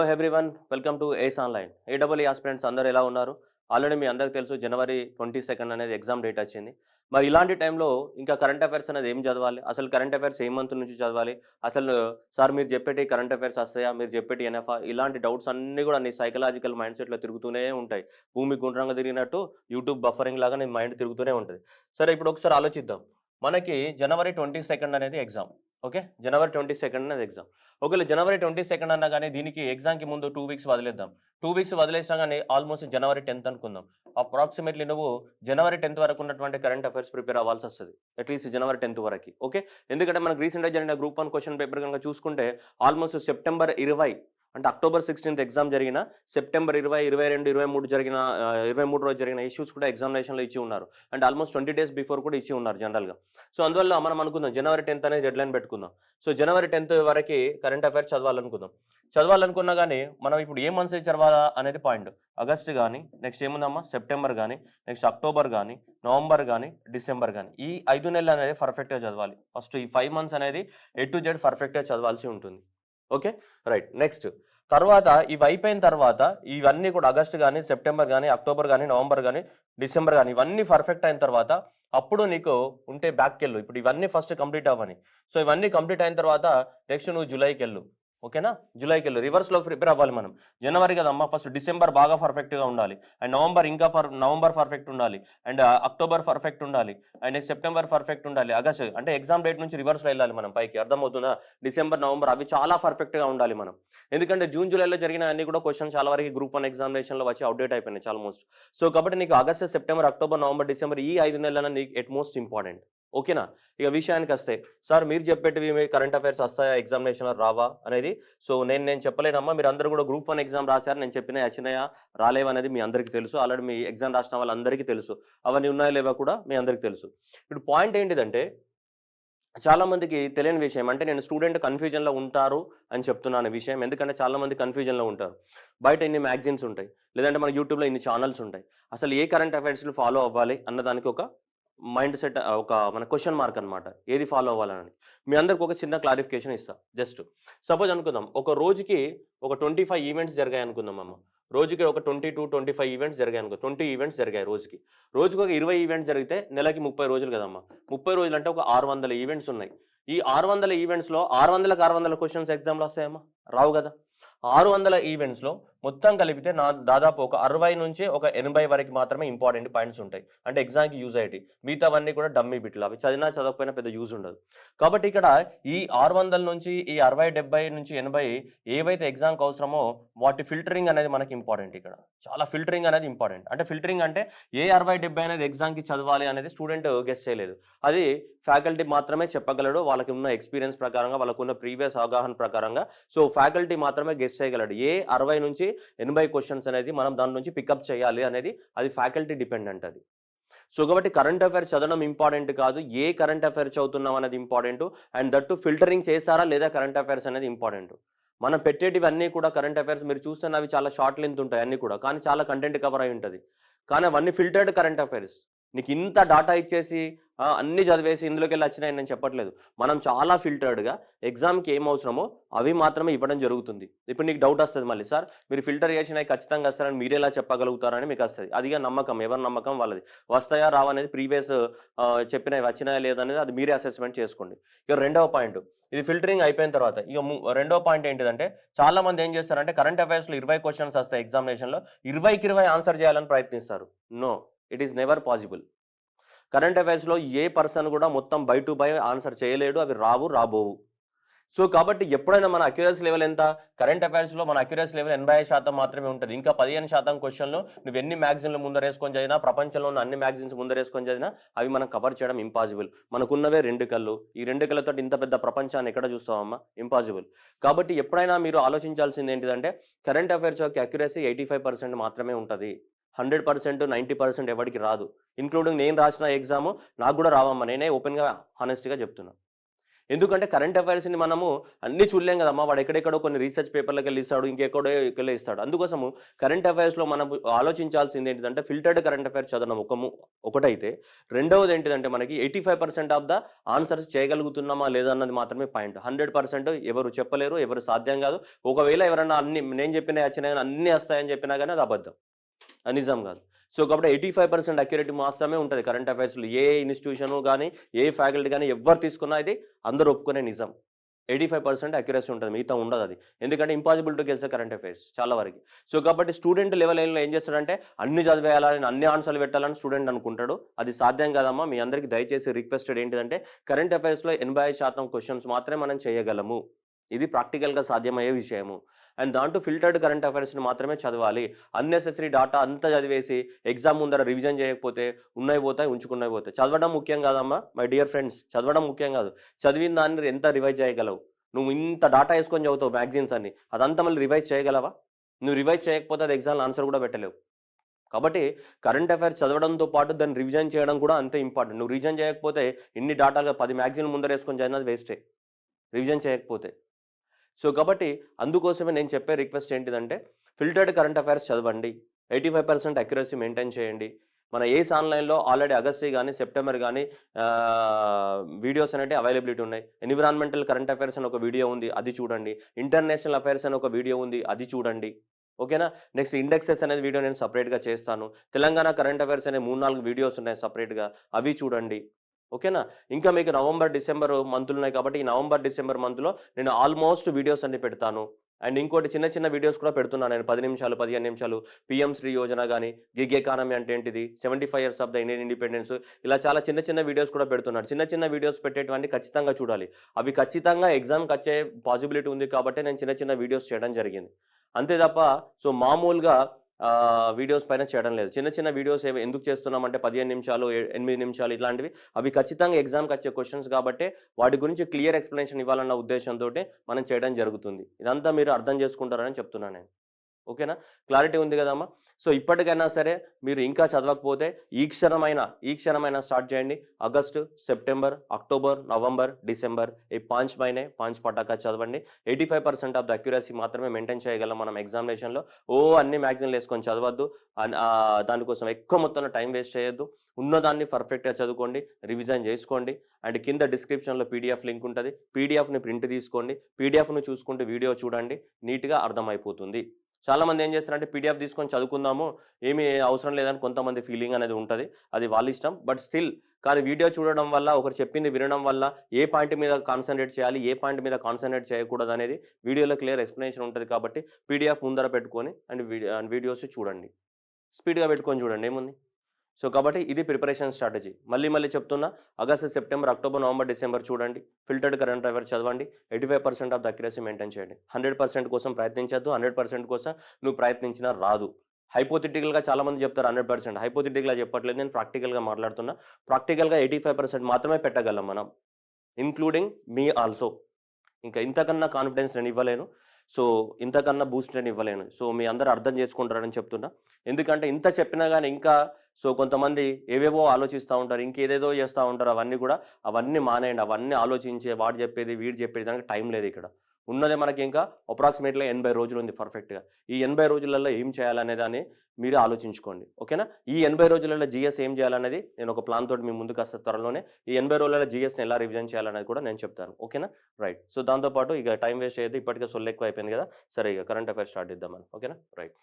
Everyone, welcome to ace online. AW aspirants అందరూ ఎలా ఉన్నారు? ఆల్రెడీ మీ అందరికీ తెలుసు జనవరి 22 అనేది ఎగ్జామ్ డేట్ వచ్చింది. మరి ఇలాంటి టైంలో ఇంకా కరెంట్ అఫైర్స్ అనేది ఏం చదవాలి? అసలు కరెంట్ అఫైర్స్ ఏ మంత్ నుంచి చదవాలి? అసలు సార్ మీరు చెప్పేటి కరెంట్ అఫైర్స్ వస్తాయా? మీరు చెప్పేటి ఎనఫా? ఇలాంటి డౌట్స్ అన్నీ కూడా నీ సైకలాజికల్ మైండ్ సెట్‌లో తిరుగుతూనే ఉంటాయి. భూమి గుండ్రంగా తిరిగినట్టు యూట్యూబ్ బఫరింగ్ లాగా నీ మైండ్ తిరుగుతూనే ఉంటది. సరే ఇప్పుడు ఒకసారి ఆలోచిద్దాం. మనకి జనవరి 22 అనేది ఎగ్జామ్. ఓకే. జనవరి 22 అనేది ఎగ్జామ్. ఒకవేళ జనవరి 22 అన్నా గానీ దీనికి ఎగ్జామ్‌కి ముందు 2 వీక్స్ వదిలేద్దాం. 2 వీక్స్ వదిలేసినా గానీ ఆల్మోస్ట్ జనవరి 10 అనుకుందాం. అప్రాక్సిమేట్‌లీ నువ్వు జనవరి 10 వరకు ఉన్నటువంటి కరెంట్ అఫైర్స్ ప్రిపేర్ అవ్వాల్సొస్తది. అట్‌లీస్ట్ జనవరి 10 వరకి. ఓకే. ఎందుకంటే మనకు రీసెంట్‌గా జరిగిన గ్రూప్ 1 క్వెషన్ పేపర్ గనుక చూసుకుంటే ఆల్మోస్ట్ సెప్టెంబర్ 20 అంటే అక్టోబర్ 16థ్ ఎగ్జామ్ జరిగిన, సెప్టెంబర్ 20, 22, 23 జరిగిన 23 రోజు జరిగిన ఇష్యూస్ కూడా ఎగ్జామినేషన్‌లో ఇచ్చి ఉన్నారు. అంటే ఆల్మోస్ట్ 20 డేస్ బిఫోర్ కూడా ఇచ్చి ఉన్నారు జనరల్‌గా. సో, అందువల్ల మనం అనుకుందాం జనవరి 10థ్ అనేది డెడ్‌లైన్ పెట్టుకుందాం. సో, జనవరి 10థ్ వరకి కరెంట్ అఫైర్స్ చదవాలనుకుందాం. చదవాలనుకున్నా గానీ మనం ఇప్పుడు ఏ మంత్స్ చదవాలా అనేది పాయింట్. ఆగస్ట్ గానీ, నెక్స్ట్ ఏముందమ్మా సెప్టెంబర్ గానీ, నెక్స్ట్ అక్టోబర్ గానీ, నవంబర్ గానీ, డిసెంబర్ గానీ ఈ 5 నెలలు అనేది పర్ఫెక్ట్‌గా చదవాలి. ఫస్ట్ ఈ 5 మంత్స్ అనేది ఏ టు జెడ్ పర్ఫెక్ట్‌గా చదవాల్సి ఉంటుంది. ఓకే. రైట్. నెక్స్ట్ తర్వాత ఇవి అయిపోయిన తర్వాత ఇవన్నీ కూడా ఆగస్ట్ గానీ, సెప్టెంబర్ గానీ, అక్టోబర్ గానీ, నవంబర్ గానీ, డిసెంబర్ గానీ ఇవన్నీ పర్ఫెక్ట్ అయిన తర్వాత అప్పుడు నీకు ఉంటే బ్యాక్‌కెళ్ళు. ఇప్పుడు ఇవన్నీ ఫస్ట్ కంప్లీట్ అవ్వని. సో, ఇవన్నీ కంప్లీట్ అయిన తర్వాత నెక్స్ట్ నువ్వు జులైకెళ్ళు. ఓకేనా? జులైకెళ్ళు. రివర్స్‌లో ప్రిపేర్ అవ్వాలి మనం. జనవరి కదమ్మా ఫస్ట్ డిసెంబర్ బాగా పర్ఫెక్ట్‌గా ఉండాలి. అండ్ నవంబర్ నవంబర్ పర్ఫెక్ట్ ఉండాలి. అండ్ అక్టోబర్ పర్ఫెక్ట్ ఉండాలి. అండ్ నెక్స్ట్ సెప్టెంబర్ పర్ఫెక్ట్ ఉండాలి. ఆగస్ట్ అంటే ఎగ్జామ్ డేట్ నుంచి రివర్స్‌లో వెళ్ళాలి మనం పైకి. అర్థమవుతుందా? డిసెంబర్, నవంబర్ అవి చాలా పర్ఫెక్ట్‌గా ఉండాలి మనం. ఎందుకంటే జూన్, జూలైలో జరిగిన అన్ని కూడా క్వెషన్స్ చాలా వరకు గ్రూప్ 1 ఎగ్జామినేషన్‌లో వచ్చి అవుట్‌డేట్ అయిపోయినాయి ఆల్మోస్ట్. సో, కాబట్టి నీకు August, September, October, November, December ఈ 5 నెలలన్న నీకు ఎట్ మోస్ట్ ఇంపార్టెంట్. ఓకేనా? ఇక విషయానికొస్తే సార్ మీరు చెప్పేటివి కరెంట్ అఫైర్స్ వస్తాయా ఎగ్జామినేషన్‌లో రావా అనేది సో, నేను చెప్పలేనమ్మా. మీరందరూ కూడా గ్రూప్ 1 ఎగ్జామ్ రాసారు. నేను చెప్పినయి వచ్చినాయా? రాలేవనేది మీ అందరికీ తెలుసు. ఆల్రెడీ మీ ఎగ్జామ్ రాసిన వాళ్ళందరికీ తెలుసు. అవన్నీ ఉన్నాయా లేవా కూడా మీ అందరికీ తెలుసు. ఇప్పుడు పాయింట్ ఏంటిదంటే చాలా మందికి తెలియని విషయం. అంటే నేను స్టూడెంట్ కన్‌ఫ్యూజన్‌లో ఉంటారు అని చెప్తున్నాను ఈ విషయం. ఎందుకంటే చాలా మంది కన్‌ఫ్యూజన్‌లో ఉంటారు. బయట ఇన్ని మ్యాగజైన్స్ ఉంటాయి. లేదంటే మన యూట్యూబ్‌లో ఇన్ని ఛానెల్స్ ఉంటాయి. అసలు ఏ కరెంట్ అఫైర్స్‌ని ఫాలో అవ్వాలి అన్నదానికి ఒక మైండ్ సెట్ ఒక మన క్వెషన్ మార్క్ అన్నమాట. ఏది ఫాలో అవ్వాలని. మీ అందరికి ఒక చిన్న క్లారిఫికేషన్ ఇస్తా. జస్ట్ సపోజ్ అనుకుందాం. ఒక రోజుకి ఒక 25 ఈవెంట్స్ జరిగాయి అనుకుందాం అమ్మ. రోజుకి ఒక 20-25 ఈవెంట్స్ జరిగాయి అనుకో. 20 ఈవెంట్స్ జరిగాయి రోజుకి. రోజుకొక 20 ఈవెంట్స్ జరిగితే నెలకి 30 రోజులు కదమ్మా. 30 రోజులంటే ఒక 600 ఈవెంట్స్ ఉన్నాయి. ఈ 600 ఈవెంట్స్‌లో 600కి 600 క్వెషన్స్ ఎగ్జామ్‌లో వస్తాయమ్మా? రావు గదా! 600 ఈవెంట్స్‌లో మొత్తం కలిపితే దాదాపు ఒక 60 నుంచి ఒక 80 వరకు మాత్రమే ఇంపార్టెంట్ పాయింట్స్ ఉంటాయి. అంటే ఎగ్జామ్‌కి యూజ్ అయ్యేటివి. మిగతావన్నీ కూడా డమ్మీ బిట్లు. అవి చదివినా చదవకపోయినా పెద్ద యూజ్ ఉండదు. కాబట్టి ఇక్కడ ఈ 600 నుంచి ఈ 60, 70 నుంచి 80 ఏవైతే ఎగ్జామ్‌కి అవసరమో వాటి ఫిల్టరింగ్ అనేది మనకి ఇంపార్టెంట్ ఇక్కడ. చాలా ఫిల్టరింగ్ అనేది ఇంపార్టెంట్. అంటే ఫిల్టరింగ్ అంటే ఏ 60, 70 అనేది ఎగ్జామ్‌కి చదవాలి అనేది స్టూడెంట్ గెస్ చేయలేదు. అది ఫ్యాకల్టీ మాత్రమే చెప్పగలడు. వాళ్ళకి ఉన్న ఎక్స్‌పీరియన్స్ ప్రకారంగా, వాళ్ళకున్న ప్రీవియస్ అవగాహన ప్రకారంగా. సో, ఫ్యాకల్టీ మాత్రమే గెస్ చేయగలడు. ఏ 60 నుంచి 80 క్వెషన్స్ అనేది మనం దాని నుంచి పికప్ చేయాలి అనేది అది ఫ్యాకల్టీ డిపెండెంట్ అది. సో, కాబట్టి కరెంట్ అఫైర్స్ చదవడం ఇంపార్టెంట్ కాదు. ఏ కరెంట్ అఫైర్ చదువుతున్నాం అనేది important. And that two filtering చేసారా లేదా కరెంట్ అఫైర్స్ అనేది ఇంపార్టెంటు. మనం పెట్టేటివన్నీ కూడా కరెంట్ అఫైర్స్ మీరు చూస్తున్నవి చాలా షార్ట్ లెంత్ ఉంటాయి అన్నీ కూడా. కానీ చాలా కంటెంట్ కవర్ అయి ఉంటది. కానీ అవన్నీ ఫిల్టర్డ్ కరెంట్ అఫైర్స్. నీకు ఇంత డాటా ఇచ్చేసి అన్నీ చదివేసి ఇందులోకెళ్ళి వచ్చినాయని నేను చెప్పట్లేదు. మనం చాలా ఫిల్టర్డ్‌గా ఎగ్జామ్‌కి ఏం అవసరమో అవి మాత్రమే ఇవ్వడం జరుగుతుంది. ఇప్పుడు నీకు డౌట్ వస్తది మళ్ళీ సార్ మీరు ఫిల్టర్ చేసినవి ఖచ్చితంగా వస్తారని మీరెలా చెప్పగలుగుతారని మీకొస్తది. అది ఇగ నమ్మకం. ఎవరి నమ్మకం వాళ్ళది. వస్తాయా రావా అనేది ప్రీవియస్ చెప్పినవి వచ్చినాయా లేదా అనేది అది మీరే అసెస్‌మెంట్ చేసుకోండి. ఇక రెండవ పాయింట్ ఇది ఫిల్టరింగ్ అయిపోయిన తర్వాత ఇక రెండో పాయింట్ ఏంటిదంటే చాలా మంది ఏం చేస్తారంటే కరెంట్ అఫైర్స్‌లో 20 క్వెషన్స్ వస్తాయి ఎగ్జామినేషన్‌లో 20కి 20 ఆన్సర్ చేయాలని ప్రయత్నిస్తారు. No. It is never possible. Current అఫైర్స్‌లో ఏ పర్సన్ కూడా మొత్తం బై టు బై ఆన్సర్ చేయలేడు. అవి రావు, రాబోవు. సో, కాబట్టి ఎప్పుడైనా మన అక్యురసీ లెవెల్ ఎంత? కరెంట్ అఫైర్స్‌లో మన అక్యురసీ లెవెల్ 85% మాత్రమే ఉంటది. ఇంకా 15% క్వెషన్‌లు నువ్వెన్ని మ్యాగజైన్‌లు ముందరేసుకొని చదివినా, ప్రపంచంలో ఉన్న అన్ని మ్యాగజైన్స్ ముందరేసుకొని చదివినా అవి మనం కవర్ చేయడం ఇంపాసిబుల్. మనకున్నవే 2 కళ్ళు. ఈ 2 కళ్ళతోటి ఇంత పెద్ద ప్రపంచాన్ని ఎక్కడ చూస్తామమ్మా? ఇంపాసిబుల్. కాబట్టి ఎప్పుడైనా మీరు ఆలోచించాల్సింది ఏంటిదంటే కరెంట్ అఫైర్స్ యొక్క అక్యురసీ 85% మాత్రమే ఉంటది. 100%, 90% ఎవడికి రాదు. ఇంక్లూడింగ్ నేను రాసిన ఎగ్జాము నాకు కూడా రావమ్మా. నేనే ఓపెన్‌గా హానెస్ట్‌గా చెప్తున్నా. ఎందుకంటే కరెంట్ అఫైర్స్ని మనము అన్ని చూడలేం కదమ్మా, వాడు ఎక్కడెక్కడో కొన్ని రీసెర్చ్ పేపర్లకు వెళ్ళి ఇస్తాడు, ఇంకెక్కడో ఎక్కడో ఇస్తాడు. అందుకోసము కరెంట్ అఫైర్స్లో మనం ఆలోచించాల్సింది ఏంటిదంటే ఫిల్టర్డ్ కరెంట్ అఫైర్స్ చదవడం ఒకటైతే, రెండవది ఏంటిదంటే మనకి 85% ఆఫ్ ద ఆన్సర్స్ చేయగలుగుతున్నామా లేదా అన్నది మాత్రమే పాయింట్. 100% ఎవరు చెప్పలేరు, ఎవరు సాధ్యం కాదు. ఒకవేళ ఎవరన్నా నేను చెప్పిన వచ్చినా కానీ అన్నీ వస్తాయని చెప్పినా కానీ అది అబద్ధం, అది నిజం కాదు. సో కాబట్టి 85% అక్యురేట్ మాత్రమే ఉంటుంది కరెంట్ అఫైర్స్లో. ఏ ఇన్స్టిట్యూషను కానీ ఏ ఫ్యాకల్టీ కానీ ఎవరు తీసుకున్నా ఇది అందరూ ఒప్పుకునే నిజం. 85% అక్యురసీ ఉంటుంది, మిగతా ఉండదు అది. ఎందుకంటే impossible to guess the current affairs చాలా వరకు. సో కాబట్టి స్టూడెంట్ లెవెల్లో ఏం చేస్తాడంటే అన్ని చదివేయాలని, అన్ని ఆన్సర్లు పెట్టాలని స్టూడెంట్ అనుకుంటాడు. అది సాధ్యం కాదమ్మా. మీ అందరికీ దయచేసి రిక్వెస్టెడ్ ఏంటిదంటే కరెంట్ అఫైర్స్లో 85% క్వశ్చన్స్ మాత్రమే మనం చేయగలము. ఇది ప్రాక్టికల్గా సాధ్యమయ్యే విషయము. అండ్ దాంట్లో ఫిల్టర్డ్ కరెంట్ అఫైర్స్ని మాత్రమే చదవాలి. అన్నెసెసరీ డాటా అంతా చదివేసి ఎగ్జామ్ ముందర రివిజన్ చేయకపోతే ఉన్నాయి పోతాయి, ఉంచుకున్నవి పోతాయి. చదవడం ముఖ్యం కాదమ్మా మై డియర్ ఫ్రెండ్స్, చదవడం ముఖ్యం కాదు. చదివిన దాన్ని ఎంత రివైజ్ చేయగలవు? నువ్వు ఇంత డాటా వేసుకొని చదువుతావు మ్యాగజైన్స్ అన్ని, అదంతా మళ్ళీ రివైజ్ చేయగలవా? నువ్వు రివైజ్ చేయకపోతే అది ఎగ్జామ్లో ఆన్సర్ కూడా పెట్టలేవు. కాబట్టి కరెంట్ అఫైర్స్ చదవడంతో పాటు దాన్ని రివిజన్ చేయడం కూడా అంతే ఇంపార్టెంట్. నువ్వు రివిజన్ చేయకపోతే ఇన్ని డాటాగా 10 మ్యాగజైన్ ముందర వేసుకొని చదివినది వేస్టే రివిజన్ చేయకపోతే. సో కాబట్టి అందుకోసమే నేను చెప్పే రిక్వెస్ట్ ఏంటిదంటే ఫిల్టర్డ్ కరెంట్ అఫైర్స్ చదవండి, 85% అక్యురసీ మెయింటైన్ చేయండి. మన ఏస్ ఆన్లైన్లో ఆల్రెడీ ఆగస్ట్ కానీ సెప్టెంబర్ కానీ వీడియోస్ అనేవి అవైలబిలిటీ ఉన్నాయి. ఎన్విరాన్మెంటల్ కరెంట్ అఫైర్స్ అని ఒక వీడియో ఉంది, అది చూడండి. ఇంటర్నేషనల్ అఫైర్స్ అని ఒక వీడియో ఉంది, అది చూడండి. ఓకేనా? నెక్స్ట్ ఇండెక్సెస్ అనేది వీడియో నేను సపరేట్గా చేస్తాను. తెలంగాణ కరెంట్ అఫైర్స్ అనే 3-4 వీడియోస్ ఉన్నాయి సపరేట్గా, అవి చూడండి. ఓకేనా? ఇంకా మీకు నవంబర్ డిసెంబర్ మంత్లు ఉన్నాయి కాబట్టి ఈ నవంబర్ డిసెంబర్ మంత్లో నేను ఆల్మోస్ట్ వీడియోస్ అన్ని పెడతాను. అండ్ ఇంకోటి చిన్న చిన్న వీడియోస్ కూడా పెడుతున్నాను నేను, 10 నిమిషాలు 15 నిమిషాలు. పిఎం శ్రీ యోజన కానీ, గిగ్ ఎకానమీ అంటే ఏంటిది, 75 years of the Indian independence, ఇలా చాలా చిన్న చిన్న వీడియోస్ కూడా పెడుతున్నాను. చిన్న చిన్న వీడియోస్ పెట్టేటువంటి ఖచ్చితంగా చూడాలి. అవి ఖచ్చితంగా ఎగ్జామ్కి వచ్చే పాసిబిలిటీ ఉంది కాబట్టి నేను చిన్న చిన్న వీడియోస్ చేయడం జరిగింది. అంతే తప్ప సో మామూలుగా వీడియోస్ పైన చేయడం లేదు. చిన్న చిన్న వీడియోస్ ఎందుకు చేస్తున్నామంటే 15 నిమిషాలు 8 నిమిషాలు ఇట్లాంటివి, అవి ఖచ్చితంగా ఎగ్జామ్కి వచ్చే క్వశ్చన్స్ కాబట్టి వాటి గురించి క్లియర్ ఎక్స్ప్లెనేషన్ ఇవ్వాలన్న ఉద్దేశంతో మనం చేయడం జరుగుతుంది. ఇదంతా మీరు అర్థం చేసుకుంటారని చెప్తున్నాను నేను. ఓకేనా? క్లారిటీ ఉంది కదమ్మా? సో ఇప్పటికైనా సరే మీరు ఇంకా చదవకపోతే ఈ క్షణమైనా స్టార్ట్ చేయండి. August, September, October, November, December ఈ 5 మहीने 5 పటాకా చదవండి. 85% ఆఫ్ ద అక్యురసీ మాత్రమే మెయింటైన్ చేయగలం మనం ఎగ్జామినేషన్లో. అన్ని మ్యాగజైన్లు వేసుకొని చదవద్దు, దానికోసం ఎక్కువ మొత్తంలో టైం వేస్ట్ చేయొద్దు. ఉన్నదాన్ని పర్ఫెక్ట్గా చదువుకోండి, రివిజన్ చేసుకోండి. అండ్ కింద డిస్క్రిప్షన్లో పీడిఎఫ్ లింక్ ఉంటుంది, పీడిఎఫ్ని ప్రింట్ తీసుకోండి, పీడిఎఫ్ను చూసుకుంటూ వీడియో చూడండి, నీట్గా అర్థమైపోతుంది. చాలామంది ఏం చేస్తారంటే పీడిఎఫ్ తీసుకొని చదువుకుందాము, ఏమీ అవసరం లేదని కొంతమంది ఫీలింగ్ అనేది ఉంటుంది, అది వాళ్ళ ఇష్టం. బట్ స్టిల్ కానీ వీడియో చూడడం వల్ల, ఒకరు చెప్పింది వినడం వల్ల ఏ పాయింట్ మీద కాన్సన్ట్రేట్ చేయాలి, ఏ పాయింట్ మీద కాన్సన్ట్రేట్ చేయకూడదు అనేది వీడియోలో క్లియర్ ఎక్స్ప్లెనేషన్ ఉంటుంది. కాబట్టి పీడిఎఫ్ ముందర పెట్టుకొని అండ్ వీడియోస్ చూడండి, స్పీడ్గా పెట్టుకొని చూడండి, ఏముంది. సో కాబట్టి ఇది ప్రిపరేషన్ స్ట్రాటజీ. మళ్ళీ చెప్తున్నా, August, September, October, November, December చూడండి. ఫిల్టర్డ్ కరెంట్ అఫైర్స్ చదవండి. 85% ఆఫ్ ద అక్యురసీ మెయింటైన్ చేయండి. 100% కోసం ప్రయత్నించద్దు, 100% కోసం నువ్వు ప్రయత్నించినా రాదు. హైపోథెటికల్గా చాలామంది చెప్తారు 100%, హైపోథెటికల్గా చెప్పట్లేదు, నేను ప్రాక్టికల్గా మాట్లాడుతున్నా. ప్రాక్టికల్గా 85% మాత్రమే పెట్టగలం మనం, ఇన్క్లూడింగ్ మీ ఆల్సో. ఇంకా ఇంతకన్నా కాన్ఫిడెన్స్ నేను ఇవ్వలేను, సో ఇంతకన్నా బూస్ట్ నేను ఇవ్వలేను. సో మీ అందరూ అర్థం చేసుకుంటారని చెప్తున్నా. ఎందుకంటే ఇంత చెప్పినా కానీ ఇంకా సో కొంతమంది ఏవేవో ఆలోచిస్తూ ఉంటారు, ఇంకేదేదో చేస్తూ ఉంటారు. అవన్నీ మానేయండి. అవన్నీ ఆలోచించే వాడు చెప్పేది వీడు చెప్పేది దానికి టైం లేదు ఇక్కడ. ఉన్నదే మనకి ఇంకా అప్రాక్సిమేట్లీ 80 రోజులు ఉంది పర్ఫెక్ట్గా. ఈ 80 రోజులలో ఏం చేయాలనే దాన్ని మీరే ఆలోచించుకోండి. ఓకేనా? ఈ 80 రోజులలో జిఎస్ ఏం చేయాలనేది నేను ఒక ప్లాన్ తోటి మీ ముందుకు వస్తా త్వరలోనే. ఈ 80 రోజులలో జిఎస్ని ఎలా రివిజన్ చేయాలనేది కూడా నేను చెప్తాను. ఓకేనా? రైట్. సో దాంతోపాటు ఇక టైం వేస్ట్ చేయదు, ఇప్పటికే సొల్లు ఎక్కువ అయిపోయింది కదా. సరే ఇక కరెంట్ అఫైర్స్ స్టార్ట్ చేద్దాం మనం. ఓకేనా? Right.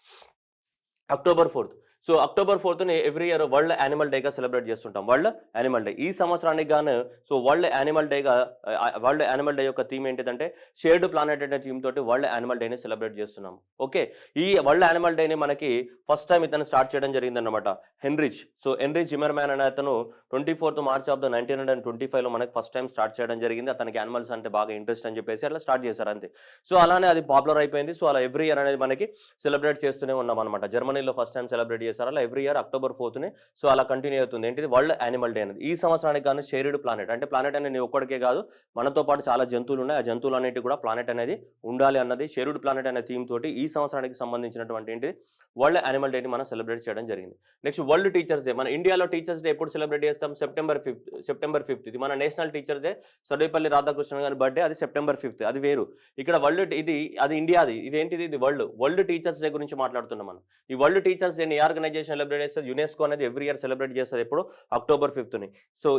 October 4th. So October 4th every year world animal డేగా సెలబ్రేట్ చేస్తుంటాం. వరల్డ్ యానిమల్ డే ఈ సంవత్సరానికి గాను సో వరల్డ్ యానిమల్ డే యొక్క థీమ్ ఏంటిదంటే షేర్డ్ ప్లానెట్ అనే థీమ్ తోటి వరల్డ్ యానిమల్ డేని సెలబ్రేట్ చేస్తున్నాం. ఓకే, ఈ వరల్డ్ యానిమల్ డేని మనకి ఫస్ట్ టైం ఇతను స్టార్ట్ చేయడం జరిగిందన్నమాట, హెన్రిచ్. సో హెన్రిచ్ జిమర్మ్యాన్ అనే అతను 24th మార్చ్ ఆఫ్ ద 1925లో మనకి ఫస్ట్ టైం స్టార్ట్ చేయడం జరిగింది. అతనికి యానిమల్స్ అంటే బాగా ఇంట్రెస్ట్ అని చెప్పేసి అట్లా స్టార్ట్ చేశారు అంతే. సో అలానే అది పాపులర్ అయిపోయింది. సో అలా ఎవ్రీ ఇయర్ అనేది మనకి సెలబ్రేట్ చేస్తూనే ఉన్నాం అనమాట. జర్మనీలో ఫస్ట్ టైం సెలబ్రేట్ చేస్తారు. అలా every year October 4th so అలా కంటిన్యూ అవుతుంది. ఏంటిది వరల్డ్ యానిమల్ డే అనేది. ఈ సంవత్సరానికి గాను షేర్డ్ ప్లానెట్, అంటే ప్లానెట్ అనేది నీ ఒక్కడికే కాదు, మనతో పాటు చాలా జంతువులు ఉన్నాయి. ఆ జంతువులు అన్నిటి కూడా ప్లానెట్ అనేది ఉండాలి అన్నది షేర్డ్ ప్లానెట్ అనే థీమ్ తోటి ఈ సంవత్సరానికి సంబంధించినటువంటి ఏంటి వరల్డ్ యానిమల్ డేని మనం సెలబ్రేట్ చేయడం జరిగింది. Next world teachers day. మన ఇండియాలో టీచర్స్ డే ఎప్పుడు సెలబ్రేట్ చేస్తాం? September 5th. ఇది మన national teachers day. Sarvepalli Radhakrishnan గారి బర్త్డే అది సెప్టెంబర్ 5th. అది వేరు. ఇక్కడ వరల్డ్ అది ఇండియాది. ఇదేంటిది? ఇది వరల్డ్ టీచర్స్ డే గురించి మాట్లాడుతున్నాం మనం. ఈ వరల్డ్ టీచర్స్ డేని ఏ ఆర్గనైజేషన్ సెలబ్రేట్ చేస్తుంది? యునెస్కో అనేది ఎవ్రీ ఇయర్ సెలబ్రేట్ చేస్తుంది. ఎప్పుడు? October 5th. సో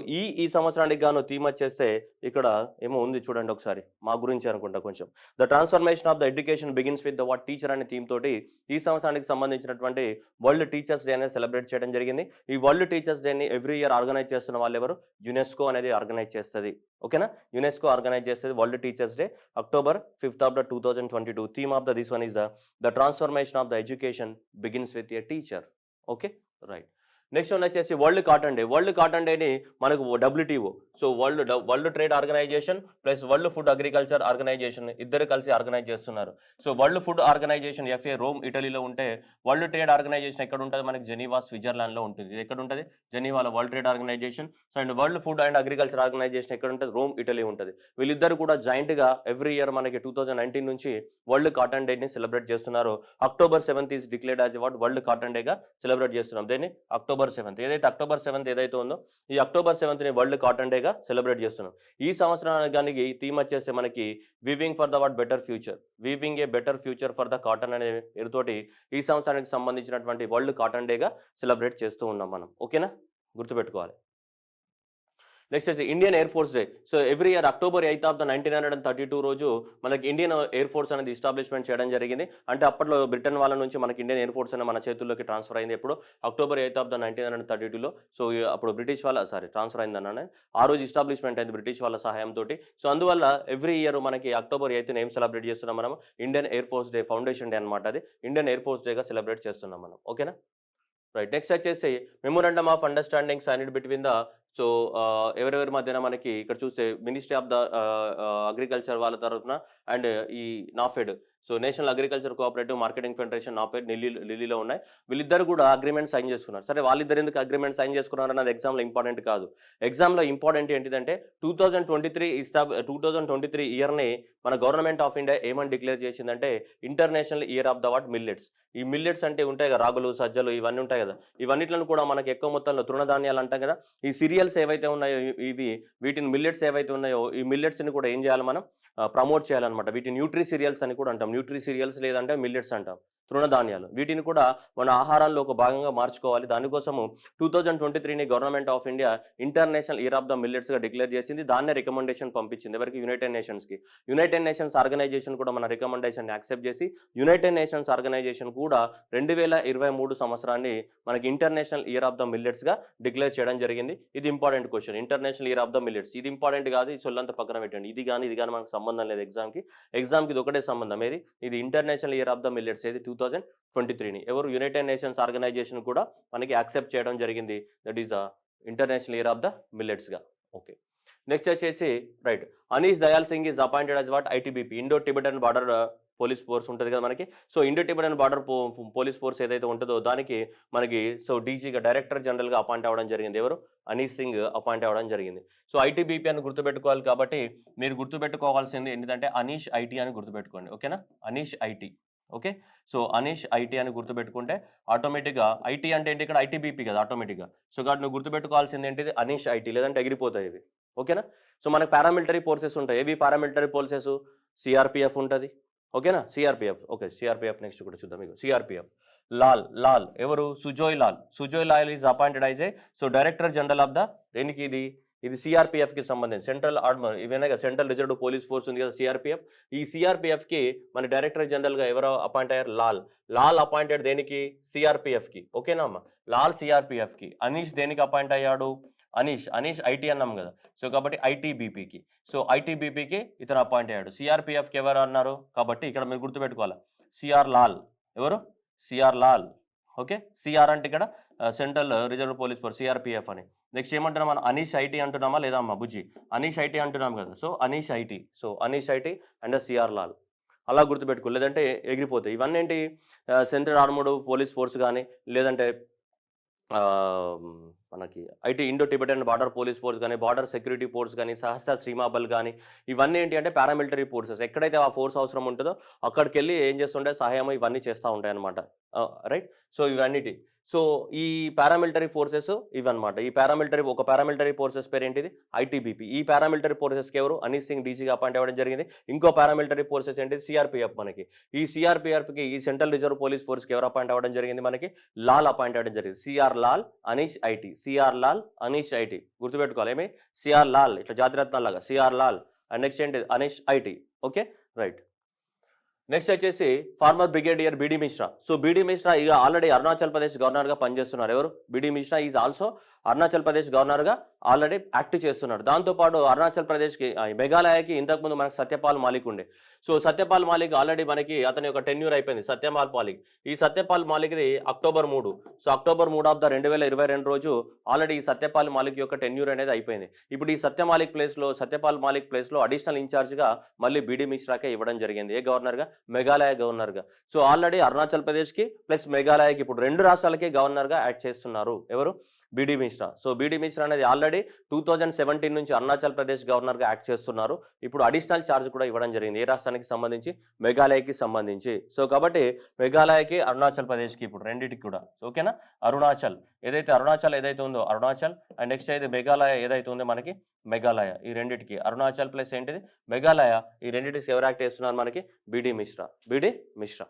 ఈ సంవత్సరానికి గాను థీమ్ వచ్చేస్తే ఇక్కడ ఏమో ఉంది చూడండి ఒకసారి, మా గురించి అనుకుంటా కొంచెం. The transformation of the education begins with the what teacher అనే థీమ్ తోటి ఈ సంవత్సరానికి సంబంధించినటువంటి వరల్డ్ టీచర్స్ డే అనేది సెలబ్రేట్ చేయడం జరిగింది. ఈ వరల్డ్ టీచర్స్ డేని ఎవ్రీ ఇయర్ ఆర్గనైజ్ చేస్తున్న వాళ్ళు ఎవరు? యునెస్కో అనేది ఆర్గనైజ్ చేస్తుంది. ఓకేనా? యునెస్కో ఆర్గనైజ్ చేస్తుంది world teachers day October 5th of the 2022. Theme of this one is the transformation of the education begins with a teacher. Okay, right. Next one వచ్చేసి world cotton day. World cotton డేని మనకు WTO, so world trade organization plus world food agriculture organization ఇద్దరు కలిసి organize చేస్తున్నారు. So world food organization FA Rome ఇటలీలో ఉంటే, world trade organisation ఎక్కడ ఉంటుంది? మనకి జెనీవా స్విట్జర్లాండ్లో ఉంటుంది. ఇది ఎక్కడ ఉంటుంది? జెనీవాలో World trade Organization. So and World Food and Agriculture Organization ఎక్కడ ఉంటుంది? రోమ్ ఇటలీ ఉంటుంది. వీళ్ళిద్దరు కూడా జాయింట్గా ఎవ్రీ ఇయర్ మనకి 2019 నుంచి వరల్డ్ కాటన్ డేని సెలబ్రేట్ చేస్తున్నారు. October 7th is declared as what world cotton డేగా సెలబ్రేట్ చేస్తున్నాం. దీన్ని October 7th, ఏదైతే October 7th ఏదైతే ఉందో ఈ October 7th వరల్డ్ కాటన్ డేగా సెలబ్రేట్ చేస్తున్నాం. ఈ సంవత్సరానికి థీమ్ వచ్చేసి మనకి weaving for the what better future, weaving A better future for the cotton అనే పేరుతోటి ఈ సంవత్సరానికి సంబంధించినటువంటి వరల్డ్ కాటన్ డేగా సెలబ్రేట్ చేస్తూ ఉన్నాం మనం. ఓకేనా? గుర్తుపెట్టుకోవాలి. నెక్స్ట్ వచ్చి Indian air force day. So every year October 8th of the 1932 రోజు మనకి ఇండియన్ ఎయిర్ ఫోర్స్ అనేది ఎస్టాబ్లిష్మెంట్ చేయడం జరిగింది. అంటే అప్పట్లో బ్రిటన్ వాళ్ళ నుంచి మనకి ఇండియన్ ఎయిర్ ఫోర్స్ అనేది మన చేతుల్లోకి ట్రాన్స్ఫర్ అయింది. ఎప్పుడు? October 8th of the 1932లో. సో అప్పుడు బ్రిటిష్ వాళ్ళ ట్రాన్స్ఫర్ అయిందన్న ఆ రోజు ఎస్టాబ్లిష్మెంట్ అయింది బ్రిటిష్ వాళ్ళ సహాయంతో. సో అందువల్ల ఎవ్రీ ఇయర్ మనకి October 8th ఏం సెలబ్రేట్ చేస్తున్నాం మనం? Indian air force day, foundation day అనమాట. అది ఇండియన్ ఎయిర్ ఫోర్స్ డేగా సెలబ్రేట్ చేస్తున్నాం మనం. ఓకేనా? రైట్. నెక్స్ట్ వచ్చేసి memorandum of understanding signed between the, so ఎవరెవరి మధ్యన మనకి ఇక్కడ చూస్తే మినిస్ట్రీ ఆఫ్ ద అగ్రికల్చర్ వాళ్ళ తరఫున అండ్ ఈ NAFED, so national agriculture cooperative marketing federation NAFED ఢిల్లీలో ఉన్నాయి. వీళ్ళిద్దరు కూడా అగ్రిమెంట్ సైన్ చేసుకున్నారు. సరే, వాళ్ళిద్దరు ఎందుకు అగ్రిమెంట్ సైన్ చేసుకున్నారు అన్నది ఎగ్జామ్లో ఇంపార్టెంట్ కాదు. ఎగ్జామ్లో ఇంపార్టెంట్ ఏంటిదంటే 2023 ఇయర్ని మన గవర్నమెంట్ ఆఫ్ ఇండియా ఏమని డిక్లేర్ చేసిందంటే international year of the what millets. ఈ మిల్లెట్స్ అంటే ఉంటాయి కదా, రాగులు, సజ్జలు, ఇవన్నీ ఉంటాయి కదా, ఇవన్నిట్లను కూడా మనకి ఎక్కువ మొత్తంలో తృణధాన్యాలు అంటాం కదా, ఈ సీరియల్స్ ఏవైతే ఉన్నాయో వీటిని మిల్లెట్స్ ఏవైతే ఉన్నాయో ఈ మిల్లెట్స్ని కూడా ఏం చేయాలి మనం? ప్రమోట్ చేయాలన్నమాట. వీటిని న్యూట్రీ సీరియల్స్ అని కూడా అంటాం. న్యూట్రీ సీరియల్స్ లేదంటే మిల్లెట్స్ అంటాం, తృణధాన్యాలు. వీటిని కూడా మన ఆహారాల్లో ఒక భాగంగా మార్చుకోవాలి. దానికోసము 2023ని government of India international year of the మిల్లెట్స్గా డిక్లేర్ చేసింది. దాన్నే రికమెండేషన్ పంపించింది ఎవరికి? యునైటెడ్ నేషన్స్కి. యునైటెడ్ నేషన్స్ ఆర్గనైజేషన్ కూడా మన రికమెండేషన్ని యాక్సెప్ట్ చేసి యునైటెడ్ నేషన్స్ ఆర్గనైజేషన్ కూడా 2023 సంవత్సరాన్ని మనకి ఇంటర్నేషనల్ ఇయర్ ఆఫ్ ద మిల్లెట్స్గా డిక్లేర్ చేయడం జరిగింది. ఇది important question. International year of the millets ఇది ఇంపార్టెంట్ కాదు, ఈ సొల్లంతా పక్కన పెట్టండి. ఇది కానీ మనకు సంబంధం లేదు ఎగ్జామ్కి ఇది ఒకటే సంబంధం. ఇది international year of the millets 2023ని ఎవరు? యునైటెడ్ నేషన్స్ ఆర్గనైజేషన్ కూడా మనకి యాక్సెప్ట్ చేయడం జరిగింది. That is the international year of the మిల్లెట్స్గా. ఓకే. నెక్స్ట్ వచ్చేసి right, Anish Dayal Singh is appointed as what? ITBP, Indo Tibetan border police force ఉంటుంది కదా మనకి. So Indo Tibetan border police force ఏదైతే ఉంటుందో దానికి మనకి సో డీజీగా, డైరెక్టర్ జనరల్గా అపాయింట్ అవ్వడం జరిగింది. ఎవరు? అనీష్ సింగ్ అపాయింట్ అవ్వడం జరిగింది. సో ITBP అని గుర్తుపెట్టుకోవాలి. కాబట్టి మీరు గుర్తుపెట్టుకోవాల్సింది ఏంటంటే అనీష్ IT అని గుర్తుపెట్టుకోండి. ఓకేనా? Anish IT. Okay. So Anish IT అని గుర్తుపెట్టుకుంటే ఆటోమేటిక్గా IT అంటే ఏంటి? ఇక్కడ ITBP కదా ఆటోమేటిక్గా. సో కాబట్టి నువ్వు గుర్తుపెట్టుకోవాల్సింది ఏంటిది? అనీష్ IT, లేదంటే ఎగిరిపోతాయి ఇవి. ఓకేనా? సో మనకు పారామిలిటరీ ఫోర్సెస్ ఉంటాయి. ఏవి పారామిలిటరీ ఫోర్సెస్? CRPF ఉంటుంది. ఓకేనా? CRPF. ఓకే, CRPF నెక్స్ట్ కూడా చూద్దాం. మీకు CRPF. లాల్ ఎవరు? Sujoy Lal is appointed as a so director general of the, దేనికి ఇది CRPFకి సంబంధించి సెంట్రల్ ఆర్మర్, ఇవేనా కదా సెంట్రల్ రిజర్వ్ పోలీస్ ఫోర్స్ ఉంది కదా CRPF. ఈ CRPFకి మన డైరెక్టర్ జనరల్గా ఎవరో అపాయింట్ అయ్యారు? లాల్ అపాయింటెడ్ దేనికి? CRPFకి. ఓకేనా అమ్మా? లాల్ CRPFకి. అనీష్ దేనికి అపాయింట్ అయ్యాడు? అనీష్ IT అన్నాం కదా. సో కాబట్టి ITBPకి. సో ITBPకి ఇతను అపాయింట్ అయ్యాడు. CRPFకి ఎవరు అన్నారు? కాబట్టి ఇక్కడ మీరు గుర్తుపెట్టుకోవాలి, CR లాల్. ఎవరు? CR లాల్. ఓకే. CR అంటే ఇక్కడ central reserve police force, CRPF అని. నెక్స్ట్ ఏమంటున్నాం మనం? అనీష్ IT అంటున్నామా లేదా అమ్మా బుజ్జి? అనీష్ IT అంటున్నాం కదా. So Anish IT. So Anish IT and CR Lal. అలా గుర్తుపెట్టుకో, లేదంటే ఎగిరిపోతాయి. ఇవన్నీ ఏంటి, సెంట్రల్ ఆర్మ్డ్ పోలీస్ ఫోర్స్ కానీ, లేదంటే ఆహ్, మనకి Indo Tibetan border police force గాని, బార్డర్ సెక్యూరిటీ ఫోర్స్ గాని, సహస్ర సీమా బల్ గాని, ఇవన్నీ ఏంటి అంటే పారామిలిటరీ ఫోర్సెస్. ఎక్కడైతే ఆ ఫోర్స్ అవసరం ఉంటదో అక్కడికెళ్ళి ఏం చేస్తుంటాయి, సహాయం ఇవన్నీ చేస్తా ఉంటాయన్నమాట. రైట్. సో ఇవన్నిటి. సో ఈ పారామిలిటరీ ఫోర్సెస్ ఇవన్నమాట. ఒక పారామిలిటరీ ఫోర్సెస్ పేరేంటిది, ఐటీబీపీ. ఈ పారామిలిటరీ ఫోర్సెస్‌కి ఎవరు, అనీస్ సింగ్ డీజీగా అపాయింట్ అవ్వడం జరిగింది. ఇంకో పారామిలిటరీ ఫోర్సెస్ ఏంటిది, సీఆర్‌పీఎఫ్ మనకి. ఈ సీఆర్‌పీఎఫ్‌కి, ఈ సెంట్రల్ రిజర్వ్ పోలీస్ ఫోర్స్‌కి ఎవరు అపాయింట్ అవ్వడం జరిగింది మనకి, లాల్ అపాయింట్ అవ్వడం జరిగింది. CR Lal, Anish IT. CR Lal, Anish IT. గుర్తుపెట్టుకోవాలి. ఏమి, సిఆర్ లాల్ ఇట్లా జాతిరత్నాల్లాగా సిఆర్ లాల్, అండ్ నెక్స్ట్ ఏంటి, Anish IT. Okay, right. Next వచ్చేసి former brigadier BD Mishra. So BD Mishra ఇక ఆల్రెడీ అరుణాచల్ ప్రదేశ్ గవర్నర్గా పనిచేస్తున్నారు. ఎవరు, BD Mishra is also Arunachal Pradesh గవర్నర్గా ఆల్రెడీ యాక్ట్ చేస్తున్నాడు. దాంతోపాటు అరుణాచల్ ప్రదేశ్కి, మేఘాలయకి ఇంతకుముందు మనకు సత్యపాల్ మాలిక్ ఉండే. సో సత్యపాల్ మాలిక్ ఆల్రెడీ మనకి అతని యొక్క టెన్యూర్ అయిపోయింది, సత్యపాల్ మాలిక్. ఈ సత్యపాల్ మాలిక్ది అక్టోబర్ 3. సో అక్టోబర్ 3 రోజు ఆల్రెడీ ఈ సత్యపాల్ మాలిక్ యొక్క టెన్యూర్ అనేది అయిపోయింది. ఇప్పుడు ఈ సత్యపాల్ మాలిక్ ప్లేస్లో అడిషనల్ ఇన్ఛార్జ్గా మళ్ళీ బీడీ మిశ్రాకే ఇవ్వడం జరిగింది. ఏ గవర్నర్గా, మేఘాలయ గవర్నర్గా. సో ఆల్రెడీ అరుణాచల్ ప్రదేశ్కి ప్లస్ మేఘాలయకి ఇప్పుడు 2 రాష్ట్రాలకే గవర్నర్గా యాక్ట్ చేస్తున్నారు. ఎవరు, BD Mishra. So BD Mishra అనేది ఆల్రెడీ 2017 నుంచి అరుణాచల్ ప్రదేశ్ గవర్నర్గా యాక్ట్ చేస్తున్నారు. ఇప్పుడు అడిషనల్ ఛార్జ్ కూడా ఇవ్వడం జరిగింది. ఏ రాష్ట్రానికి సంబంధించి, మేఘాలయకి సంబంధించి. సో కాబట్టి మేఘాలయకి, అరుణాచల్ ప్రదేశ్కి ఇప్పుడు రెండింటికి కూడా. ఓకేనా, అరుణాచల్ ఏదైతే ఉందో అరుణాచల్, అండ్ నెక్స్ట్ అయితే మేఘాలయ ఏదైతే ఉందో మనకి మేఘాలయ, ఈ రెండింటికి అరుణాచల్ ప్లస్ ఏంటిది మేఘాలయ, ఈ రెండింటికి ఎవరు యాక్ట్ చేస్తున్నారు మనకి, BD Mishra.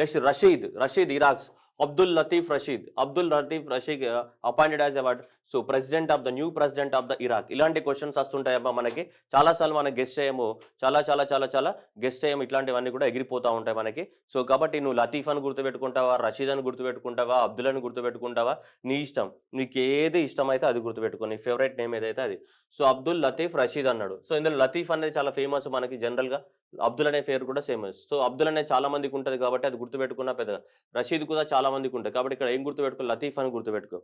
Next Rashid Iraq's. Abdul Latif Rashid appointed as a new president of the Iraq. ఇలాంటి క్వశ్చన్స్ వస్తుంటాయమ్మా మనకి. చాలాసార్లు మనం గెస్ట్ చేయము, చాలా గెస్ట్ చేయము. ఇట్లాంటివన్నీ కూడా ఎగిరిపోతూ ఉంటాయి మనకి. సో కాబట్టి నువ్వు లతీఫ్ అని గుర్తుపెట్టుకుంటావా, రషీద్ అని గుర్తుపెట్టుకుంటావా, అబ్దుల్ అని గుర్తుపెట్టుకుంటావా, నీ ఇష్టం. నీకు ఏది ఇష్టమైతే అది గుర్తుపెట్టుకో, నీ ఫేవరెట్ నేమ్ ఏదైతే అది. సో అబ్దుల్ లతీఫ్ రషీద్ అన్నాడు. సో ఇందులో లతీఫ్ అనేది చాలా ఫేమస్ మనకి జనరల్గా. అబ్దుల్ అనే పేరు కూడా ఫేమస్. సో అబ్దుల్ అనేది చాలా మందికి ఉంటుంది కాబట్టి అది గుర్తుపెట్టుకున్నా పెద్దగా. రషీద్ కూడా చాలా మందికి ఉంటుంది కాబట్టి ఇక్కడ ఏం గుర్తుపెట్టుకో, లతీఫ్ అని గుర్తుపెట్టుకో.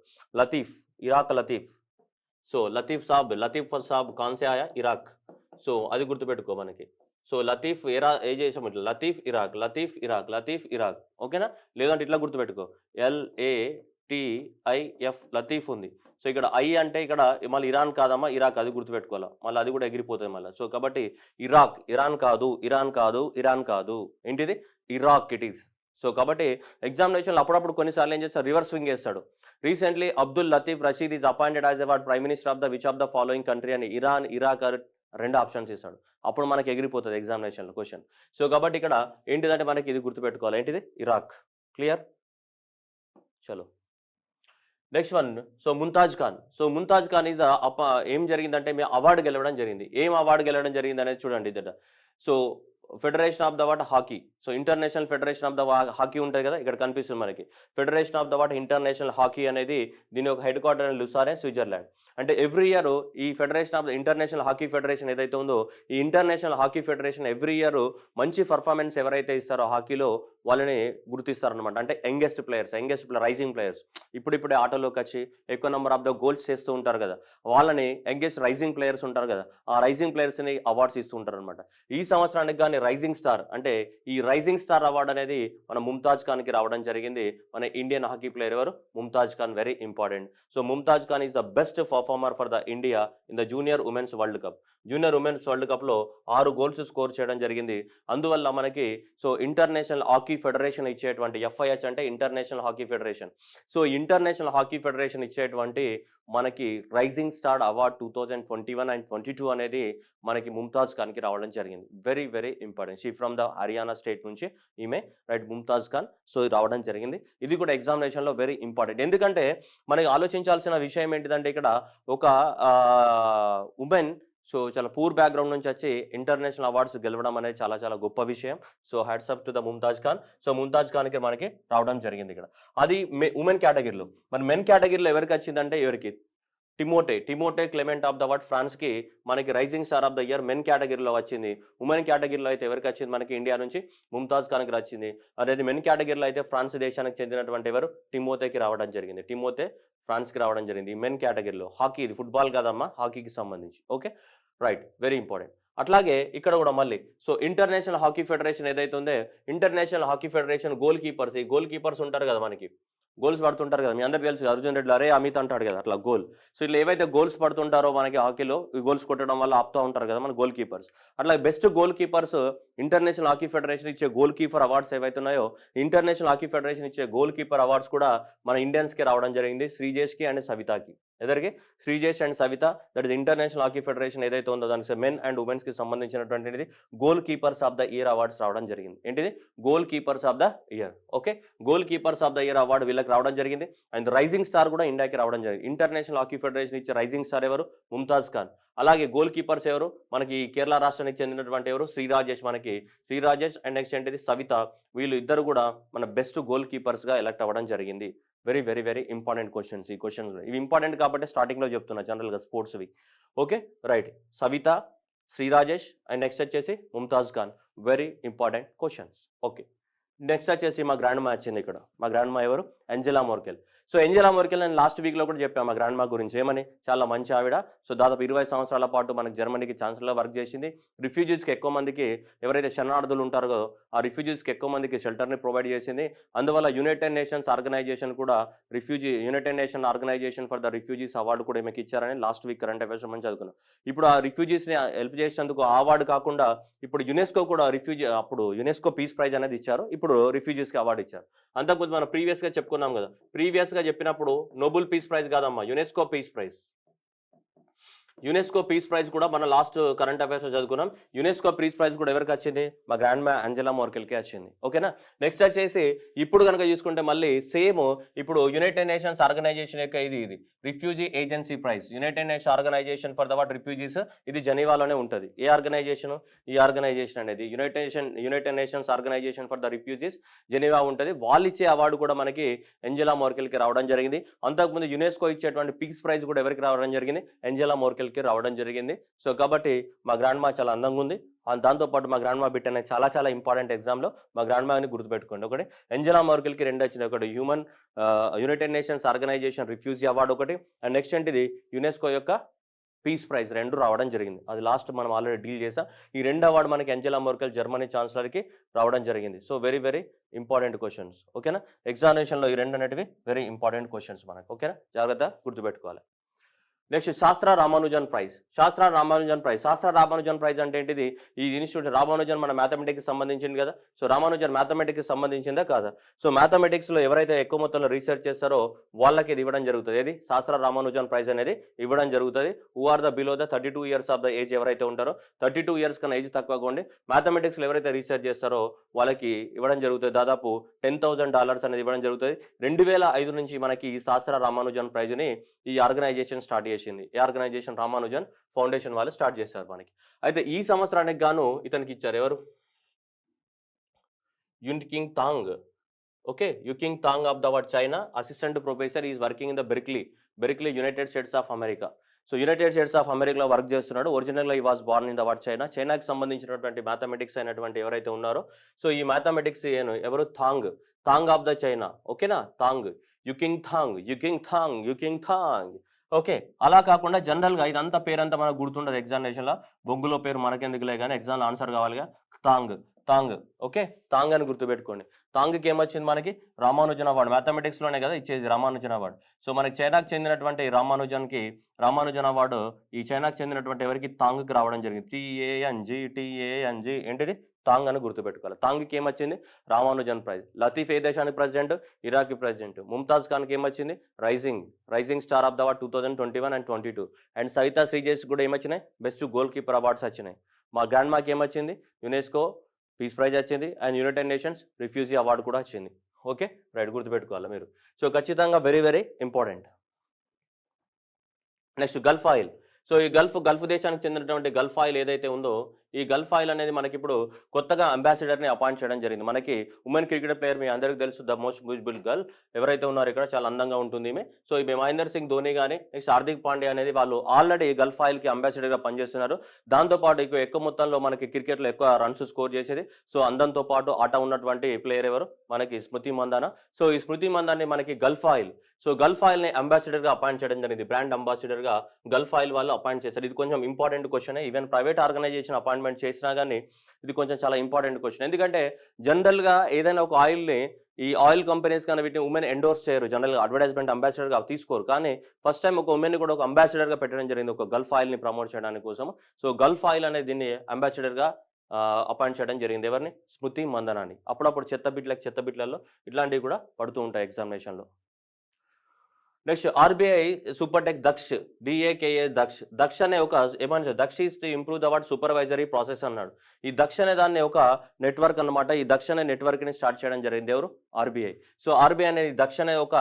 ఇరాక్ లతీఫ్. సో లతీఫ్ సాబ్ కాన్సే ఆయా, ఇరాక్. సో అది గుర్తుపెట్టుకో మనకి. సో లతీఫ్ ఏ చేసాము ఇట్లా, లతీఫ్ ఇరాక్. ఓకేనా, లేదంటే ఇట్లా గుర్తుపెట్టుకో, LATIF లతీఫ్ ఉంది. సో ఇక్కడ ఐ అంటే ఇక్కడ మళ్ళీ ఇరాన్ కాదమ్మా, ఇరాక్. అది గుర్తుపెట్టుకోవాలా, మళ్ళీ అది కూడా ఎగిరిపోతుంది మళ్ళీ. సో కాబట్టి ఇరాన్ కాదు, ఏంటిది, ఇరాక్ ఇట్ ఈస్. సో కాబట్టి ఎగ్జామినేషన్లో అప్పుడప్పుడు కొన్నిసార్లు ఏం చేస్తారు, రివర్స్ స్వింగ్ చేస్తాడు. Recently Abdul Latif Rashid is appointed as a prime minister of the which of the following country అని ఇరాన్, ఇరాక్ 2 ఆప్షన్స్ ఇస్తాడు. అప్పుడు మనకి ఎగిరిపోతుంది ఎగ్జామినేషన్లో క్వశ్చన్. సో కాబట్టి ఇక్కడ ఏంటిదంటే మనకి ఇది గుర్తుపెట్టుకోవాలి, ఏంటిది, ఇరాక్. క్లియర్, చలో next one. So Mumtaz Khan is ఏం జరిగిందంటే మీ అవార్డు గెలవడం జరిగింది. ఏం అవార్డు గెలవడం జరిగింది అనేది చూడండి ఇద్దట. So federation of the hockey. So international federation of the hockey ఉంటుంది కదా, ఇక్కడ కనిపిస్తుంది మనకి. Federation of the international hockey అనేది దీని యొక్క హెడ్ క్వార్టర్ లుసారే, స్విట్జర్లాండ్. అంటే ఎవ్రీ ఇయర్ ఈ federation of the international hockey federation ఏదైతే ఉందో, ఈ international hockey federation every year మంచి పర్ఫార్మెన్స్ ఎవరైతే ఇస్తారో హాకీలో వాళ్ళని గుర్తిస్తారనమాట. అంటే యంగెస్ట్ రైజింగ్ ప్లేయర్స్, ఇప్పుడిప్పుడే ఆటోలోకి వచ్చి ఎక్కువ నెంబర్ ఆఫ్ ద గోల్స్ చేస్తూ ఉంటారు కదా, వాళ్ళని యంగెస్ట్ రైజింగ్ ప్లేయర్స్ ఉంటారు కదా, ఆ రైజింగ్ ప్లేయర్స్ని అవార్డ్స్ ఇస్తూ ఉంటారు అనమాట. ఈ సంవత్సరానికి కానీ రైజింగ్ స్టార్ అవార్డు అనేది మన ముంతాజ్ ఖాన్కి రావడం జరిగింది. మన ఇండియన్ హాకీ ప్లేయర్ ఎవరు, Mumtaz Khan, very important. So Mumtaz Khan is the best performer for the India in the junior women's world కప్లో 6 గోల్స్ స్కోర్ చేయడం జరిగింది. అందువల్ల మనకి సో ఇంటర్నేషనల్ హాకీ ఫెడరేషన్ ఇచ్చేటువంటి FIH అంటే international hockey federation. So international hockey federation ఇచ్చేటువంటి మనకి రైజింగ్ స్టార్ అవార్డ్ 2021 అండ్ 22 అనేది మనకి ముంతాజ్ ఖాన్కి రావడం జరిగింది. Very very important. She from the Haryana state నుంచి ఈమె, రైట్, ముంతాజ్ ఖాన్. సో ఇది రావడం జరిగింది. ఇది కూడా ఎగ్జామినేషన్లో వెరీ ఇంపార్టెంట్. ఎందుకంటే మనకి ఆలోచించాల్సిన విషయం ఏంటిదంటే ఇక్కడ ఒక ఉమెన్ సో చాలా పూర్ బ్యాక్గ్రౌండ్ నుంచి వచ్చి ఇంటర్నేషనల్ అవార్డ్స్ గెలవడం అనేది చాలా గొప్ప విషయం. So hats off to the Mumtaz Khan. So Mumtaz ఖాన్కి మనకి రావడం జరిగింది ఇక్కడ. అది ఉమెన్ కేటగిరీలో. మరి మెన్ కేటగిరీలో ఎవరికి వచ్చిందంటే Timothee Clement of the award ఫ్రాన్స్కి మనకి rising star of the year men కేటగిరీలో వచ్చింది. ఉమెన్ కేటగిరీలో అయితే ఎవరికి వచ్చింది, మనకి ఇండియా నుంచి ముంతాజ్ ఖాన్కి వచ్చింది. అదే మెన్ కేటగిరీలో అయితే ఫ్రాన్స్ దేశానికి చెందినటువంటి ఎవరు, టిమోతేకి రావడం జరిగింది. టిమోతే ఫ్రాన్స్కి రావడం జరిగింది మెన్ కేటగిరీలో. హాకీ, ఇది ఫుట్బాల్ కాదమ్మా, హాకీకి సంబంధించి. Okay, right, very important. అట్లాగే ఇక్కడ కూడా మళ్ళీ సో ఇంటర్నేషనల్ హాకీ ఫెడరేషన్ ఏదైతే ఉందో international hockey federation goal keepers, ఈ గోల్ కీపర్స్ ఉంటారు కదా, మనకి గోల్స్ పడుతుంటారు కదా, మీ అందరికి తెలుసు అర్జున్ రెడ్డి అరే అమిత్ అంటాడు కదా అట్లా గోల్. సో ఇట్లా ఏవైతే గోల్స్ పడుతుంటారో మనకి హాకీలో, ఈ గోల్స్ కొట్టడం వల్ల ఆపుతూ ఉంటారు కదా మన గోల్ కీపర్స్. అట్లా best goalkeepers international hockey federation ఇచ్చే గోల్ కీపర్ అవార్డ్స్ ఏవైతే ఉన్నాయో ఇంటర్నేషనల్ హాకీ ఫెడరేషన్ ఇచ్చే గోల్ కీపర్ అవార్డ్స్ కూడా మన ఇండియన్స్కి రావడం జరిగింది, శ్రీజేష్కి అండ్ సవితాకి. ఎదరికి Sreejesh and Savita, that is international hockey federation ఏదైతే ఉందో దానికి మెన్ అండ్ ఉమెన్స్ కి సంబంధించినటువంటిది goalkeepers of the year awards రావడం జరిగింది. ఏంటిది? Goalkeepers of the year. Okay, goalkeepers of the year award వీళ్ళకి రావడం జరిగింది. అండ్ రైజింగ్ స్టార్ కూడా ఇండియాకి రావడం జరిగింది. ఇంటర్నేషనల్ హాకీ ఫెడరేషన్ ఇచ్చే రైజింగ్ స్టార్ ఎవరు? ముంతాజ్ ఖాన్. అలాగే గోల్ కీపర్స్ ఎవరు? మనకి కేరళ రాష్ట్రానికి చెందినటువంటి ఎవరు? శ్రీరాజేష్, మనకి శ్రీరాజేష్ అండ్ నెక్స్ట్ ఏంటిది సవిత. వీళ్ళు ఇద్దరు కూడా మన బెస్ట్ గోల్ కీపర్స్ గా ఎలక్ట్ అవ్వడం జరిగింది. Very very very important questions. ఈ క్వశ్చన్స్ ఇవి ఇంపార్టెంట్ కాబట్టి స్టార్టింగ్లో చెప్తున్నా జనరల్గా స్పోర్ట్స్వి. Okay right, Savita, Sreerajesh and next వచ్చేసి Mumtaz Khan. Very important questions. Okay, next వచ్చేసి మా గ్రాండ్ మా వచ్చింది ఇక్కడ. మా గ్రాండ్ మా ఎవరు? Angela Morkel. So Angela Morkel నేను లాస్ట్ వీక్లో కూడా చెప్పాను మా గ్రాండ్ మా గురించి. ఏమని? చాలా మంచి ఆవిడ. సో దాదాపు 20 సంవత్సరాల పాటు మనకి జర్మనీకి ఛాన్సలర్గా వర్క్ చేసింది. రిఫ్యూజీస్కి ఎక్కువ మందికి, ఎవరైతే శరణార్థులు ఉంటారో ఆ రిఫ్యూజీస్కి ఎక్కువ మందికి షెల్టర్ని ప్రొవైడ్ చేసింది. అందువల్ల యునైటెడ్ నేషన్స్ ఆర్గనైజేషన్ కూడా United Nation Organization for the refugees award కూడా ఈమెకి ఇచ్చారని లాస్ట్ వీక్ కరెంట్ అఫైర్స్ మనం చదువుకున్నాం. ఇప్పుడు ఆ రిఫ్యూజీస్ని హెల్ప్ చేసినందుకు ఆ అవార్డు కాకుండా ఇప్పుడు యునెస్కో కూడా అప్పుడు యునెస్కో పీస్ ప్రైజ్ అనేది ఇచ్చారు. ఇప్పుడు రిఫ్యూజీస్కి అవార్డు ఇచ్చారు. అంతకుముందు మనం ప్రీవియస్గా చెప్పుకున్నాం కదా, ప్రీవియస్గా చెప్పినప్పుడు నోబెల్ పీస్ ప్రైజ్ కాదమ్మా, UNESCO peace praise. UNESCO peace praise కూడా మన లాస్ట్ కరెంట్ అఫైర్స్ చదువుకున్నాం. యునెస్కో పీస్ ప్రైజ్ కూడా ఎవరికి వచ్చింది? మా గ్రాండ్ మా ఏంజెలా మోర్కెల్కి వచ్చింది. ఓకేనా. నెక్స్ట్ వచ్చేసి ఇప్పుడు కనుక చూసుకుంటే మళ్ళీ సేమ్ ఇప్పుడు యునైటెడ్ నేషన్స్ ఆర్గనైజేషన్ యొక్క ఇది refugee agency prize. United Nation Organization for the what refugees, ఇది జెనీవాలోనే ఉంటుంది. ఏ ఆర్గనైజేషన్? ఈ ఆర్గనైజేషన్ అనేది United nations Organization for the refugees, Geneva ఉంటుంది. వాళ్ళు ఇచ్చే అవార్డు కూడా మనకి ఏంజెలా మోర్కెల్కి రావడం జరిగింది. అంతకుముందు యునెస్కో ఇచ్చేటువంటి పీస్ ప్రైజ్ కూడా ఎవరికి రావడం జరిగింది? ఏంజెలా మోర్కెల్కి రావడం జరిగింది. సో కాబట్టి మా గ్రాండ్ మా చాలా అందంగా ఉంది. దాంతోపాటు మా గ్రాండ్ మా బిట్ అనేది చాలా చాలా ఇంపార్టెంట్ ఎగ్జామ్లో మా గ్రాండ్ మా అని గుర్తుపెట్టుకోండి. ఒకటి ఏంజెలా మోర్కెల్కి 2 వచ్చినాయి. ఒకటి United nations Organization refugee award ఒకటి, అండ్ నెక్స్ట్ ఏంటిది యునెస్కో యొక్క పీస్ ప్రైజ్ 2 రావడం జరిగింది. అది లాస్ట్ మనం ఆల్రెడీ డీల్ చేసాం. ఈ 2 అవార్డు మనకి ఏంజెలా మోర్కెల్ జర్మనీ ఛాన్సలర్కి రావడం జరిగింది. So very very important questions. ఓకేనా, ఎగ్జామినేషన్లో ఈ 2 అనేటివి వెరీ ఇంపార్టెంట్ క్వశ్చన్స్ మనకు. ఓకేనా, జాగ్రత్త గుర్తుపెట్టుకోవాలి. నెక్స్ట్ శాస్త్ర రామానుజన్ ప్రైజ్. శాస్త్ర రామానుజన్ ప్రైజ్ అంటే ఏంటిది? ఈ ఇన్స్టిట్యూట్ రామానుజన్ మన మ్యాథమెటిక్స్ సంబంధించింది కదా. సో రామానుజన్ మ్యాథమెటిక్స్ సంబంధించిందా కాదా? సో మ్యాథమెటిక్స్లో ఎవరైతే ఎక్కువ మొత్తంలో రీసెర్చ్ చేస్తారో వాళ్ళకి ఇది ఇవ్వడం జరుగుతుంది. ఏది? శాస్త్ర రామానుజన్ ప్రైజ్ అనేది ఇవ్వడం జరుగుతుంది. Who are the below the 32 years of the age ఎవరైతే ఉంటారో, 32 years కన్నా ఏజ్ తక్కువగా ఉండి మ్యాథమెటిక్స్లో ఎవరైతే రీసెర్చ్ చేస్తారో వాళ్ళకి ఇవ్వడం జరుగుతుంది. దాదాపు $10,000 అనేది ఇవ్వడం జరుగుతుంది. 2005 నుంచి మనకి ఈ శాస్త్ర రామానుజన్ ప్రైజ్ని ఈ ఆర్గనైజేషన్ స్టార్ట్ చేసింది. ఏ ఆర్గనైజేషన్? రామానుజన్ ఫౌండేషన్ వాళ్ళు స్టార్ట్ చేశారు మనకి. అయితే ఈ సంవత్సరానికి గాను ఇతనికి ఇచ్చారు. ఎవరు? Yuqing Tang. Okay, Yuqing Tang of the what China, assistant professor, is working in the Berkeley United States of America. So United States of అమెరికాలో వర్క్ చేస్తున్నాడు. ఒరిజినల్గా he was born in the what China. చైనాకి సంబంధించినటువంటి mathematics అయినటువంటి ఎవరైతే ఉన్నారో, so ఈ mathematics ఎవరు? తాంగ్ ఆఫ్ ద చైనా. ఓకేనా, తాంగ్, యుకింగ్ థాంగ్. ఓకే, అలా కాకుండా జనరల్గా ఇదంతా పేరంతా మనకు గుర్తుండదు ఎగ్జామినేషన్లో. బొంగులో పేరు మనకెందుకులే కానీ ఎగ్జామ్లో ఆన్సర్ కావాలిగా. తాంగ్. ఓకే, తాంగ్ అని గుర్తుపెట్టుకోండి. తాంగ్కి ఏమొచ్చింది మనకి? రామానుజన్ అవార్డు. మ్యాథమెటిక్స్లోనే కదా ఇచ్చేది రామానుజన్ అవార్డు. సో మనకి చైనాకి చెందినటువంటి రామానుజన్ అవార్డు ఈ చైనాకి చెందినటువంటి ఎవరికి? తాంగ్కి రావడం జరిగింది. TANG. ఏంటిది? తాంగ్ అని గుర్తుపెట్టుకోవాలి. తాంగ్కి ఏమొచ్చింది? రామానుజన్ ప్రైజ్. లతీఫ్ ఏ దేశానికి ప్రెసిడెంట్? ఇరాక్కి ప్రెసిడెంట్. ముంతాజ్ ఖాన్కి ఏమొచ్చింది? Rising star of the award 2021 and 22. And Savita Sreejesh కూడా ఏమొచ్చినాయి? బెస్ట్ గోల్ కీపర్ అవార్డ్స్ వచ్చినాయి. మా గ్రాండ్ మాకి ఏమొచ్చింది? యునెస్కో పీస్ ప్రైజ్ వచ్చింది and United Nations refugee award కూడా వచ్చింది. ఓకే రైట్, గుర్తుపెట్టుకోవాలి మీరు. సో ఖచ్చితంగా very very important. Next gulf oil. So ఈ గల్ఫ్ దేశానికి చెందినటువంటి గల్ఫ్ ఆయిల్ ఏదైతే ఉందో, ఈ గల్ఫ్ ఆయిల్ అనేది మనకి ఇప్పుడు కొత్తగా అంబాసిడర్ని అపాయింట్ చేయడం జరిగింది. మనకి ఉమెన్ క్రికెట్ ప్లేయర్ మీ అందరికీ తెలుసు, ద మోస్ట్ బ్యూటిఫుల్ గర్ల్ ఎవరైతే ఉన్నారో ఇక్కడ, చాలా అందంగా ఉంటుంది ఈమె. సో ఈ మహేందర్ సింగ్ ధోని కానీ నెక్స్ట్ హార్దిక్ పాండ్యా అనేది వాళ్ళు ఆల్రెడీ గల్ఫ్ ఆయిల్కి అంబాసిడర్గా పనిచేస్తున్నారు. దాంతోపాటు ఎక్కువ మొత్తంలో మనకి క్రికెట్లో ఎక్కువ రన్స్ స్కోర్ చేసేది. సో అందంతో పాటు ఆట ఉన్నటువంటి ప్లేయర్ ఎవరు? మనకి స్మృతి మందాన. సో ఈ స్మృతి మందాన్ని మనకి గల్ఫ్ ఆయిల్ని అంబాసిడర్గా అపాయింట్ చేయడం జరిగింది. బ్రాండ్ అంబాసిడర్గా గల్ఫ్ ఆయిల్ వాళ్ళు ఆయిల్ని అపాయింట్ చేశారు? ఇది కొంచెం important question. Even private organisation appointment చేసినా కానీ ఇది కొంచెం చాలా ఇంపార్టెంట్ క్వశ్చన్. ఎందుకంటే జనరల్గా ఏదైనా ఒక ఆయిల్ని ఈ ఆయిల్ కంపెనీస్ కానీ వీటిని ఉమెన్ ఎండోర్స్ చేయరు, జనరల్గా అడ్వర్టైజ్మెంట్ అంబాసిడర్గా తీసుకోరు. కానీ ఫస్ట్ టైం ఒక ఉమెన్ కూడా ఒక అంబాసిడర్గా పెట్టడం జరిగింది, ఒక గల్ఫ్ ఆయిల్ని ప్రమోట్ చేయడానికి కోసం. సో గల్ఫ్ ఆయిల్ అనేది దీన్ని అంబాసిడర్గా అపాయింట్ చేయడం జరిగింది. ఎవరిని? స్మృతి మందనాని. అప్పుడప్పుడు చెత్త బిట్లలో ఇట్లాంటివి కూడా పడుతూ ఉంటాయి ఎగ్జామినేషన్లో. Next RBI super tech Daksh, DAKA Daksh. Daksh అనే ఒక ఏమన్నా Daksh is to improve the what supervisory process అన్నాడు. ఈ దక్ష్ అనే దాన్ని ఒక నెట్వర్క్ అనమాట. ఈ దక్ష్ అనే నెట్వర్క్ని స్టార్ట్ చేయడం జరిగింది ఎవరు? ఆర్బీఐ. సో ఆర్బీఐ అనేది దక్ష్ అనే ఒక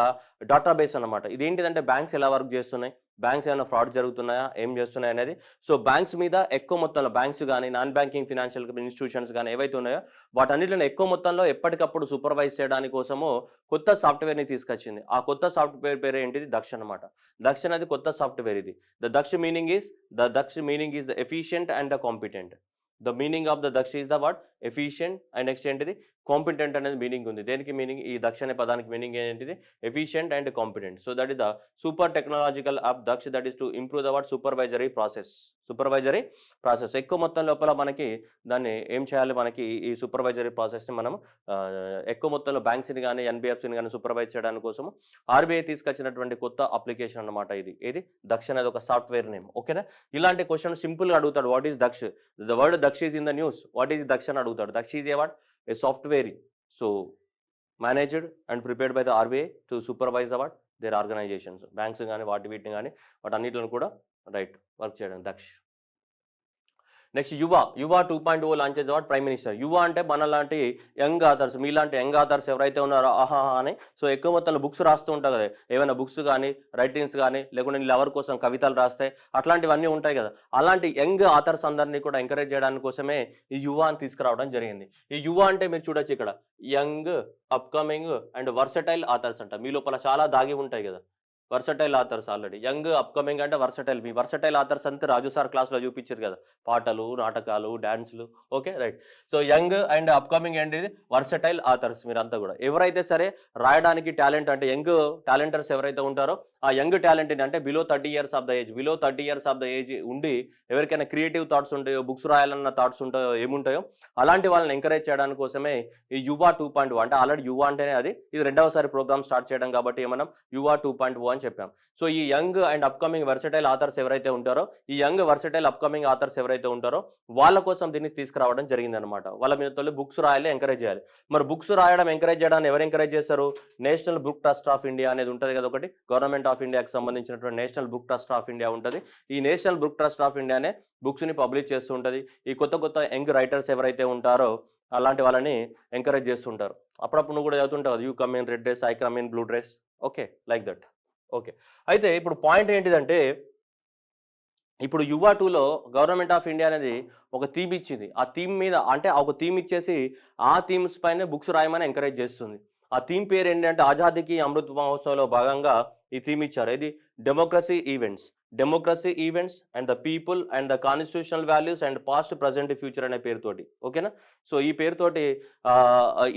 డేటాబేస్ అనమాట. ఇది ఏంటిదంటే బ్యాంక్స్ ఎలా వర్క్ చేస్తున్నాయి, బ్యాంక్స్ ఏమైనా ఫ్రాడ్ జరుగుతున్నాయా, ఏం చేస్తున్నాయి అనేది. సో బ్యాంక్స్ మీద ఎక్కువ మొత్తంలో, బ్యాంక్స్ కానీ నాన్ బ్యాంకింగ్ ఫినాన్షియల్ ఇన్స్టిట్యూషన్స్ కానీ ఏవైతే ఉన్నాయో వాటన్నిటిని ఎక్కువ మొత్తంలో ఎప్పటికప్పుడు సూపర్వైజ్ చేయడానికి కోసము కొత్త సాఫ్ట్వేర్ని తీసుకొచ్చింది. ఆ కొత్త సాఫ్ట్వేర్ పేరు ఏంటిది? దక్ష్ అనమాట. దక్ష్ అనేది కొత్త సాఫ్ట్వేర్ ఇది. The Daksh meaning is the efficient and the competent. The meaning of the Daksha is the what? Efficient and next ఏంటిది? కాంపిటెంట్ అనేది మీనింగ్ ఉంది. దేనికి మీనింగ్? ఈ దక్ష అనే పదానికి మీనింగ్ ఏంటిది? Efficient and competent. So that is the super technological app Daksha, that is to improve the what? Supervisory process. ఎక్కువ మొత్తం లోపల మనకి దాన్ని ఏం చేయాలి? మనకి ఈ సూపర్వైజరీ ప్రాసెస్ని మనం ఎక్కువ మొత్తంలో బ్యాంక్స్ని కానీ ఎన్బిఎఫ్సిని కానీ సూపర్వైజ్ చేయడానికి కోసం ఆర్బీఐ తీసుకొచ్చినటువంటి కొత్త అప్లికేషన్ అనమాట ఇది. ఏది? దక్ష అనేది ఒక సాఫ్ట్వేర్ నేమ్. ఓకేనా? ఇలాంటి క్వశ్చన్ సింపుల్గా అడుగుతాడు. What is Daksh? The word Daksh is in the news. What is Daksh అని అడుగుతాడు. Daksh is a what? A software. So managed and prepared by the RBI to supervise the what? Their organisations. Banks కానీ వీటిని కానీ వాటన్నిటిని కూడా రైట్ వర్క్ చేయడం Daksha. Next యువ 2.0 launch చేసే వాడు ప్రైమ్ మినిస్టర్. యువ అంటే మనలాంటి యంగ్ ఆథర్స్, మీలాంటి యంగ్ ఆథర్స్ ఎవరైతే ఉన్నారో ఆహా అని సో ఎక్కువ మొత్తంలో బుక్స్ రాస్తూ ఉంటారు కదా, ఏమైనా బుక్స్ కానీ రైటింగ్స్ కానీ లేకుంటే నీ లవర్ కోసం కవితలు రాస్తే అట్లాంటివన్నీ ఉంటాయి కదా, అలాంటి యంగ్ ఆథర్స్ అందరినీ కూడా ఎంకరేజ్ చేయడానికి కోసమే ఈ యువ అని తీసుకురావడం జరిగింది. ఈ యువ అంటే మీరు చూడొచ్చు ఇక్కడ young, upcoming and versatile authors అంట. మీ లోపల చాలా దాగి ఉంటాయి కదా versatile authors. Already young, upcoming అంటే వర్సటైల్. మీ వర్సటైల్ ఆథర్స్ అంతా రాజు సార్ క్లాస్లో చూపించారు కదా, పాటలు, నాటకాలు, డాన్సులు. Okay right. So young and upcoming ఏంటి? Versatile authors. మీరంతా కూడా ఎవరైతే సరే రాయడానికి టాలెంట్ అంటే యంగ్ టాలెంటర్స్ ఎవరైతే ఉంటారో ఆ యంగ్ టాలెంట్ అంటే below 30 years of the age ఉండి ఎవరికైనా క్రియేటివ్ థాట్స్ ఉంటాయో, బుక్స్ రాయాలన్న థాట్స్ ఉంటాయో, ఏముంటాయో అలాంటి వాళ్ళని ఎంకరేజ్ చేయడానికి కోసమే ఈ యువ 2.0 అంటే ఆల్రెడీ యువ అంటేనే అది, ఇది రెండవసారి ప్రోగ్రామ్ స్టార్ట్ చేయడం కాబట్టి మనం యువ 2.0 అని చెప్పాం. సో ఈ young and upcoming versatile authors ఎవరైతే ఉంటారో, ఈ యంగ్ వర్సటైల్ అప్కమింగ్ ఆథర్స్ ఎవరైతే ఉంటారో వాళ్ళ కోసం దీన్ని తీసుకురావడం జరిగిందనమాట. వాళ్ళ మీద తొలి బుక్స్ రాయాలి, ఎంకరేజ్ చేయాలి. మరి బుక్స్ రాయడం, ఎంకరేజ్ చేయడానికి ఎవరు ఎంకరేజ్ చేస్తారు? National book trust of India అనేది ఉంటుంది కదా ఒకటి, గవర్నమెంట్ ఆఫ్ ఇండియాకి సంబంధించినటువంటి national book trust of India ఉంటుంది. ఈ నేషనల్ బుక్ ట్రస్ట్ ఆఫ్ ఇండియానే బుక్స్ని పబ్లిష్ చేస్తూ ఉంటుంది. ఈ కొత్త యంగ్ రైటర్స్ ఎవరైతే ఉంటారో అలాంటి వాళ్ళని ఎంకరేజ్ చేస్తుంటారు. అప్పుడప్పుడు నువ్వు కూడా చదువుతుంటావు, you come in red dress, I come in blue dress. Okay, like that. Okay, అయితే ఇప్పుడు పాయింట్ ఏంటిదంటే ఇప్పుడు యువ 2లో గవర్నమెంట్ ఆఫ్ ఇండియా అనేది ఒక థీమ్ ఇచ్చింది. ఆ థీమ్ మీద అంటే ఒక థీమ్ ఇచ్చేసి ఆ థీమ్స్ పైన బుక్స్ రాయమని ఎంకరేజ్ చేస్తుంది. ఆ థీమ్ పేరు ఏంటంటే ఆజాదీకి అమృత్ మహోత్సవ్లో భాగంగా ఈ థీమ్ ఇచ్చారు. ఇది democracy events and the people and the constitutional values and past, present, future అనే పేరుతోటి. ఓకేనా? సో ఈ పేరుతోటి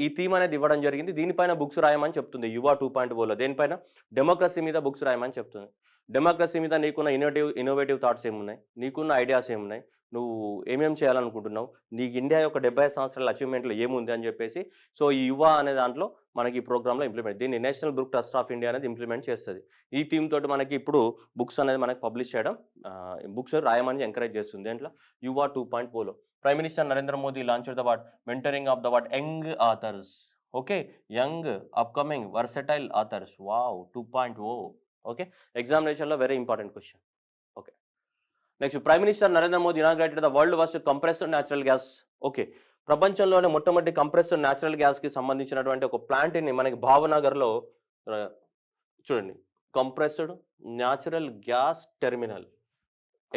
ఈ థీమ్ అనేది ఇవ్వడం జరిగింది. దీనిపైన బుక్స్ రాయమని చెప్తుంది యువ 2.0లో. దేనిపైన? డెమోక్రసీ మీద బుక్స్ రాయమని చెప్తుంది. డెమోక్రసీ మీద నీకున్న ఇన్నోవేటివ్ థాట్స్ ఏమున్నాయి, నీకున్న ఐడియాస్ ఏమున్నాయి, నువ్వు ఏమేం చేయాలనుకుంటున్నావు, నీకు ఇండియా యొక్క 70 సంవత్సరాల అచీవ్మెంట్లో ఏముంది అని చెప్పేసి సో ఈ యువ అనే దాంట్లో మనకి ఈ ప్రోగ్రాంలో ఇంప్లిమెంట్, దీన్ని national book trust of India అనేది ఇంప్లిమెంట్ చేస్తుంది. ఈ థీమ్ తోటి మనకి ఇప్పుడు బుక్స్ అనేది మనకి పబ్లిష్ చేయడం, బుక్స్ రాయమని ఎంకరేజ్ చేస్తుంది. దేంట్లో? యువ 2.0లో prime minister Narendra Modi launch the what? Mentoring of the what? Young authors. Okay, young, upcoming, versatile authors. Wow, 2.0. Okay, ఎగ్జామినేషన్లో very important question. Okay, next prime minister Narendra Modi inaugurated the world first compressed natural gas. Okay, ప్రపంచంలోనే మొట్టమొదటి compressed natural గ్యాస్కి సంబంధించినటువంటి ఒక ప్లాంట్ని మనకి భావనగర్లో చూడండి, compressed natural gas terminal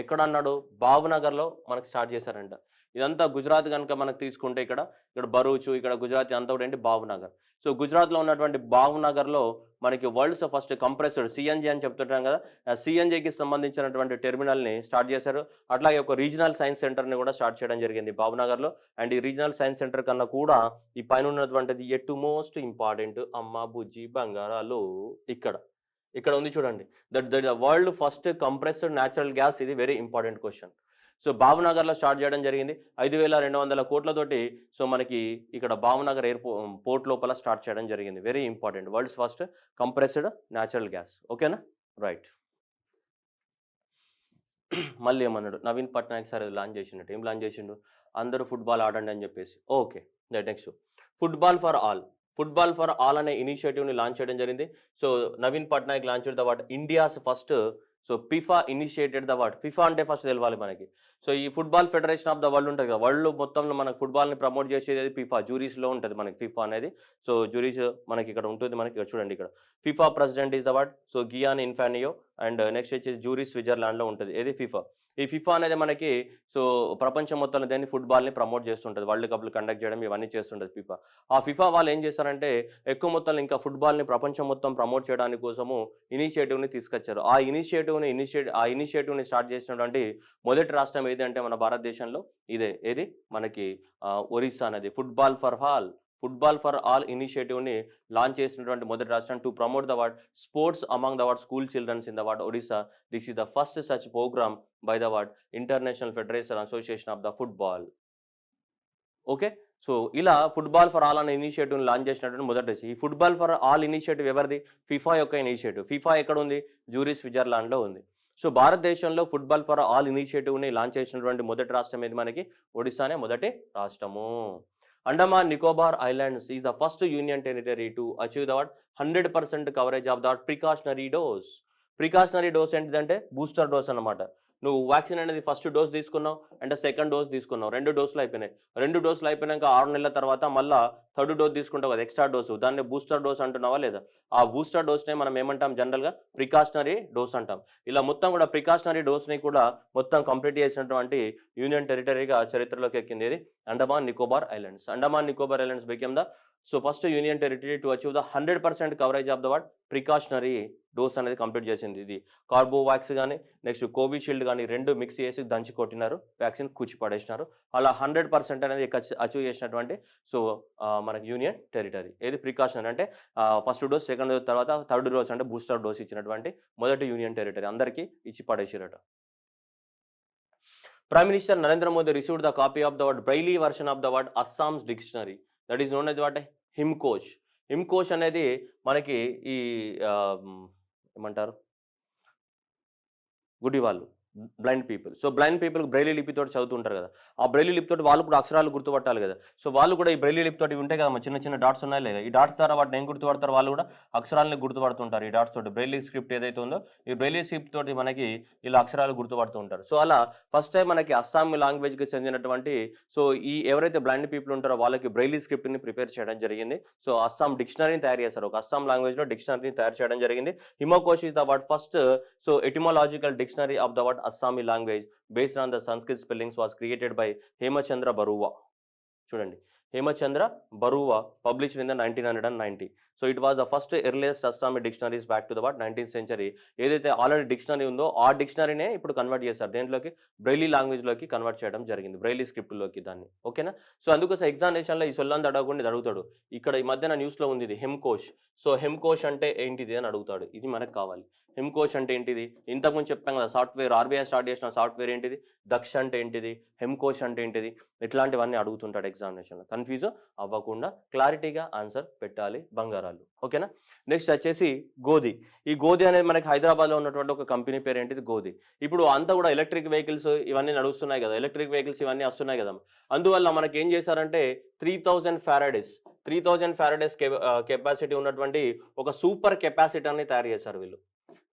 ఎక్కడ అన్నాడు? భావనగర్లో మనకు స్టార్ట్ చేశారంట. ఇదంతా గుజరాత్ కనుక మనకు తీసుకుంటే ఇక్కడ భరూచ్, ఇక్కడ గుజరాత్ అంతా కూడా ఏంటి? భావనగర్. సో గుజరాత్లో ఉన్నటువంటి భావనగర్లో మనకి వరల్డ్స్ ఫస్ట్ కంప్రెస్డ్ సిఎన్జి అని చెప్తుంటాం కదా, సిఎన్జికి సంబంధించినటువంటి టెర్మినల్ని స్టార్ట్ చేశారు. అట్లాగే ఒక రీజనల్ సైన్స్ సెంటర్ని కూడా స్టార్ట్ చేయడం జరిగింది భావనగర్లో. అండ్ ఈ రీజనల్ సైన్స్ సెంటర్ కన్నా కూడా ఈ పైన ఉన్నటువంటిది ఎటు మోస్ట్ ఇంపార్టెంట్ అమ్మ బుజ్జి బంగారాలు ఇక్కడ ఉంది చూడండి. The world first compressed natural gas, ఇది వెరీ ఇంపార్టెంట్ క్వశ్చన్. సో భావనగర్లో స్టార్ట్ చేయడం జరిగింది 5,200 కోట్లతోటి. సో మనకి ఇక్కడ భావనగర్ పోర్ట్ లోపల స్టార్ట్ చేయడం జరిగింది. Very important, world's first compressed natural gas. ఓకేనా, రైట్. మళ్ళీ ఏమన్నాడు, నవీన్ పట్నాయక్ సార్ లాంచ్ చేసిండు. ఏం లాంచ్ చేసిండు, అందరూ ఫుట్బాల్ ఆడండి అని చెప్పేసి. Okay, next football for all. Football for all అనే ఇనిషియేటివ్ని లాంచ్ చేయడం జరిగింది. So Naveen Patnaik launch the what India's first. So FIFA initiated the what, FIFA అంటే ఫస్ట్ తెలవాలి మనకి. సో ఈ football federation of the world ఉంటుంది కదా, వరల్డ్ మొత్తంలో మనకు ఫుట్బాల్ని ప్రమోట్ చేసేది ఫిఫా, జూరీస్లో ఉంటుంది మనకి ఫిఫా అనేది. సో జూరీస్ మనకి ఇక్కడ ఉంటుంది, మనకి ఇక్కడ చూడండి, ఇక్కడ FIFA president is the what, so Gianni Infantino. And next వచ్చేసి జూరీస్ స్విట్జర్లాండ్లో ఉంటుంది. ఏది ఫిఫా. ఈ ఫిఫా అనేది మనకి సో ప్రపంచం మొత్తంలో దేన్ని ఫుట్బాల్ని ప్రమోట్ చేస్తుంటుంది, వరల్డ్ కప్లు కండక్ట్ చేయడం ఇవన్నీ చేస్తుంటుంది ఫిఫా. ఆ ఫిఫా వాళ్ళు ఏం చేస్తారంటే ఎక్కువ మొత్తంలో ఇంకా ఫుట్బాల్ని ప్రపంచం మొత్తం ప్రమోట్ చేయడానికి కోసము ఇనిషియేటివ్ని తీసుకొచ్చారు. ఆ ఇనిషియేటివ్ని స్టార్ట్ చేసినటువంటి మొదటి రాష్ట్రం ఏది అంటే మన భారతదేశంలో ఇదే. ఏది మనకి ఒరిస్సా అనేది. ఫుట్బాల్ ఫర్ ఆల్ ఇనిషియేటివ్ని లాంచ్ చేసినటువంటి మొదటి రాష్ట్రం to promote the what sports among the what school childrens in the what Orissa. This is the first such programme by the what International Federation Association of the football. Okay, so ఇలా football for all అనే ఇనిషియేటివ్ని launch చేసినటువంటి మొదటి. ఈ football for all initiative ఎవరిది, FIFA యొక్క ఇనిషియేటివ్. FIFA ఎక్కడ ఉంది, జూరిచ్ స్విట్జర్లాండ్లో ఉంది. సో భారతదేశంలో ఫుట్బాల్ ఫర్ ఆల్ ఇనిషియేటివ్ని లాంచ్ చేసినటువంటి మొదటి రాష్ట్రం ఏది మనకి, ఒడిస్సానే మొదటి రాష్ట్రము. Andaman Nicobar islands is the first union territory to achieve the what 100% coverage of the precautionary dose. Precautionary dose ఏంటిదంటే బూస్టర్ డోస్ అన్నమాట. నువ్వు వ్యాక్సిన్ అనేది ఫస్ట్ డోస్ తీసుకున్నావు అంటే సెకండ్ డోస్ తీసుకున్నావు, 2 డోసులు అయిపోయినాయి. 2 డోసులు అయిపోయినాక 6 నెలల తర్వాత మళ్ళీ 3rd డోస్ తీసుకుంటావు కదా, ఎక్స్ట్రా డోసు, దాన్ని బూస్టర్ డోస్ అంటున్నావా లేదా? ఆ బూస్టర్ డోస్నే మనం ఏమంటాం జనరల్గా, ప్రికాషనరీ డోస్ అంటాం. ఇలా మొత్తం కూడా ప్రికాషనరీ డోస్ని కూడా మొత్తం కంప్లీట్ చేసినటువంటి యూనియన్ టెరిటరీగా చరిత్రలోకి ఎక్కింది ఇది Andaman Nicobar islands. Andaman Nicobar islands became the first union territory to achieve the 100% coverage of the what precautionary dose అనేది కంప్లీట్ చేసింది. ఇది కార్బోవాక్స్ కానీ నెక్స్ట్ కోవిషీల్డ్ కానీ 2 మిక్స్ చేసి దంచి కొట్టినారు, వ్యాక్సిన్ కూచి పడేసినారు. అలా 100% అనేది అచీవ్ చేసినటువంటి మనకి యూనియన్ టెరిటరీ. ఏది ప్రికాషనరీ అంటే ఫస్ట్ డోస్, సెకండ్ డోస్ తర్వాత 3rd డోస్ అంటే బూస్టర్ డోస్ ఇచ్చినటువంటి మొదటి యూనియన్ టెరిటరీ, అందరికీ ఇచ్చి పడేసిరట. Prime Minister Narendra Modi received the copy of the what Braille version of the what Assam's dictionary, that is known as what Himkosh. Himkosh అనేది మనకి ఈ ఏమంటారు గుడి వాళ్ళు, blind people. So blind people Braille లిపితో చదువుతుంటారు కదా, ఆ బ్రైలీ లిపితోటి వాళ్ళు కూడా అక్షరాలు గుర్తుపట్టాలి కదా. సో వాళ్ళు కూడా ఈ బ్రైలీ లిపితోటి ఉంటాయి కదా, చిన్న చిన్న డాట్స్ ఉన్నాయి లేదా, ఈ డాట్స్ ద్వారా వాటిని ఏం గుర్తుపడతారు, వాళ్ళు కూడా అక్షరాలని గుర్తుపడుతుంటారు ఈ డాట్స్ తోటి. బ్రైలీ స్క్రిప్ట్ ఏదైతే ఉందో ఈ బ్రైలీ స్క్రిప్ట్ తోటి మనకి ఇలా అక్షరాలు గుర్తుపడుతూ ఉంటారు. సో అలా ఫస్ట్ టైం మనకి అస్సాం లాంగ్వేజ్కి చెందినటువంటి సో ఈ ఎవరైతే బ్లైండ్ పీపుల్ ఉంటారో వాళ్ళకి బ్రైలీ స్క్రిప్ట్ని ప్రిపేర్ చేయడం జరిగింది. సో అస్సాం డిక్షనరీని తయారు చేస్తారు, ఒక అస్సాం లాంగ్వేజ్లో డిక్షనరీని తయారు చేయడం జరిగింది. Himkosh is the what first so etymological dictionary of the what Assamese language based on the Sanskrit spellings was created by Hemachandra Barua. చూడండి, Hemachandra Barua published in the 1990. So it was the first earliest Assami dictionaries back to the what 19th century. ఏదైతే already dictionary ఉందో ఆ డిక్షనరీనే ఇప్పుడు convert చేస్తారు దేంట్లోకి, Braille లాంగ్వేజ్లోకి convert చేయడం జరిగింది, Braille స్క్రిప్ట్లోకి దాన్ని. ఓకేనా. సో అందుకోసం ఎగ్జామినేషన్లో ఈ సొల్లంది అడగకుండా అడుగుతాడు. ఇక్కడ ఈ మధ్యన న్యూస్లో ఉంది ఇది హెమ్కోష్. సో హెమ్కోష్ అంటే ఏంటిది అని అడుగుతాడు, ఇది మనకు కావాలి. హెమ్కోష్ అంటే ఏంటిది, ఇంతకుముందు చెప్పాం కదా సాఫ్ట్వేర్, ఆర్బీఐ స్టార్ట్ చేసిన సాఫ్ట్వేర్ ఏంటిది, దక్ష అంటే ఏంటిది, హెమ్కోష్ అంటే ఏంటిది, ఇట్లాంటివన్నీ అడుగుతుంటాడు ఎగ్జామినేషన్లో. కన్ఫ్యూజ్ అవ్వకుండా క్లారిటీగా ఆన్సర్ పెట్టాలి బంగారాలు. ఓకేనా. నెక్స్ట్ వచ్చేసి గోధి. ఈ గోధి అనేది మనకి హైదరాబాద్లో ఉన్నటువంటి ఒక కంపెనీ పేరు ఏంటిది, గోధి. ఇప్పుడు అంతా కూడా ఎలక్ట్రిక్ వెహికల్స్ ఇవన్నీ నడుస్తున్నాయి కదా, ఎలక్ట్రిక్ వెహికల్స్ ఇవన్నీ వస్తున్నాయి కదా, అందువల్ల మనకి ఏం చేశారంటే 3000 ఫారడేస్ కెపాసిటీ ఉన్నటువంటి ఒక సూపర్ కెపాసిటర్ని తయారు చేశారు వీళ్ళు.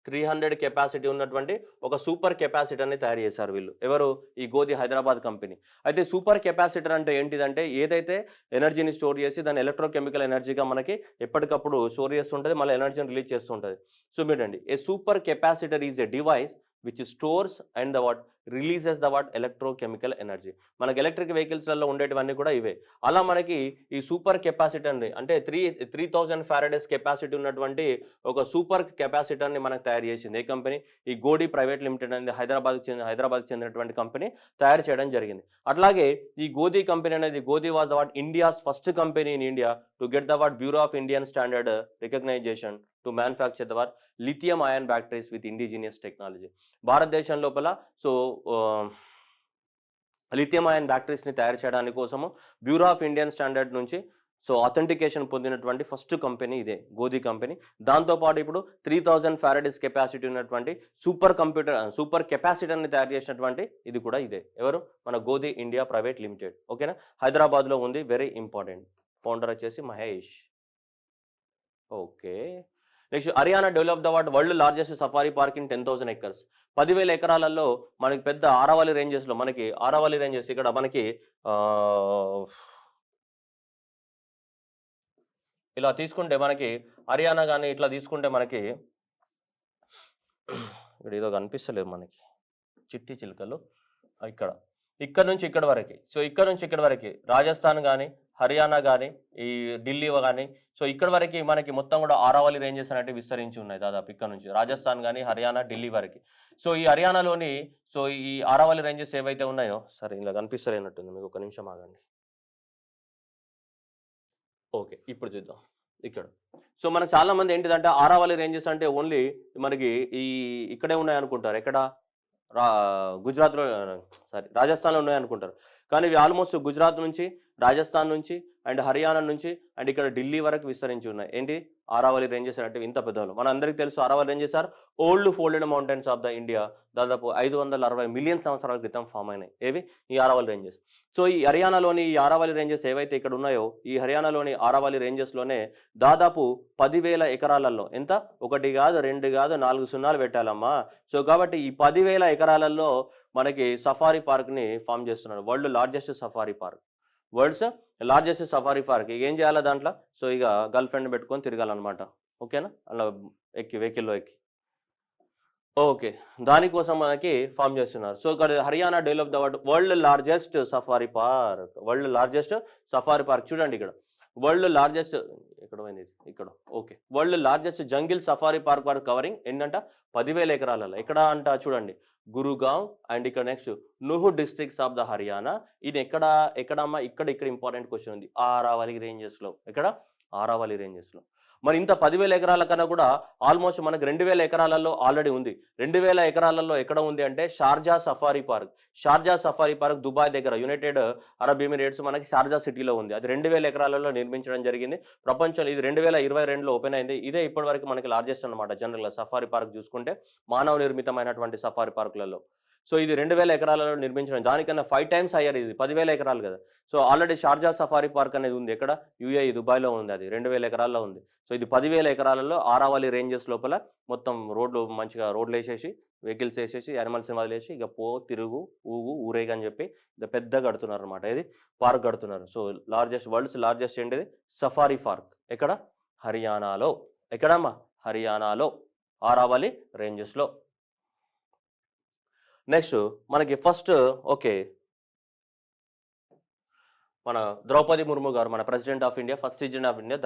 300 కెపాసిటీ ఉన్నటువంటి ఒక సూపర్ కెపాసిటర్ని తయారు చేశారు వీళ్ళు. ఎవరు, ఈ గోధి హైదరాబాద్ కంపెనీ. అయితే సూపర్ కెపాసిటర్ అంటే ఏంటిదంటే ఏదైతే ఎనర్జీని స్టోర్ చేసి దాన్ని ఎలక్ట్రోకెమికల్ ఎనర్జీగా మనకి ఎప్పటికప్పుడు స్టోర్ చేస్తుంటుంది, మళ్ళీ ఎనర్జీని రిలీజ్ చేస్తుంటుంది. సో మీరండి, a super capacitor is a device which stores and the what releases the what electrochemical energy. మనకి ఎలక్ట్రిక్ వెహికల్స్లలో ఉండేటివన్నీ కూడా ఇవే. అలా మనకి ఈ సూపర్ కెపాసిటర్ని అంటే 3000 ఫారడేస్ కెపాసిటీ ఉన్నటువంటి ఒక సూపర్ కెపాసిటర్ని మనకు తయారు చేసింది ఏ కంపెనీ? ఈ గోడి ప్రైవేట్ లిమిటెడ్ అనేది హైదరాబాద్కి చెందినటువంటి కంపెనీ తయారు చేయడం జరిగింది. అట్లాగే ఈ గోది కంపెనీ అనేది Godi was the what India's first company in India to get the what Bureau of Indian Standard recognisation to manufacture the what lithium ion batteries with indigenous technology. భారతదేశం లోపల సో లిథియం అయాన్ బ్యాటరీస్ని తయారు చేయడానికి కోసము Bureau of Indian Standard నుంచి so authentication పొందినటువంటి first company ఇదే Godi company. దాంతోపాటు ఇప్పుడు 3000 ఫారడేస్ కెపాసిటీ ఉన్నటువంటి సూపర్ కెపాసిటర్ని తయారు చేసినటువంటి ఇది కూడా ఇదే. ఎవరు? మన గోది ఇండియా ప్రైవేట్ లిమిటెడ్. ఓకేనా? హైదరాబాద్లో ఉంది. Very important. ఫౌండర్ వచ్చేసి Mahesh. Okay. Next Haryana develop the what world largest safari park in 10,000 acres. 10,000 ఎకరాలలో మనకి పెద్ద ఆరావళి రేంజెస్లో మనకి ఆరావళి రేంజెస్ ఇక్కడ మనకి ఇలా తీసుకుంటే మనకి హర్యానా కానీ ఇట్లా తీసుకుంటే మనకి ఇక్కడ ఏదో కనిపిస్తలేదు మనకి చిట్టి చిలుకలు ఇక్కడ నుంచి ఇక్కడ వరకు. సో ఇక్కడ నుంచి ఇక్కడ వరకు రాజస్థాన్ కానీ హర్యానా కానీ ఈ ఢిల్లీ కానీ సో ఇక్కడ వరకు మనకి మొత్తం కూడా ఆరావళి రేంజెస్ అనేవి విస్తరించి ఉన్నాయి దాదాపు ఇక్కడ నుంచి రాజస్థాన్ కానీ హర్యానా ఢిల్లీ వరకు. సో ఈ హర్యానాలోని సో ఈ ఆరావళి రేంజెస్ ఏవైతే ఉన్నాయో సరే ఇలా కనిపిస్తలేనట్టుంది మీకు, ఒక నిమిషం ఆగండి. ఓకే, ఇప్పుడు చూద్దాం ఇక్కడ. సో మనకు చాలా మంది ఏంటిదంటే ఆరావళి రేంజెస్ అంటే ఓన్లీ మనకి ఇక్కడే ఉన్నాయి అనుకుంటారు. ఎక్కడ? గుజరాత్లో రాజస్థాన్లో ఉన్నాయి అనుకుంటారు. కానీ ఇవి ఆల్మోస్ట్ గుజరాత్ నుంచి, రాజస్థాన్ నుంచి అండ్ హర్యానా నుంచి అండ్ ఇక్కడ ఢిల్లీ వరకు విస్తరించి ఉన్నాయి. ఏంటి? ఆరావళి రేంజెస్ అంటే ఇంత పెద్దలు. మన అందరికీ తెలుసు Aravalli ranges are old folded mountains of the India. దాదాపు 560 మిలియన్ సంవత్సరాల క్రితం ఫామ్ అయినాయి. ఏవి? ఈ ఆరావళి రేంజెస్. సో ఈ హర్యానాలోని ఈ ఆరావళి రేంజెస్ ఏవైతే ఇక్కడ ఉన్నాయో ఈ హర్యానాలోని ఆరావళి రేంజెస్లోనే దాదాపు 10,000 ఎకరాలలో ఎంత? 1 కాదు 2 కాదు 4 సున్నాలు పెట్టాలమ్మా. సో కాబట్టి ఈ 10,000 ఎకరాలలో మనకి సఫారీ పార్క్ని ఫామ్ చేస్తున్నారు. World largest safari park. World's largest safari park. ఇక ఏం చేయాలి దాంట్లో? సో ఇక గర్ల్ ఫ్రెండ్ పెట్టుకొని తిరగాలన్నమాట. ఓకేనా? అలా వెహికల్లో ఎక్కి. ఓకే, దానికోసం మనకి ఫామ్ చేస్తున్నారు. సో ఇక్కడ Haryana develop the world largest safari park. World largest safari park చూడండి ఇక్కడ. వరల్డ్ లార్జెస్ట్ ఎక్కడ పోయింది? ఇక్కడ. Okay, world largest jungle safari park వారు కవరింగ్ ఏంటంట 10,000 ఎకరాలలో. ఎక్కడ అంట చూడండి, గురుగావ్ అండ్ ఇక్కడ next Nuh districts of the Haryana. ఇది ఎక్కడమ్మా? ఇక్కడ ఇంపార్టెంట్ క్వశ్చన్ ఉంది. ఆరావళి రేంజెస్లో. ఎక్కడ? ఆరావళి రేంజెస్లో. మరి ఇంత 10,000 ఎకరాల కన్నా కూడా ఆల్మోస్ట్ మనకు 2,000 ఎకరాలలో ఆల్రెడీ ఉంది. 2,000 ఎకరాలలో ఎక్కడ ఉంది అంటే Sharjah safari park. Sharjah safari park Dubai దగ్గర యునైటెడ్ అరబ్ ఎమిరేట్స్ మనకి షార్జా సిటీలో ఉంది. అది 2,000 ఎకరాలలో నిర్మించడం జరిగింది. ప్రపంచంలో ఇది 2022లో ఓపెన్ అయింది. ఇదే ఇప్పటివరకు మనకి లార్జెస్ట్ అనమాట జనరల్గా సఫారీ పార్క్ చూసుకుంటే మానవ నిర్మితమైనటువంటి సఫారీ పార్కులలో. సో ఇది 2,000 ఎకరాలలో నిర్మించడం. దానికన్నా 5 టైమ్స్ హయ్యర్. ఇది 10,000 ఎకరాలు కదా. So already Sharjah safari park అనేది ఉంది. ఎక్కడ? యుఏఈ దుబాయ్లో ఉంది. అది 2,000 ఎకరాల్లో ఉంది. సో ఇది 10,000 ఎకరాలలో ఆరావళి రేంజెస్ లోపల మొత్తం మంచిగా రోడ్లు వేసేసి వెహికల్స్ వేసేసి యానిమల్స్ని వదిలేసి ఇక తిరుగు ఊరేగి అని చెప్పి పెద్దగా కడుతున్నారు అనమాట. ఇది పార్క్ కడుతున్నారు. సో వరల్డ్స్ లార్జెస్ట్ ఏంటిది? Safari park. ఎక్కడ? హర్యానాలో. ఎక్కడమ్మా? హర్యానాలో ఆరావళి రేంజెస్లో. నెక్స్ట్ మనకి ఫస్ట్ ఓకే మన ద్రౌపది ముర్ము గారు, మన president of India, first citizen of India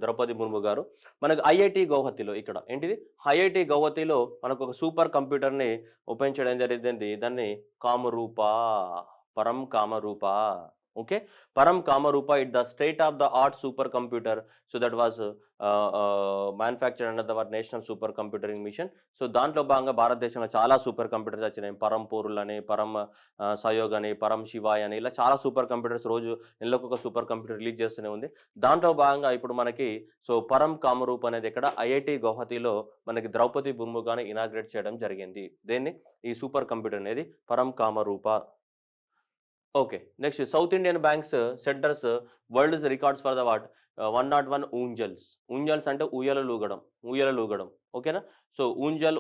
Draupadi Murmu గారు మనకు ఐఐటి గౌహతిలో ఇక్కడ ఏంటిది? ఐఐటి గౌహతిలో మనకు ఒక సూపర్ కంప్యూటర్ని ఓపెన్ చేయడం జరిగింది. దాన్ని పరం Kamarupa. Okay, Param Kamrupa it the state of the art super computer. So that was manufactured under the national super computing mission. So దాంట్లో భాగంగా భారతదేశంలో చాలా సూపర్ కంప్యూటర్స్ వచ్చినాయి. పరం పోరుల్ అని, పరం సయోగ్ అని, పరం శివాయ్ అని, ఇలా చాలా సూపర్ కంప్యూటర్స్ రోజు నెలకు ఒక సూపర్ కంప్యూటర్ రిలీజ్ చేస్తూనే ఉంది. దాంట్లో భాగంగా ఇప్పుడు మనకి సో పరం కామరూప్ అనేది ఇక్కడ ఐఐటి గౌహతిలో మనకి ద్రౌపది ముర్ము గారు ఇనాగ్రేట్ చేయడం జరిగింది. దేన్ని? ఈ సూపర్ కంప్యూటర్ అనేది Param Kamarupa. Okay. Next south Indian banks centres world's records for the what 101 oonjals. ఊంజల్స్ అంటే ఊయలలూగడం. ఊయలలూగడం. ఓకేనా? So oonjal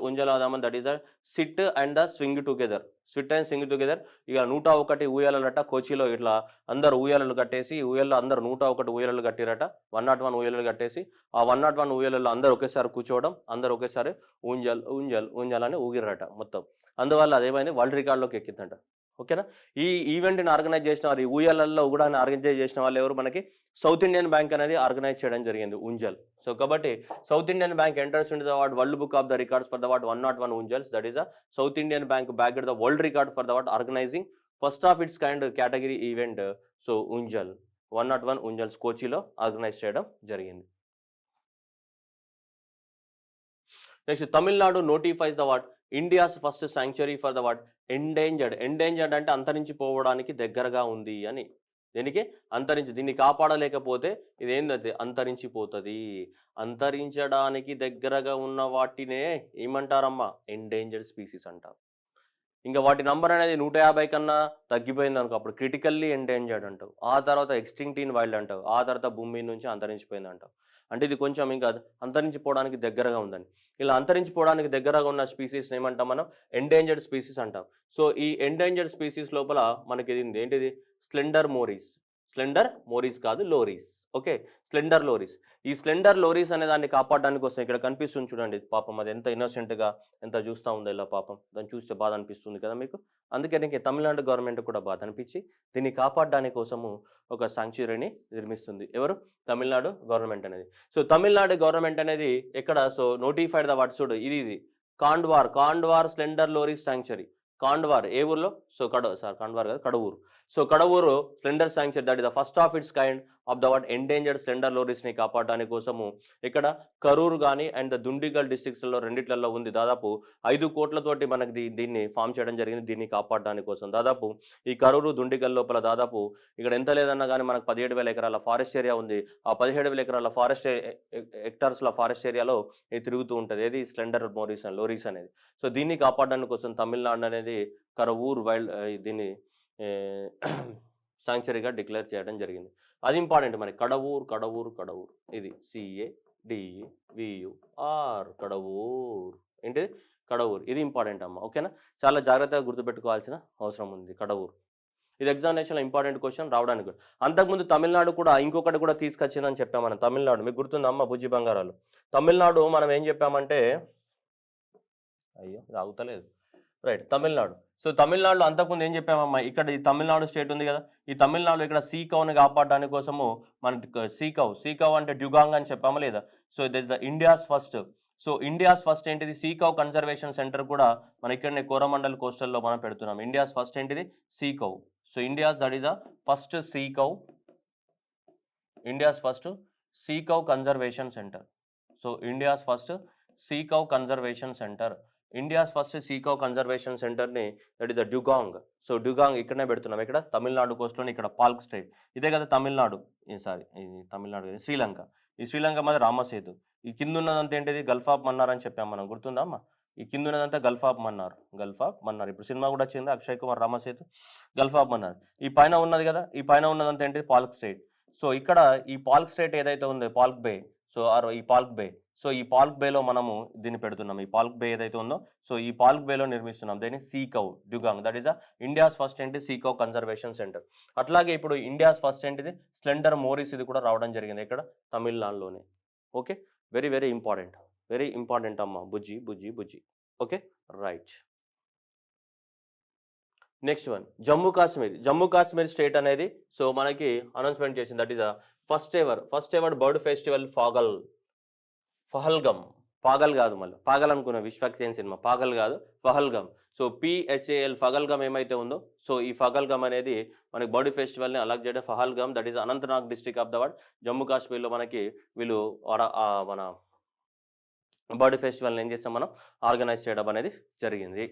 that is the seat and the swing together. Seat and swing together. ఇక 101 ఊయలలట కోచిలో ఇట్లా అందరు ఊయలలు కట్టేసి ఊయల్లో అందరు 101 ఊయలలు కట్టిరట. 101 ఊయలలు కట్టేసి ఆ 101 ఊయలలో అందరూ ఒకేసారి కూర్చోవడం, అందరూ ఒకేసారి ఊంజల్ అని ఊగిర్రట మొత్తం. అందువల్ల అదేమైంది వరల్డ్ రికార్డ్‌లోకి ఎక్కిందంట. ఓకేనా? ఈ ఈవెంట్‌ని ఆర్గనైజ్ చేసిన అది ఊయలల్లో కూడా ఆర్గనైజ్ చేసిన వాళ్ళు ఎవరు మనకి సౌత్ ఇండియన్ బ్యాంక్ అనేది ఆర్గనైజ్ చేయడం జరిగింది ఊంజల్. సో కాబట్టి south Indian bank enters into the world book of the records for the 101 oonjals. That is the south Indian bank bagged the world record for the organising first of its kind category event. So ఊంజల్ 101 ఊంజల్స్ కోచిలో organise చేయడం జరిగింది. Next Tamil Nadu notifies the India's first sanctuary for the endangered అంటే అంతరించిపోవడానికి దగ్గరగా ఉంది అని. దీనికి దీన్ని కాపాడలేకపోతే ఇదేంటంటే అంతరించిపోతుంది. అంతరించడానికి దగ్గరగా ఉన్న వాటినే ఏమంటారమ్మా ఎండేంజర్డ్ స్పీసీస్ అంటారు. ఇంకా వాటి నంబర్ అనేది 150 కన్నా తగ్గిపోయింది అనుకో అప్పుడు క్రిటికల్లీ ఎండేంజర్డ్ అంటావు. ఆ తర్వాత ఎక్స్టింక్ట్ ఇన్ వైల్డ్ అంటావు. ఆ తర్వాత భూమి నుంచి అంతరించిపోయింది అంటావు. అంటే ఇది కొంచెం ఇంకా అంతరించిపోవడానికి దగ్గరగా ఉందని. ఇలా అంతరించిపోవడానికి దగ్గరగా ఉన్న స్పీసీస్ని ఏమంటాం మనం ఎండేంజర్డ్ స్పీసీస్ అంటాం. సో ఈ ఎండేంజర్డ్ స్పీసీస్ లోపల మనకి ఇది ఏంటిది స్లెండర్ మోరీస్ కాదు లోరీస్. Okay, slender lorises. ఈ స్లెండర్ లోరీస్ అనే దాన్ని కాపాడడానికి కోసం ఇక్కడ కనిపిస్తుంది చూడండి పాపం. అది ఎంత ఇన్నోసెంట్గా ఎంత చూస్తూ ఉందో ఇలా పాపం. దాన్ని చూస్తే బాధ అనిపిస్తుంది కదా మీకు. అందుకే నీకు తమిళనాడు గవర్నమెంట్ కూడా బాధ అనిపించి దీన్ని కాపాడడానికి కోసము ఒక శాంక్చురీని నిర్మిస్తుంది. ఎవరు? తమిళనాడు గవర్నమెంట్ అనేది. సో తమిళనాడు గవర్నమెంట్ అనేది ఎక్కడ సో నోటిఫైడ్ ద వాట్ చూడు ఇది Kandwar slender loris sanctuary. Kandwar ఏ ఊర్లో? సో కాండ్వార్ కాదు Kadavur. So Kadavur slender sanctuary that is the first of its kind of the endangered slender లోరీస్ని కాపాడడానికి కోసము ఇక్కడ కరూరు కానీ అండ్ ద దుండిగల్ డిస్ట్రిక్ట్స్లో రెండిట్లలో ఉంది. దాదాపు 5 కోట్లతోటి మనకి దీన్ని ఫామ్ చేయడం జరిగింది. దీన్ని కాపాడడానికి కోసం దాదాపు ఈ కరూరు దుండిగల్ లోపల దాదాపు ఇక్కడ ఎంత లేదన్నా కానీ మనకు 17,000 ఎకరాల ఫారెస్ట్ ఏరియా ఉంది. ఆ 17,000 ఎకరాల హెక్టార్స్ల ఫారెస్ట్ ఏరియాలో ఇది తిరుగుతూ ఉంటుంది. ఏది స్లెండర్ లోరీస్ అనేది. సో దీన్ని కాపాడడానికి కోసం తమిళనాడు అనేది కరూర్ వైల్డ్ దీన్ని శాంక్చురీగా డిక్లేర్ చేయడం జరిగింది. అది ఇంపార్టెంట్ మరి. కడవూర్ ఇది CADEVUR కడవూర్ ఏంటిది కడవూర్. ఇది ఇంపార్టెంట్ అమ్మ. ఓకేనా? చాలా జాగ్రత్తగా గుర్తుపెట్టుకోవాల్సిన అవసరం ఉంది కడవూర్. ఇది ఎగ్జామినేషన్లో ఇంపార్టెంట్ క్వశ్చన్ రావడానికి. అంతకుముందు తమిళనాడు కూడా ఇంకొకటి కూడా తీసుకొచ్చిందని చెప్పాం మనం. తమిళనాడు మీకు గుర్తుంది అమ్మ బుజ్జి బంగారాలు. తమిళనాడు మనం ఏం చెప్పామంటే అయ్యో రాగుతలేదు రైట్ తమిళనాడు. సో తమిళనాడులో అంతకుముందు ఏం చెప్పామమ్మా ఇక్కడ ఈ తమిళనాడు స్టేట్ ఉంది కదా. ఈ తమిళనాడులో ఇక్కడ సీకౌని కాపాడడానికి కోసము మనకి సీకౌ అంటే డ్యూగాంగ్ అని చెప్పామా లేదా. So this the India's first. So India's first ఏంటిది సీకౌ కన్జర్వేషన్ సెంటర్ కూడా మన ఇక్కడనే కోరమండల్ కోస్టల్లో మనం పెడుతున్నాం. ఇండియాస్ ఫస్ట్ ఏంటిది sea cow. So India's that is the first sea cow conservation centre. So India's first sea cow conservation centre. India's first sea cow conservation సెంటర్ని that is the dugong. So dugong ఇక్కడనే పెడుతున్నాం. ఇక్కడ తమిళనాడు కోస్ట్లోని ఇక్కడ పాల్క్ స్టేట్ ఇదే కదా తమిళనాడు. తమిళనాడు శ్రీలంక. ఈ శ్రీలంక మీద రామసేతు. ఈ కింద ఉన్నదంతా ఏంటిది గల్ఫ్ ఆఫ్ మన్నార్ అని చెప్పాం మనం. గుర్తుందా అమ్మా? ఈ కింద ఉన్నదంతా గల్ఫ్ ఆఫ్ మన్నార్. ఇప్పుడు సినిమా కూడా వచ్చింది అక్షయ్ కుమార్ రామసేతు గల్ఫ్ ఆఫ్ మన్నార్. ఈ పైన ఉన్నది కదా ఈ పైన ఉన్నదంతా ఏంటిది పాల్క్ స్టేట్. సో ఇక్కడ ఈ పాల్క్ స్టేట్ ఏదైతే ఉందో పాల్క్ బే. సో ఈ పాల్క్ బే. సో ఈ పాల్క్ బేలో మనము దీన్ని పెడుతున్నాం. ఈ పాల్క్ బే ఏదైతే ఉందో సో ఈ పాల్క్ బేలో నిర్మిస్తున్నాం. దీన్ని sea cow dugong that is the India's first ఏంటి సీకౌ కన్జర్వేషన్ సెంటర్. అట్లాగే ఇప్పుడు ఇండియాస్ ఫస్ట్ ఏంటిది స్లెండర్ మోరీస్ ఇది కూడా రావడం జరిగింది ఇక్కడ తమిళనాడులోనే. ఓకే, వెరీ ఇంపార్టెంట్ అమ్మ బుజ్జి. Okay right. Next one Jammu Kashmir state అనేది సో మనకి అనౌన్స్మెంట్ చేసింది. That is the first ever bird festival పాగల్ కాదు మళ్ళీ పాగల్ అనుకున్న విశ్వక్సేన్ సినిమా పాగల్ కాదు పహల్గమ్. సో PHAL పహల్గమ్ ఏమైతే ఉందో సో ఈ పహల్గమ్ అనేది మనకి బర్డ్ ఫెస్టివల్ని అలాగ్ చేయడం. Pahalgam that is Anantnag district of the Jammu కాశ్మీర్లో మనకి వీళ్ళు మన బర్డ్ ఫెస్టివల్ని ఏం చేస్తాం మనం ఆర్గనైజ్ చేయడం అనేది జరిగింది.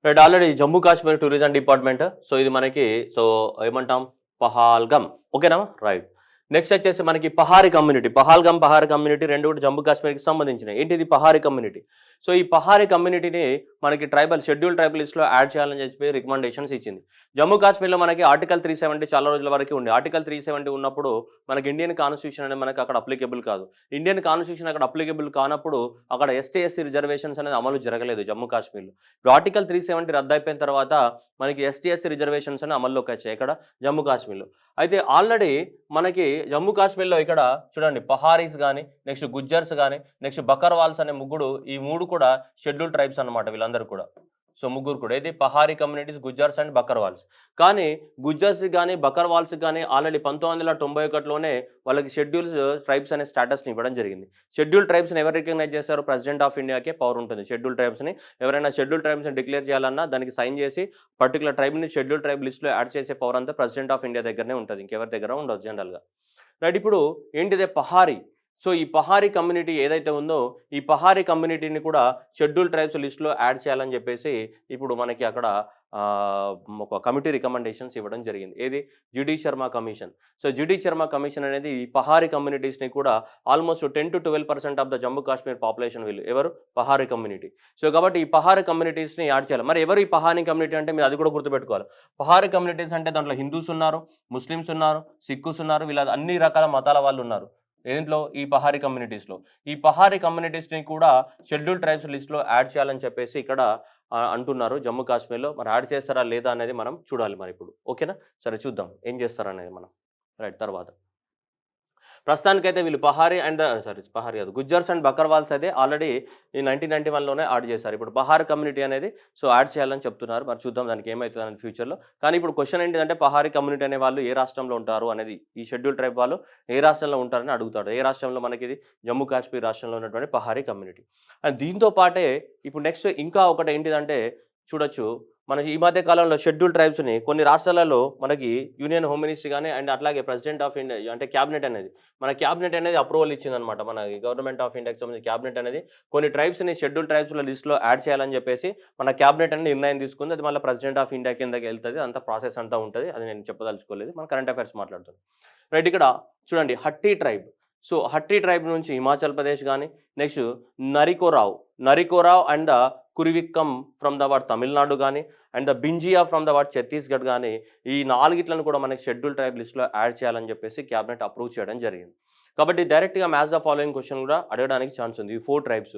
Right already Jammu Kashmir tourism department. So ఇది మనకి సో ఏమంటాం పహల్గమ్. ఓకేనా రైట్. నెక్స్ట్ వచ్చేసి మనకి పహారీ కమ్యూనిటీ. పహల్గమ్ పహారీ కమ్యూనిటీ రెండు కూడా జమ్మూ కాశ్మీర్కి సంబంధించినవి. ఏంటిది పహారీ కమ్యూనిటీ? సో ఈ పహారీ కమ్యూనిటీని మనకి షెడ్యూల్ ట్రైబల్ లిస్ట్లో యాడ్ చేయాలని చెప్పి రికమెండేషన్స్ ఇచ్చింది. జమ్మూ కాశ్మీర్లో మనకి ఆర్టికల్ 370 చాలా రోజుల వరకు ఉంది. ఆర్టికల్ 370 ఉన్నప్పుడు మనకి ఇండియన్ కాన్స్టిట్యూషన్ అనేది మనకి అక్కడ అప్లికేబుల్ కాదు. ఇండియన్ కాన్స్టిట్యూషన్ అక్కడ అప్లికేబుల్ కానప్పుడు అక్కడ ఎస్టీ ఎస్సీ రిజర్వేషన్స్ అనేది అమలు జరగలేదు జమ్మూ కాశ్మీర్లో. ఇప్పుడు ఆర్టికల్ 370 రద్దు అయిపోయిన తర్వాత మనకి ఎస్టీ ఎస్సీ రిజర్వేషన్స్ అని అమల్లోకి వచ్చాయి ఇక్కడ జమ్మూ కాశ్మీర్లో. అయితే ఆల్రెడీ మనకి జమ్మూ కాశ్మీర్లో ఇక్కడ చూడండి పహారీస్ కానీ, నెక్స్ట్ గుజ్జర్స్ కానీ, నెక్స్ట్ బకర్వాల్స్ అనే ఈ మూడు కూడా షెడ్యూల్ ట్రైబ్స్ అన్నమాట వీళ్ళందరూ కూడా. సో ముగ్గురు కూడా ఇది పహారీ కమ్యూనిటీస్, గుజ్జర్స్ అండ్ బకర్వాల్స్. కానీ గుజ్జర్స్కి కానీ బకర్వాల్స్కి కానీ ఆల్రెడీ 1991లోనే వాళ్ళకి షెడ్యూల్స్ ట్రైబ్స్ అనే స్టేటస్ని ఇవ్వడం జరిగింది. షెడ్యూల్ ట్రైబ్స్ని ఎవరు రికగ్నైజ్ చేస్తారు? ప్రెసిడెంట్ ఆఫ్ ఇండియాకే పవర్ ఉంటుంది. షెడ్యూల్ ట్రైబ్స్ని ఎవరైనా షెడ్యూల్ ట్రైబ్స్ని డిక్లేర్ చేయాలన్నా దానికి సైన్ చేసి పర్టికులర్ ట్రైబ్ని షెడ్యూల్ ట్రైబ్ లిస్ట్లో యాడ్ చేసే పవర్ అంతా ప్రెసిడెంట్ ఆఫ్ ఇండియా దగ్గరనే ఉంటుంది, ఇంకెవరి దగ్గర ఉండదు జనరల్గా. రైట్, ఇప్పుడు ఏంటిదే పహారీ. సో ఈ పహారీ కమ్యూనిటీ ఏదైతే ఉందో ఈ పహారీ కమ్యూనిటీని కూడా షెడ్యూల్ ట్రైబ్స్ లిస్ట్లో యాడ్ చేయాలని చెప్పేసి ఇప్పుడు మనకి అక్కడ ఒక కమిటీ రికమెండేషన్స్ ఇవ్వడం జరిగింది. ఏది? GD Sharma commission. So GD Sharma commission అనేది ఈ పహారీ కమ్యూనిటీస్ని కూడా almost 10 to 12% of the Jammu Kashmir population వీళ్ళు ఎవరు? పహారీ కమ్యూనిటీ. సో కాబట్టి ఈ పహారీ కమ్యూనిటీస్ని యాడ్ చేయాలి. మరి ఎవరు ఈ పహారీ కమ్యూనిటీ అంటే మీరు అది కూడా గుర్తుపెట్టుకోవాలి. పహారీ కమ్యూనిటీస్ అంటే దాంట్లో హిందూస్ ఉన్నారు, ముస్లిమ్స్ ఉన్నారు, సిక్కుస్ ఉన్నారు, వీళ్ళ అన్ని రకాల మతాల వాళ్ళు ఉన్నారు. దేంట్లో? ఈ పహారీ కమ్యూనిటీస్లో. ఈ పహారీ కమ్యూనిటీస్ని కూడా షెడ్యూల్ ట్రైబ్స్ లిస్ట్లో యాడ్ చేయాలని చెప్పేసి ఇక్కడ అంటున్నారు జమ్మూ కాశ్మీర్లో. మరి యాడ్ చేస్తారా లేదా అనేది మనం చూడాలి మరి ఇప్పుడు. ఓకేనా? సరే చూద్దాం ఏం చేస్తారనేది మనం. రైట్, తర్వాత ప్రస్తుతానికైతే వీళ్ళు పహారీ అండ్ పహారీ కాదు, గుజ్జర్స్ అండ్ బకర్వాల్స్ అయితే ఆల్రెడీ ఈ 1991లోనే యాడ్ చేశారు. ఇప్పుడు పహారీ కమ్యూనిటీ అనేది యాడ్ చేయాలని చెప్తున్నారు. మరి చూద్దాం దానికి ఏమవుతుంది అనేది ఫ్యూచర్లో. కానీ ఇప్పుడు క్వశ్చన్ ఏంటిదంటే పహారీ కమ్యూనిటీ అనే వాళ్ళు ఏ రాష్ట్రంలో ఉంటారు అనేది, ఈ షెడ్యూల్ ట్రైబ్ వాళ్ళు ఏ రాష్ట్రంలో ఉంటారని అడుగుతాడు. ఏ రాష్ట్రంలో? మనకి ఇది జమ్మూ కాశ్మీర్ రాష్ట్రంలో ఉన్నటువంటి పహారీ కమ్యూనిటీ. అండ్ దీంతో పాటే ఇప్పుడు నెక్స్ట్ ఇంకా ఒకటి ఏంటిదంటే చూడొచ్చు, మనకి ఈ మధ్య కాలంలో షెడ్యూల్ ట్రైబ్స్ని కొన్ని రాష్ట్రాలలో మనకి యూనియన్ హోమ్ మినిస్ట్రీ కానీ అండ్ అట్లాగే ప్రెసిడెంట్ ఆఫ్ ఇండియా అంటే క్యాబినెట్ అనేది అప్రూవల్ ఇచ్చిందనమాట. మన గవర్నమెంట్ ఆఫ్ ఇండియాకి సంబంధించి క్యాబినెట్ అనేది కొన్ని ట్రైబ్స్ని షెడ్యూల్ ట్రైబ్స్ల లిస్ట్లో యాడ్ చేయాలని చెప్పేసి మన క్యాబినెట్ అనేది నిర్ణయం తీసుకుంది. అది మళ్ళీ ప్రెసిడెంట్ ఆఫ్ ఇండియా కిందకి వెళ్తుంది. అంత ప్రాసెస్ అంతా ఉంటుంది. అది నేను చెప్పదలుచుకోలేదు, మన కరెంట్ అఫైర్స్ మాట్లాడుతున్నాను. రైట్, ఇక్కడ చూడండి Hatti tribe. So Hatti tribe నుంచి హిమాచల్ ప్రదేశ్ కానీ, next Narikoravan and the Kurivikkaran from the word Tamil Nadu కానీ, and the Binjhia from the word Chhattisgarh కానీ, ఈ నాలుగిట్లను కూడా మనకి షెడ్యూల్ ట్రైబ్ లిస్ట్లో యాడ్ చేయాలని చెప్పేసి క్యాబినెట్ అప్రూవ్ చేయడం జరిగింది. కాబట్టి డైరెక్ట్గా మ్యాచ్ ద ఫాలోయింగ్ క్వశ్చన్ కూడా అడగడానికి ఛాన్స్ ఉంది. ఈ 4 ట్రైబ్స్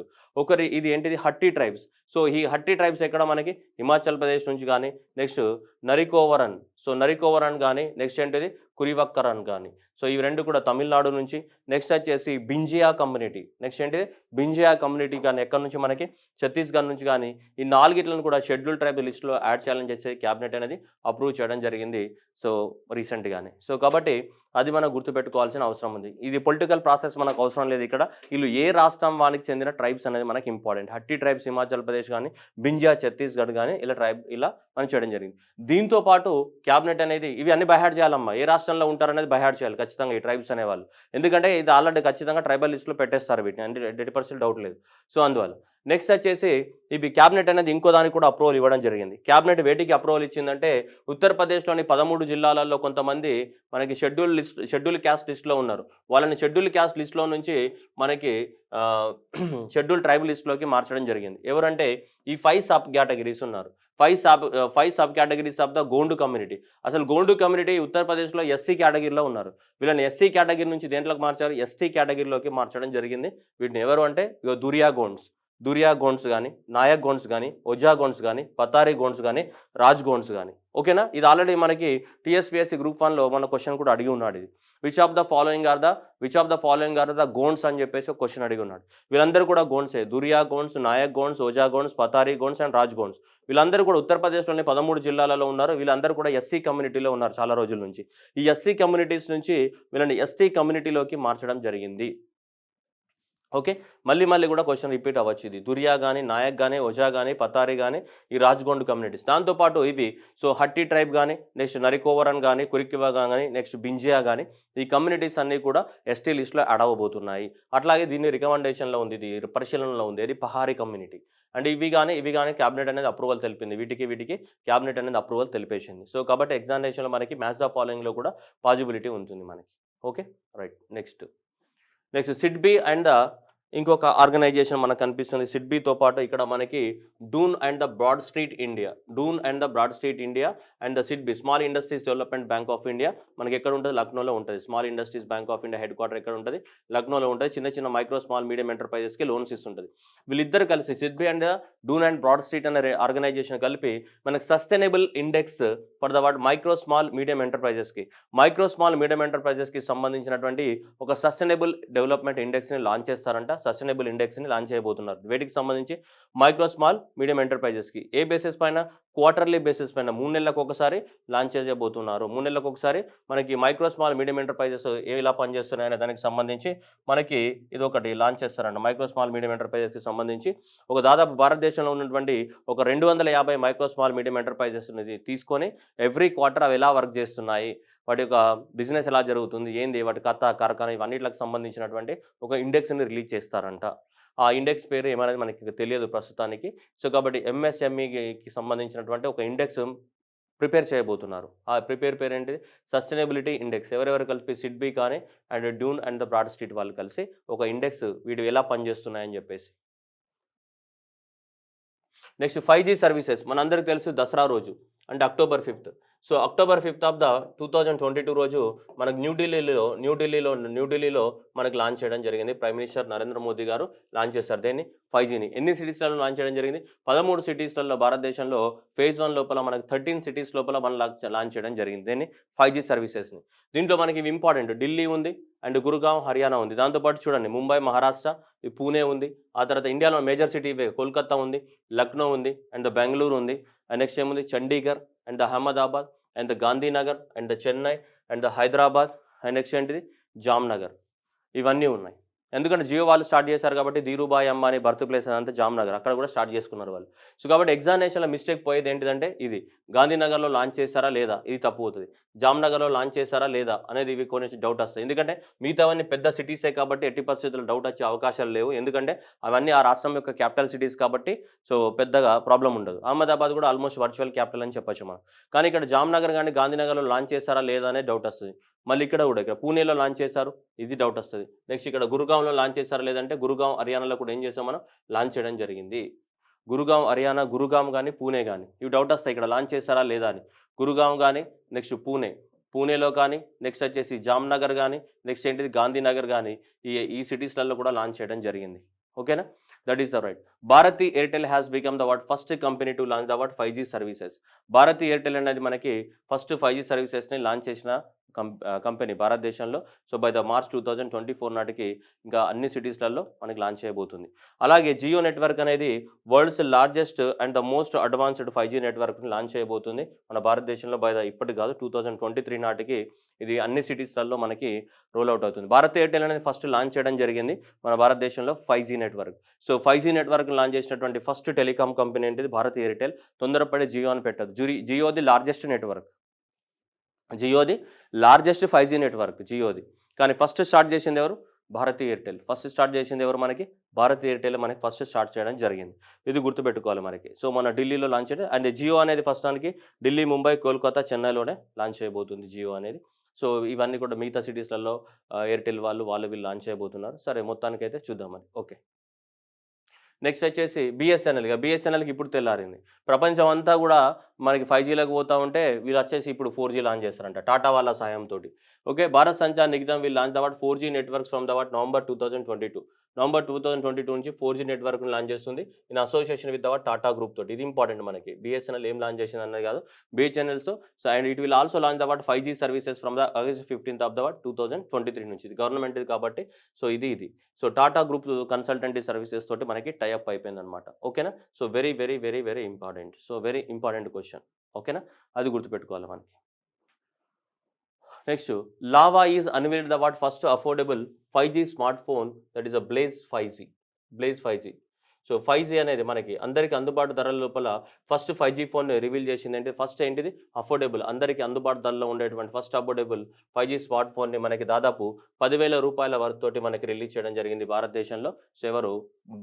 ఇది ఏంటిది? హట్టి ట్రైబ్స్. సో ఈ హట్టి ట్రైబ్స్ ఎక్కడ? మనకి హిమాచల్ ప్రదేశ్ నుంచి కానీ, నెక్స్ట్ నరికోవరన్ కానీ, నెక్స్ట్ ఏంటిది? కురివక్కరన్ కానీ. సో ఇవి రెండు కూడా తమిళనాడు నుంచి. నెక్స్ట్ వచ్చేసి బింజియా కమ్యూనిటీ. నెక్స్ట్ ఏంటిది? బింజియా కమ్యూనిటీ కానీ ఎక్కడ నుంచి? మనకి ఛత్తీస్గఢ్ నుంచి కానీ. ఈ నాలుగిట్లను కూడా షెడ్యూల్ ట్రైబ్ లిస్ట్లో యాడ్ చేయాలని చేసి క్యాబినెట్ అనేది అప్రూవ్ చేయడం జరిగింది సో రీసెంట్గానే. సో కాబట్టి అది మనం గుర్తుపెట్టుకోవాల్సిన అవసరం ఉంది. ఇది పొలిటికల్ ప్రాసెస్ మనకు అవసరం లేదు ఇక్కడ. వీళ్ళు ఏ రాష్ట్రం వాళ్ళకి చెందిన ట్రైబ్స్ అనేది మనకి ఇంపార్టెంట్. హట్టి ట్రైబ్స్ హిమాచల్ ప్రదేశ్ కానీ, బింజియా ఛత్తీస్గఢ్ కానీ ఇలా మనం చేయడం జరిగింది. దీంతో పాటు క్యాబినెట్ అనేది ఇవి అన్ని బైహార్డ్ చేయాలమ్మా. ఏ రాష్ట్రంలో ఉంటారనేది బైహార్డ్ చేయాలి ఖచ్చితంగా ఈ ట్రైబ్స్ అనేవాళ్ళు. ఎందుకంటే ఇది ఆల్రెడీ ఖచ్చితంగా ట్రైబల్ లిస్ట్లో పెట్టేస్తారు వీటిని, అంటే 100% డౌట్ లేదు. సో అందువల్ల నెక్స్ట్ వచ్చేసి ఇవి క్యాబినెట్ అనేది ఇంకో దానికి కూడా అప్రూవల్ ఇవ్వడం జరిగింది. క్యాబినెట్ వేటికి అప్రూవల్ ఇచ్చిందంటే ఉత్తరప్రదేశ్లోని 13 జిల్లాలలో కొంతమంది మనకి షెడ్యూల్ క్యాస్ట్ లిస్ట్లో ఉన్నారు. వాళ్ళని షెడ్యూల్ క్యాస్ట్ లిస్ట్లో నుంచి మనకి షెడ్యూల్ ట్రైబ్ లిస్ట్లోకి మార్చడం జరిగింది. ఎవరంటే ఈ 5 సబ్ కేటగిరీస్ ఉన్నారు. 5 sub categories of the Gond community. అసలు గోండు కమ్యూనిటీ ఉత్తరప్రదేశ్లో ఎస్సీ కేటగిరీలో ఉన్నారు. వీళ్ళని ఎస్సీ కేటగిరీ నుంచి దేంట్లోకి మార్చారు? ఎస్టీ కేటగిరీలోకి మార్చడం జరిగింది. వీటిని ఎవరు అంటే దురియా గోండ్స్ కానీ, నాయక్ గోండ్స్ కానీ, ఒజా గోండ్స్ కానీ, పతారీ గోండ్స్ కానీ, రాజ్ గోండ్స్ కానీ. ఓకేనా? ఇది ఆల్రెడీ మనకి టీఎస్పీఎస్సీ గ్రూప్ 1లో మన క్వశ్చన్ కూడా అడిగి ఉన్నాడు. ఇది which of the following are the Gonds అని చెప్పేసి ఒక క్వశ్చన్ అడిగి ఉన్నాడు. వీళ్ళందరూ కూడా గోండ్సే. దురియా గోండ్స్, నాయక్ గోండ్స్, ఓజా గోండ్స్, పతారీ గోండ్స్ అండ్ రాజ్ గోండ్స్. వీళ్ళందరూ కూడా ఉత్తరప్రదేశ్లోని 13 జిల్లాలలో ఉన్నారు. వీళ్ళందరూ కూడా ఎస్సీ కమ్యూనిటీలో ఉన్నారు చాలా రోజుల నుంచి. ఈ ఎస్సీ కమ్యూనిటీస్ నుంచి వీళ్ళని ఎస్టీ కమ్యూనిటీలోకి మార్చడం జరిగింది. ఓకే, మళ్ళీ కూడా క్వశ్చన్ రిపీట్ అవ్వచ్చు. ఇది దురియా కానీ, నాయక్ కానీ, ఒజా కానీ, పతారీ కానీ, ఈ రాజ్గోండ్ కమ్యూనిటీస్. దాంతోపాటు ఇవి హట్టి ట్రైబ్ కానీ, నెక్స్ట్ నరికోవరన్ కానీ, కురికివా కానీ, నెక్స్ట్ బింజియా కానీ, ఈ కమ్యూనిటీస్ అన్నీ కూడా ఎస్టీ లిస్ట్లో యాడ్ అవ్వబోతున్నాయి. అట్లాగే దీన్ని రికమెండేషన్లో ఉంది, ఇది పరిశీలనలో ఉంది. ఇది పహారీ కమ్యూనిటీ. అంటే ఇవి కానీ క్యాబినెట్ అనేది అప్రూవల్ తెలిపింది. వీటికి క్యాబినెట్ అనేది అప్రూవల్ తెలిపేసింది. సో కాబట్టి ఎగ్జామినేషన్లో మనకి మ్యాచ్ ద ఫాలోయింగ్లో కూడా పాజిబిలిటీ ఉంటుంది మనకి. Okay, right. Next SIDBI and the ఇంకొక ఆర్గనైజేషన్ మనకు కనిపిస్తుంది సిడ్బీతో పాటు ఇక్కడ మనకి Dun and the Bradstreet India, Dun and the Bradstreet India and the SIDBI Small Industries Development Bank of India మనకి ఎక్కడ ఉంటుంది, లక్నోలో ఉంటుంది. Small Industries Bank of India head quarter ఎక్కడ ఉంటుంది, లక్నోలో ఉంటుంది. చిన్న చిన్న మైక్రో స్మాల్ మీడియం ఎంటర్ప్రైజెస్కి లోన్స్ ఇస్తుంటుంది. వీళ్ళిద్దరు కలిసి SIDBI and Dun and broad street అనే ఆర్గనైజేషన్ కలిపి మనకి sustainable index for the word micro small medium ఎంటర్ప్రైజెస్కి, మైక్రో స్మాల్ మీడియం ఎంటర్ప్రైజెస్కి సంబంధించినటువంటి ఒక సస్టైనబుల్ డెవలప్మెంట్ ఇండెక్స్ని లాంచ్ చేస్తారంట. సస్టైనబుల్ ఇండెక్స్ని లాంచ్ చేయబోతున్నారు. వీటికి సంబంధించి మైక్రో స్మాల్ మీడియం ఎంటర్ప్రైజెస్కి ఏ బేసిస్ పైన, క్వార్టర్లీ బేసిస్ పైన 3 నెలలకు ఒకసారి లాంచ్ చేయబోతున్నారు. 3 నెలలకు ఒకసారి మనకి మైక్రో స్మాల్ మీడియం ఎంటర్ప్రైజెస్ ఎలా పనిచేస్తున్నాయనే దానికి సంబంధించి మనకి ఇది ఒకటి లాంచ్ చేస్తారంట. మైక్రో స్మాల్ మీడియం ఎంటర్ప్రైజెస్కి సంబంధించి ఒక దాదాపు భారతదేశంలో ఉన్నటువంటి ఒక 250 మైక్రో స్మాల్ మీడియం ఎంటర్ప్రైజెస్ తీసుకొని ఎవ్రీ క్వార్టర్ అవి ఎలా వర్క్ చేస్తున్నాయి, వాటి యొక్క బిజినెస్ ఎలా జరుగుతుంది, ఏంది వాటి కథ కార్ఖానా ఇవన్నిటికి సంబంధించినటువంటి ఒక ఇండెక్స్ని రిలీజ్ చేస్తారంట. ఆ ఇండెక్స్ పేరు ఏమనేది మనకి తెలియదు ప్రస్తుతానికి. సో కాబట్టి ఎంఎస్ఎంఈకి సంబంధించినటువంటి ఒక ఇండెక్స్ ప్రిపేర్ చేయబోతున్నారు. ఆ ప్రిపేర్ పేరు ఏంటిది, సస్టైనబిలిటీ ఇండెక్స్. ఎవరెవరు కలిపి సిడ్బీ కానీ and Dun and the Bradstreet వాళ్ళు కలిసి ఒక ఇండెక్స్ వీడు ఎలా పనిచేస్తున్నాయని చెప్పేసి. నెక్స్ట్ 5G సర్వీసెస్ మనందరికీ తెలుసు దసరా రోజు అంటే October 5th. So October 5th of the 2022 రోజు మనకు న్యూఢిల్లీలో మనకు లాంచ్ చేయడం జరిగింది. ప్రైమ్ మినిస్టర్ నరేంద్ర మోదీ గారు లాంచ్ చేశారు దీన్ని 5Gని. ఎన్ని సిటీస్లలో లాంచ్ చేయడం జరిగింది, 13 సిటీస్లలో భారతదేశంలో ఫేజ్ 1 లోపల మనకు 13 సిటీస్ లోపల మనం లాంచ్ చేయడం జరిగింది దీన్ని 5G సర్వీసెస్ని. దీంట్లో మనకి ఇవి ఇంపార్టెంట్, ఢిల్లీ ఉంది అండ్ గురుగావ్ హర్యానా ఉంది. దాంతోపాటు చూడండి ముంబై మహారాష్ట్ర, పూణే ఉంది. ఆ తర్వాత ఇండియాలో మేజర్ సిటీ కోల్కతా ఉంది, లక్నో ఉంది అండ్ బెంగళూరు ఉంది. అండ్ నెక్స్ట్ ఏముంది Chandigarh and Ahmedabad and Gandhinagar and Chennai and Hyderabad and next ఏంటిది జామ్నగర్. ఇవన్నీ ఉన్నాయి. ఎందుకంటే జియో వాళ్ళు స్టార్ట్ చేశారు కాబట్టి ధీరుభాయ్ అంబానీ బర్త్ ప్లేస్ అదంతా జామ్నగర్, అక్కడ కూడా స్టార్ట్ చేసుకున్నారు వాళ్ళు. సో కాబట్టి ఎగ్జామినేషన్లో మిస్టేక్ పోయేది ఏంటిదంటే ఇది గాంధీనగర్లో లాంచ్ చేశారా లేదా, ఇది తప్పు అవుతుంది. జామ్నగర్లో లాంచ్ చేశారా లేదా అనేది ఇవి కొన్ని డౌట్ వస్తాయి. ఎందుకంటే మిగతావన్నీ పెద్ద సిటీసే కాబట్టి ఎట్టి పరిస్థితుల్లో డౌట్ వచ్చే అవకాశాలు లేవు. ఎందుకంటే అవన్నీ ఆ రాష్ట్రం యొక్క క్యాపిటల్ సిటీస్ కాబట్టి సో పెద్దగా ప్రాబ్లం ఉండదు. అహ్మదాబాద్ కూడా ఆల్మోస్ట్ వర్చువల్ క్యాపిటల్ అని చెప్పొచ్చు మనం. కానీ ఇక్కడ జామ్నగర్ కానీ గాంధీనగర్లో లాంచ్ చేశారా లేదా అనే డౌట్ వస్తుంది. మళ్ళీ ఇక్కడ ఇక్కడ పూణేలో లాంచ్ చేశారు, ఇది డౌట్ వస్తుంది. నెక్స్ట్ ఇక్కడ గురుగావ్లో లాంచ్ చేశారా లేదంటే గురుగావ్ హర్యానాలో కూడా ఏం చేసాం మనం లాంచ్ చేయడం జరిగింది. గురుగావ్ హర్యానా, గురుగావ్ కానీ పూణే కానీ ఇవి డౌట్ వస్తాయి ఇక్కడ లాంచ్ చేశారా లేదా అని. గురుగావ్ కానీ నెక్స్ట్ పూణేలో కానీ నెక్స్ట్ వచ్చేసి జామ్నగర్ కానీ నెక్స్ట్ ఏంటిది గాంధీనగర్ కానీ ఈ సిటీస్లలో కూడా లాంచ్ చేయడం జరిగింది. ఓకేనా, that is the right. Bharti Airtel has become the first company to launch the 5G services. Bharti Airtel అనేది మనకి ఫస్ట్ 5G సర్వీసెస్ని లాంచ్ చేసిన కంపెనీ భారతదేశంలో. సో బై ద మార్చ్ 2024 నాటికి ఇంకా అన్ని సిటీస్లలో మనకి లాంచ్ చేయబోతుంది. అలాగే జియో నెట్వర్క్ అనేది world's largest and the most advanced 5G నెట్వర్క్ని లాంచ్ చేయబోతుంది మన భారతదేశంలో. ఇప్పటికి కాదు 2023 నాటికి ఇది అన్ని సిటీస్లలో మనకి రోల్ అవుట్ అవుతుంది. భారత్ ఎయిర్టెల్ అనేది ఫస్ట్ లాంచ్ చేయడం జరిగింది మన భారతదేశంలో 5G network. So 5G network launch చేసినటువంటి ఫస్ట్ టెలికాం కంపెనీ ఏంటిది భారత్ ఎయిర్టెల్. తొందరపడి జియో అని పెట్టదు. జియోది లార్జెస్ట్ నెట్వర్క్, జియోది లార్జెస్ట్ 5G నెట్వర్క్ జియోది. కానీ ఫస్ట్ స్టార్ట్ చేసింది ఎవరు, భారతీ ఎయిర్టెల్. ఫస్ట్ స్టార్ట్ చేసింది ఎవరు, మనకి భారతీ ఎయిర్టెల్ మనకి ఫస్ట్ స్టార్ట్ చేయడం జరిగింది. ఇది గుర్తుపెట్టుకోవాలి మనకి. సో మన ఢిల్లీలో లాంచ్ చేయడం అండ్ జియో అనేది ఫస్టానికి ఢిల్లీ, ముంబై, కోల్కతా, చెన్నైలోనే లాంచ్ చేయబోతుంది జియో అనేది. సో ఇవన్నీ కూడా మిగతా సిటీస్లలో ఎయిర్టెల్ వాళ్ళు వీళ్ళు లాంచ్ చేయబోతున్నారు. సరే మొత్తానికైతే చూద్దామని. ఓకే, నెక్స్ట్ వచ్చేసి బిఎస్ఎన్ఎల్. బిఎస్ఎన్ఎల్కి ఇప్పుడు తెల్లారింది. ప్రపంచం అంతా కూడా మనకి 5Gలోకి పోతూ ఉంటే వీళ్ళు వచ్చేసి ఇప్పుడు 4G లాంచ్ చేస్తారంట టాటా వాళ్ళ సాయంతో. ఓకే, భారత్ సంచార్ నిగమ్ వీళ్ళు launch the 4G networks from the November 2022 నుంచి 4G నెట్వర్క్ని లాంచ్ చేస్తుంది in association with Tata group తోటి. ఇది ఇంపార్టెంట్ మనకి. బిఎస్ఎన్ఎల్ ఏం లాంచ్ చేసింది అన్నది కాదు, బిహెచ్ఎన్ఎల్తో. So and it will also launch the 5G services from the August 15th of 2023 నుంచి. ఇది గవర్నమెంట్ కాబట్టి సో ఇది so Tata group consultancy services తోటి మనకి టైఅప్ అయిపోయింది అనమాట. ఓకేనా, so very very very very important. So very important question. ఓకేనా, అది గుర్తుపెట్టుకోవాలి మనకి. Next Lava is unveiled the first affordable 5G smartphone that is Blaze 5G. So 5G అనేది మనకి అందరికీ అందుబాటు ధరల లోపల ఫస్ట్ 5G ఫోన్ రివీల్ చేసింది. అంటే ఫస్ట్ ఏంటిది అఫోర్డబుల్, అందరికీ అందుబాటు ధరలో ఉండేటువంటి ఫస్ట్ అఫోర్డబుల్ 5G స్మార్ట్ ఫోన్ని మనకి దాదాపు 10,000 రూపాయల వరకు తోటి మనకి రిలీజ్ చేయడం జరిగింది భారతదేశంలో. సో ఎవరు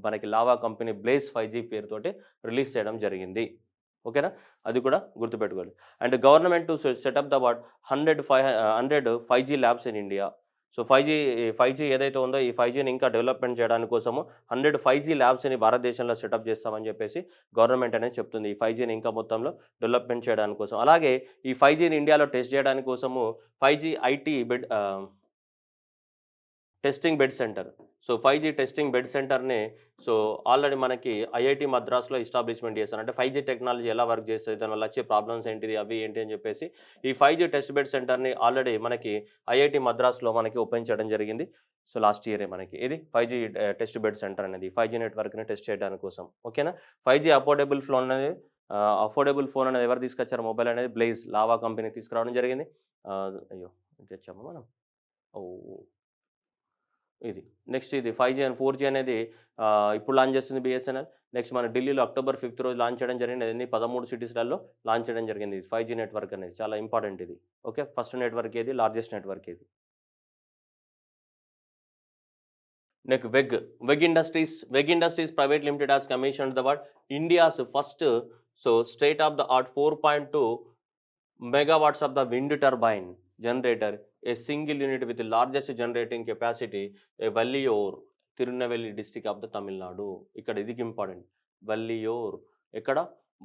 మనకి లావా కంపెనీ బ్లేజ్ 5G పేరుతోటి రిలీజ్ చేయడం జరిగింది. ఓకేనా, అది కూడా గుర్తుపెట్టుకోవాలి. And government to set up the 100 5G labs in India. So 5G ఏదైతే ఉందో ఈ 5Gని ఇంకా డెవలప్‌మెంట్ చేయడానికి కోసము 100 5G ల్యాబ్స్‌ని భారతదేశంలో సెటప్ చేస్తామని చెప్పేసి గవర్నమెంట్ అనేది చెప్తుంది. ఈ 5Gని ఇంకా మొత్తంలో డెవలప్‌మెంట్ చేయడానికి కోసం. అలాగే ఈ 5Gని ఇండియాలో టెస్ట్ చేయడానికి కోసము 5G IT testing bed centre. So 5G testing bed సెంటర్‌ని ఆల్రెడీ మనకి ఐఐటీ మద్రాస్‌లో ఎస్టాబ్లిష్‌మెంట్ చేశారు. అంటే 5G టెక్నాలజీ ఎలా వర్క్ చేస్తది, దానివల్ల వచ్చే ప్రాబ్లమ్స్ ఏంటిది, అవి ఏంటి అని చెప్పేసి ఈ 5G టెస్ట్ బెడ్ సెంటర్‌ని ఆల్రెడీ మనకి ఐఐటీ మద్రాస్‌లో మనకి ఓపెన్ చేయడం జరిగింది. సో లాస్ట్ ఇయరే మనకి ఇది 5G టెస్ట్ బెడ్ సెంటర్ అనేది 5G నెట్వర్క్‌ని టెస్ట్ చేయడానికి కోసం. ఓకేనా. 5G అఫోర్డబుల్ ఫోన్ అనేది ఎవరు తీసుకొచ్చారు మొబైల్ అనేది బ్లేజ్ లావా కంపెనీ తీసుకురావడం జరిగింది. అయ్యో! తెచ్చామా మనం? ఓహ్! ఇది. నెక్స్ట్ ఇది 5G అండ్ 4G అనేది ఇప్పుడు లాంచ్ చేస్తుంది బిఎస్ఎన్ఎల్. నెక్స్ట్ మన ఢిల్లీలో అక్టోబర్ 5th రోజు లాంచ్ చేయడం జరిగింది. అన్ని 13 సిటీస్‌లలో లాంచ్ చేయడం జరిగింది. 5G నెట్వర్క్ అనేది చాలా ఇంపార్టెంట్ ఇది. ఓకే. ఫస్ట్ నెట్వర్క్ ఏది? లార్జెస్ట్ నెట్వర్క్ ఏది? Next వెగ్ industries private limited has commissioned the India's first state of the art 4.2 megawatts of the wind turbine generator, a single unit with the largest generating capacity, a Valliyur, Tirunelveli district of the Tamil Nadu. ఇక్కడ ఇది important. వల్లియూర్ ఎక్కడ?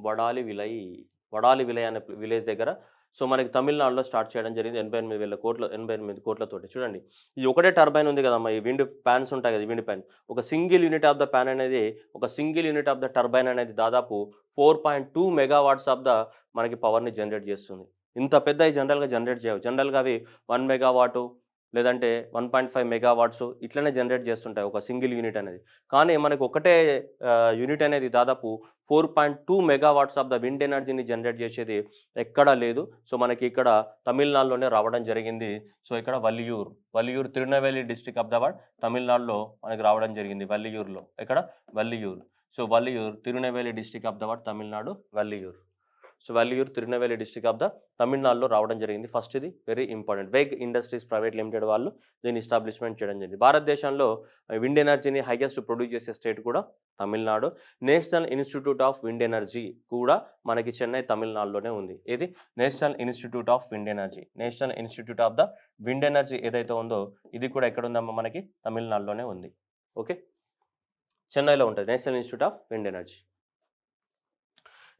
వడాలి విలై అనే village దగ్గర. So మనకి తమిళనాడులో start చేయడం జరిగింది 88 కోట్లతోటి. చూడండి ఇది ఒకటే టర్బైన్ ఉంది కదమ్మా. ఈ విండ్ ప్యాన్స్ ఉంటాయి కదా, విండ్ ప్యాన్. ఒక single unit of the turbine అనేది దాదాపు 4.2 megawatts ఆఫ్ ద మనకి పవర్ని జనరేట్ చేస్తుంది. ఇంత పెద్దవి జనరల్గా జనరేట్ చేయవు. జనరల్గా అవి 1 మెగావాటు లేదంటే 1.5 మెగావాట్స్ ఇట్లనే జనరేట్ చేస్తుంటాయి ఒక సింగిల్ యూనిట్ అనేది. కానీ మనకు ఒకటే యూనిట్ అనేది దాదాపు 4.2 మెగావాట్స్ ఆఫ్ ద విండ్ ఎనర్జీని జనరేట్ చేసేది ఎక్కడా లేదు. సో మనకి ఇక్కడ తమిళనాడులోనే రావడం జరిగింది. సో ఇక్కడ Valliyur Tirunelveli district of the తమిళనాడులో మనకి రావడం జరిగింది. వల్లియూర్లో ఎక్కడ? Valliyur. So Valliyur Tirunelveli district of the Tamil Nadu Valliyur. So Valliyur Tirunelveli district of the తమిళనాడులో రావడం జరిగింది. ఫస్ట్ ఇది very important. Veg industries private limited వాళ్ళు దీన్ని ఎస్టాబ్లిష్మెంట్ చేయడం జరిగింది. భారతదేశంలో విండ్ ఎనర్జీని హైయెస్ట్ ప్రొడ్యూస్ చేసే స్టేట్ కూడా Tamil Nadu. National institute of wind energy కూడా మనకి చెన్నై తమిళనాడులోనే ఉంది. ఇది national institute of wind energy. National institute of the wind energy ఏదైతే ఉందో ఇది కూడా ఎక్కడ ఉందమ్మా? మనకి తమిళనాడులోనే ఉంది. ఓకే, చెన్నైలో ఉంటుంది national institute of wind energy.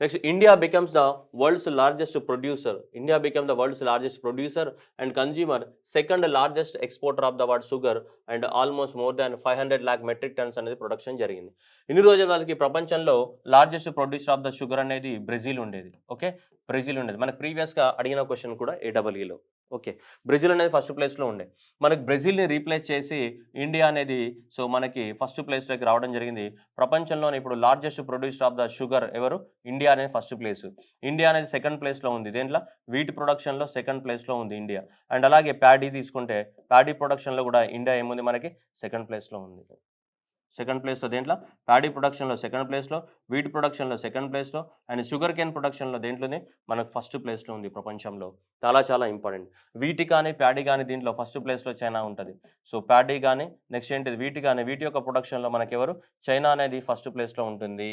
Next, India becomes the world's largest producer. India became the world's largest producer and consumer, second largest exporter of the sugar, and almost more than 500 lakh metric tons అనేది production జరిగింది. ఇన్ని రోజుల వాళ్ళకి ప్రపంచంలో largest producer of the sugar అనేది Brazil ఉండేది. Okay, Brazil ఉండేది. మనకు ప్రీవియస్గా అడిగిన క్వశ్చన్ కూడా ఏడబ్ల్యూలో. ఓకే, బ్రెజిల్ అనేది ఫస్ట్ ప్లేస్లో ఉండే. మనకి బ్రెజిల్ని రీప్లేస్ చేసి ఇండియా అనేది మనకి ఫస్ట్ ప్లేస్లోకి రావడం జరిగింది. ప్రపంచంలోనే ఇప్పుడు largest producer of the sugar ఎవరు? ఇండియా అనేది ఫస్ట్ ప్లేస్. ఇండియా అనేది సెకండ్ ప్లేస్లో ఉంది. దేంట్లో? వీట్ ప్రొడక్షన్లో సెకండ్ ప్లేస్లో ఉంది ఇండియా. అండ్ అలాగే ప్యాడీ తీసుకుంటే ప్యాడీ ప్రొడక్షన్లో కూడా ఇండియా ఏముంది? మనకి సెకండ్ ప్లేస్లో ఉంది. సెకండ్ ప్లేస్లో దేంట్లో? ప్యాడీ ప్రొడక్షన్లో సెకండ్ ప్లేస్లో, వీట్ ప్రొడక్షన్లో సెకండ్ ప్లేస్లో, అండ్ షుగర్ కేన్ ప్రొడక్షన్లో దేంట్లోనే మనకు ఫస్ట్ ప్లేస్లో ఉంది ప్రపంచంలో. చాలా ఇంపార్టెంట్. వీటి కానీ ప్యాడీ కానీ దీంట్లో ఫస్ట్ ప్లేస్లో చైనా ఉంటుంది. సో ప్యాడీ కానీ నెక్స్ట్ ఏంటిది వీటి కానీ, వీటి యొక్క ప్రొడక్షన్లో మనకి ఎవరు? చైనా అనేది ఫస్ట్ ప్లేస్లో ఉంటుంది.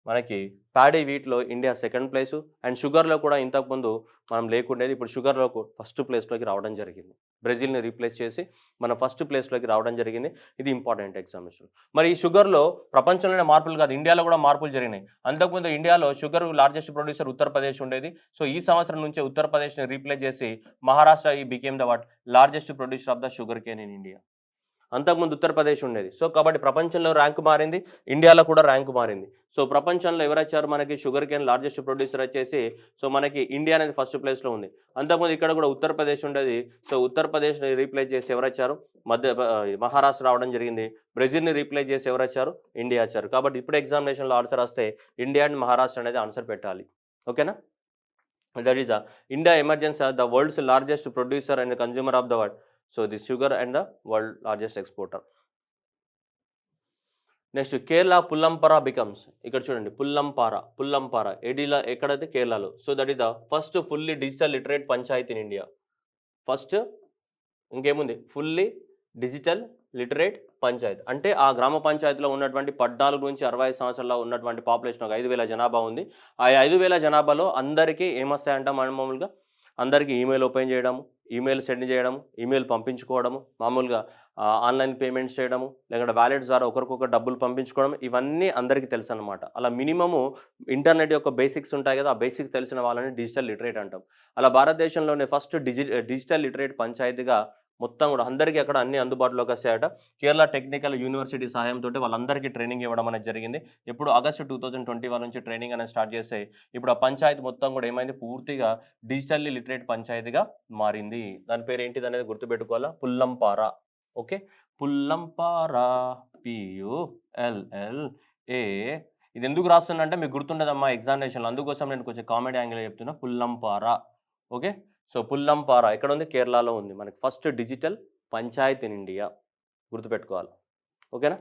మనకి ప్యాడీ వీటిలో ఇండియా సెకండ్ ప్లేసు, అండ్ షుగర్లో కూడా ఇంతకుముందు మనం లేకుండేది, ఇప్పుడు షుగర్లో ఫస్ట్ ప్లేస్లోకి రావడం జరిగింది. బ్రెజిల్ని రీప్లేస్ చేసి మన ఫస్ట్ ప్లేస్లోకి రావడం జరిగింది. ఇది ఇంపార్టెంట్ ఎగ్జామినేషన్. మరి ఈ షుగర్లో ప్రపంచంలోనే మార్పులు కాదు, ఇండియాలో కూడా మార్పులు జరిగినాయి. అంతకుముందు ఇండియాలో షుగర్ లార్జెస్ట్ ప్రొడ్యూసర్ ఉత్తరప్రదేశ్ ఉండేది. సో ఈ సంవత్సరం నుంచే ఉత్తరప్రదేశ్ని రీప్లేస్ చేసి Maharashtra he became the largest producer of the sugar cane in India. అంతకుముందు ఉత్తరప్రదేశ్ ఉండేది. సో కాబట్టి ప్రపంచంలో ర్యాంకు మారింది, ఇండియాలో కూడా ర్యాంకు మారింది. సో ప్రపంచంలో ఎవరు వచ్చారు? మనకి షుగర్ కేన్ లార్జెస్ట్ ప్రొడ్యూసర్ వచ్చేసి మనకి ఇండియా అనేది ఫస్ట్ ప్లేస్లో ఉంది. అంతకుముందు ఇక్కడ కూడా ఉత్తరప్రదేశ్ ఉండేది. సో ఉత్తరప్రదేశ్ని రీప్లేస్ చేసి ఎవరు వచ్చారు? మహారాష్ట్ర రావడం జరిగింది. బ్రెజిల్ని రీప్లేస్ చేసి ఎవరు వచ్చారు? ఇండియా వచ్చారు. కాబట్టి ఇప్పుడు ఎగ్జామినేషన్లో ఆన్సర్ వస్తే ఇండియా అండ్ మహారాష్ట్ర అనేది ఆన్సర్ పెట్టాలి. ఓకేనా? That is India emergence the world's largest producer and consumer of the world. So the sugar and the world largest exporter. Next Kerala Pullampara becomes. ఇక్కడ చూడండి పుల్లంపారా ఎడిలా ఎక్కడైతే కేరళలో. So that is the first fully digital literate panchayat in India. First ఇంకేముంది? Fully digital literate panchayat అంటే ఆ గ్రామ పంచాయతీలో ఉన్నటువంటి 14 నుంచి 65 సంవత్సరాల్లో ఉన్నటువంటి పాపులేషన్ ఒక 5,000 జనాభా ఉంది. ఆ 5,000 జనాభాలో అందరికీ ఏమొస్తాయంట? మామూలుగా అందరికీ ఈమెయిల్ ఓపెన్ చేయడము, ఈమెయిల్ సెండ్ చేయడము, ఈమెయిల్ పంపించుకోవడము, మామూలుగా ఆన్లైన్ పేమెంట్స్ చేయడము, లేకుంటే వాలెట్స్ ద్వారా ఒకరికొకరు డబ్బులు పంపించుకోవడం, ఇవన్నీ అందరికీ తెలుసనమాట. అలా మినిమము ఇంటర్నెట్ యొక్క బేసిక్స్ ఉంటాయి కదా! ఆ బేసిక్స్ తెలిసిన వాళ్ళని డిజిటల్ లిటరేట్ అంటాం. అలా భారతదేశంలోనే ఫస్ట్ డిజిటల్ లిటరేట్ పంచాయతీగా మొత్తం కూడా అందరికీ అక్కడ అన్ని అందుబాటులోకి వస్తాయట. కేరళ టెక్నికల్ యూనివర్సిటీ సహాయంతోటి వాళ్ళందరికీ ట్రైనింగ్ ఇవ్వడం అనేది జరిగింది. ఎప్పుడు ఆగస్టు 2021 నుంచి ట్రైనింగ్ అనేది స్టార్ట్ చేస్తే ఇప్పుడు ఆ పంచాయతీ మొత్తం కూడా ఏమైంది, పూర్తిగా డిజిటల్లీ లిటరేట్ పంచాయతీగా మారింది. దాని పేరు ఏంటిది అనేది గుర్తుపెట్టుకోవాలా, పుల్లంపార. Okay, పుల్లంపార, PULLA. ఇది ఎందుకు రాస్తున్నా అంటే మీకు గుర్తుండదమ్మా ఎగ్జామినేషన్లో, అందుకోసం నేను కొంచెం కామెడీ యాంగిల్ చెప్తున్నా. పుల్లంపార. ఓకే, సో పుల్లంపార ఎక్కడ ఉంది, కేరళలో ఉంది. మనకి first digital panchayat in India, గుర్తుపెట్టుకోవాలి. ఓకేనా.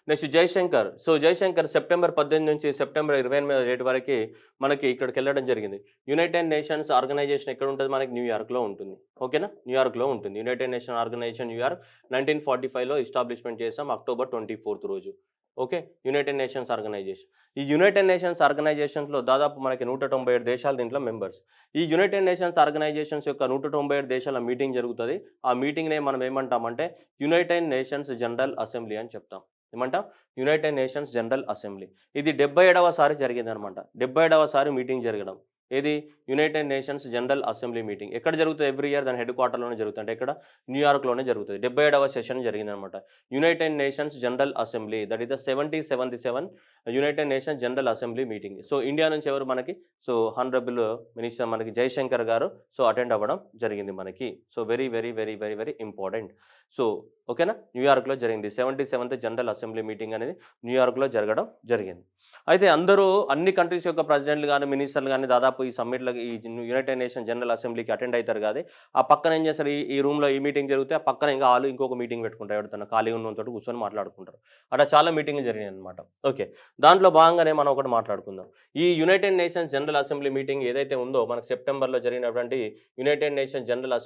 Next Jaishankar. So Jaishankar September 18 నుంచి సెప్టెంబర్ 28 డేట్ వరకు మనకి ఇక్కడికి వెళ్ళడం జరిగింది. యునైటెడ్ నేషన్స్ ఆర్గనైజేషన్ ఎక్కడ ఉంటుంది, మనకి న్యూయార్క్లో ఉంటుంది. ఓకేనా, న్యూయార్క్లో ఉంటుంది. యునైటెడ్ నేషన్ ఆర్గనైజేషన్ న్యూయార్క్ 1945లో ఎస్టాబ్లిష్మెంట్ చేసాం, అక్టోబర్ 24 రోజు. Okay, United nations Organisation. ఈ యునైటెడ్ నేషన్స్ ఆర్గనైజేషన్స్లో దాదాపు మనకి 197 దేశాలు దీంట్లో మెంబర్స్. ఈ యునైటెడ్ నేషన్స్ ఆర్గనైజేషన్స్ యొక్క 197 దేశాల మీటింగ్ జరుగుతుంది. ఆ మీటింగ్నే మనం ఏమంటామంటే యునైటెడ్ నేషన్స్ జనరల్ అసెంబ్లీ అని చెప్తాం. ఏమంటాం, యునైటెడ్ నేషన్స్ జనరల్ అసెంబ్లీ. ఇది 77వ సారి జరిగిందనమాట. 77వ సారి మీటింగ్ జరగడం. ఏది, United Nations General assembly meeting. ఎక్కడ జరుగుతుంది, ఎవ్రీ ఇయర్ దాని హెడ్ క్వార్టర్లోనే జరుగుతుంది. అంటే ఇక్కడ న్యూయార్క్లోనే జరుగుతుంది. 77వ సెషన్ జరిగిందనమాట. United Nations General assembly, that is the 77 United Nations General assembly meeting. So India నుంచి ఎవరు మనకి, సో హానరబుల్ మినిస్టర్ మనకి జయశంకర్ గారు సో అటెండ్ అవ్వడం జరిగింది మనకి. So very very very very very important. So ఓకేనా, న్యూయార్క్లో జరిగింది 77th జనరల్ అసెంబ్లీ మీటింగ్ అనేది న్యూయార్క్లో జరగడం జరిగింది. అయితే అందరూ అన్ని కంట్రీస్ యొక్క ప్రెసిడెంట్లు కానీ మినిస్టర్లు కానీ దాదాపు ఈ సమ్మిట్లో ఈ యునైటెడ్ నేషన్ జనరల్ అసెంబ్లీకి అటెండ్ అవుతారు. కానీ ఆ పక్కన ఏం చేస్తారు, ఈ రూమ్లో ఈ మీటింగ్ జరిగితే ఆ పక్కన ఇంకా వాళ్ళు ఇంకొక మీటింగ్ పెట్టుకుంటారు, ఎవరితో ఖాళీ ఉన్నతో కూర్చొని మాట్లాడుకుంటారు. అట్లా చాలా మీటింగ్లు జరిగాయి అనమాట. ఓకే, దాంట్లో భాగంగానే మనం ఒకటి మాట్లాడుకుందాం. ఈ United Nations General assembly meeting ఏదైతే ఉందో మనకు సెప్టెంబర్లో జరిగినటువంటి United Nations General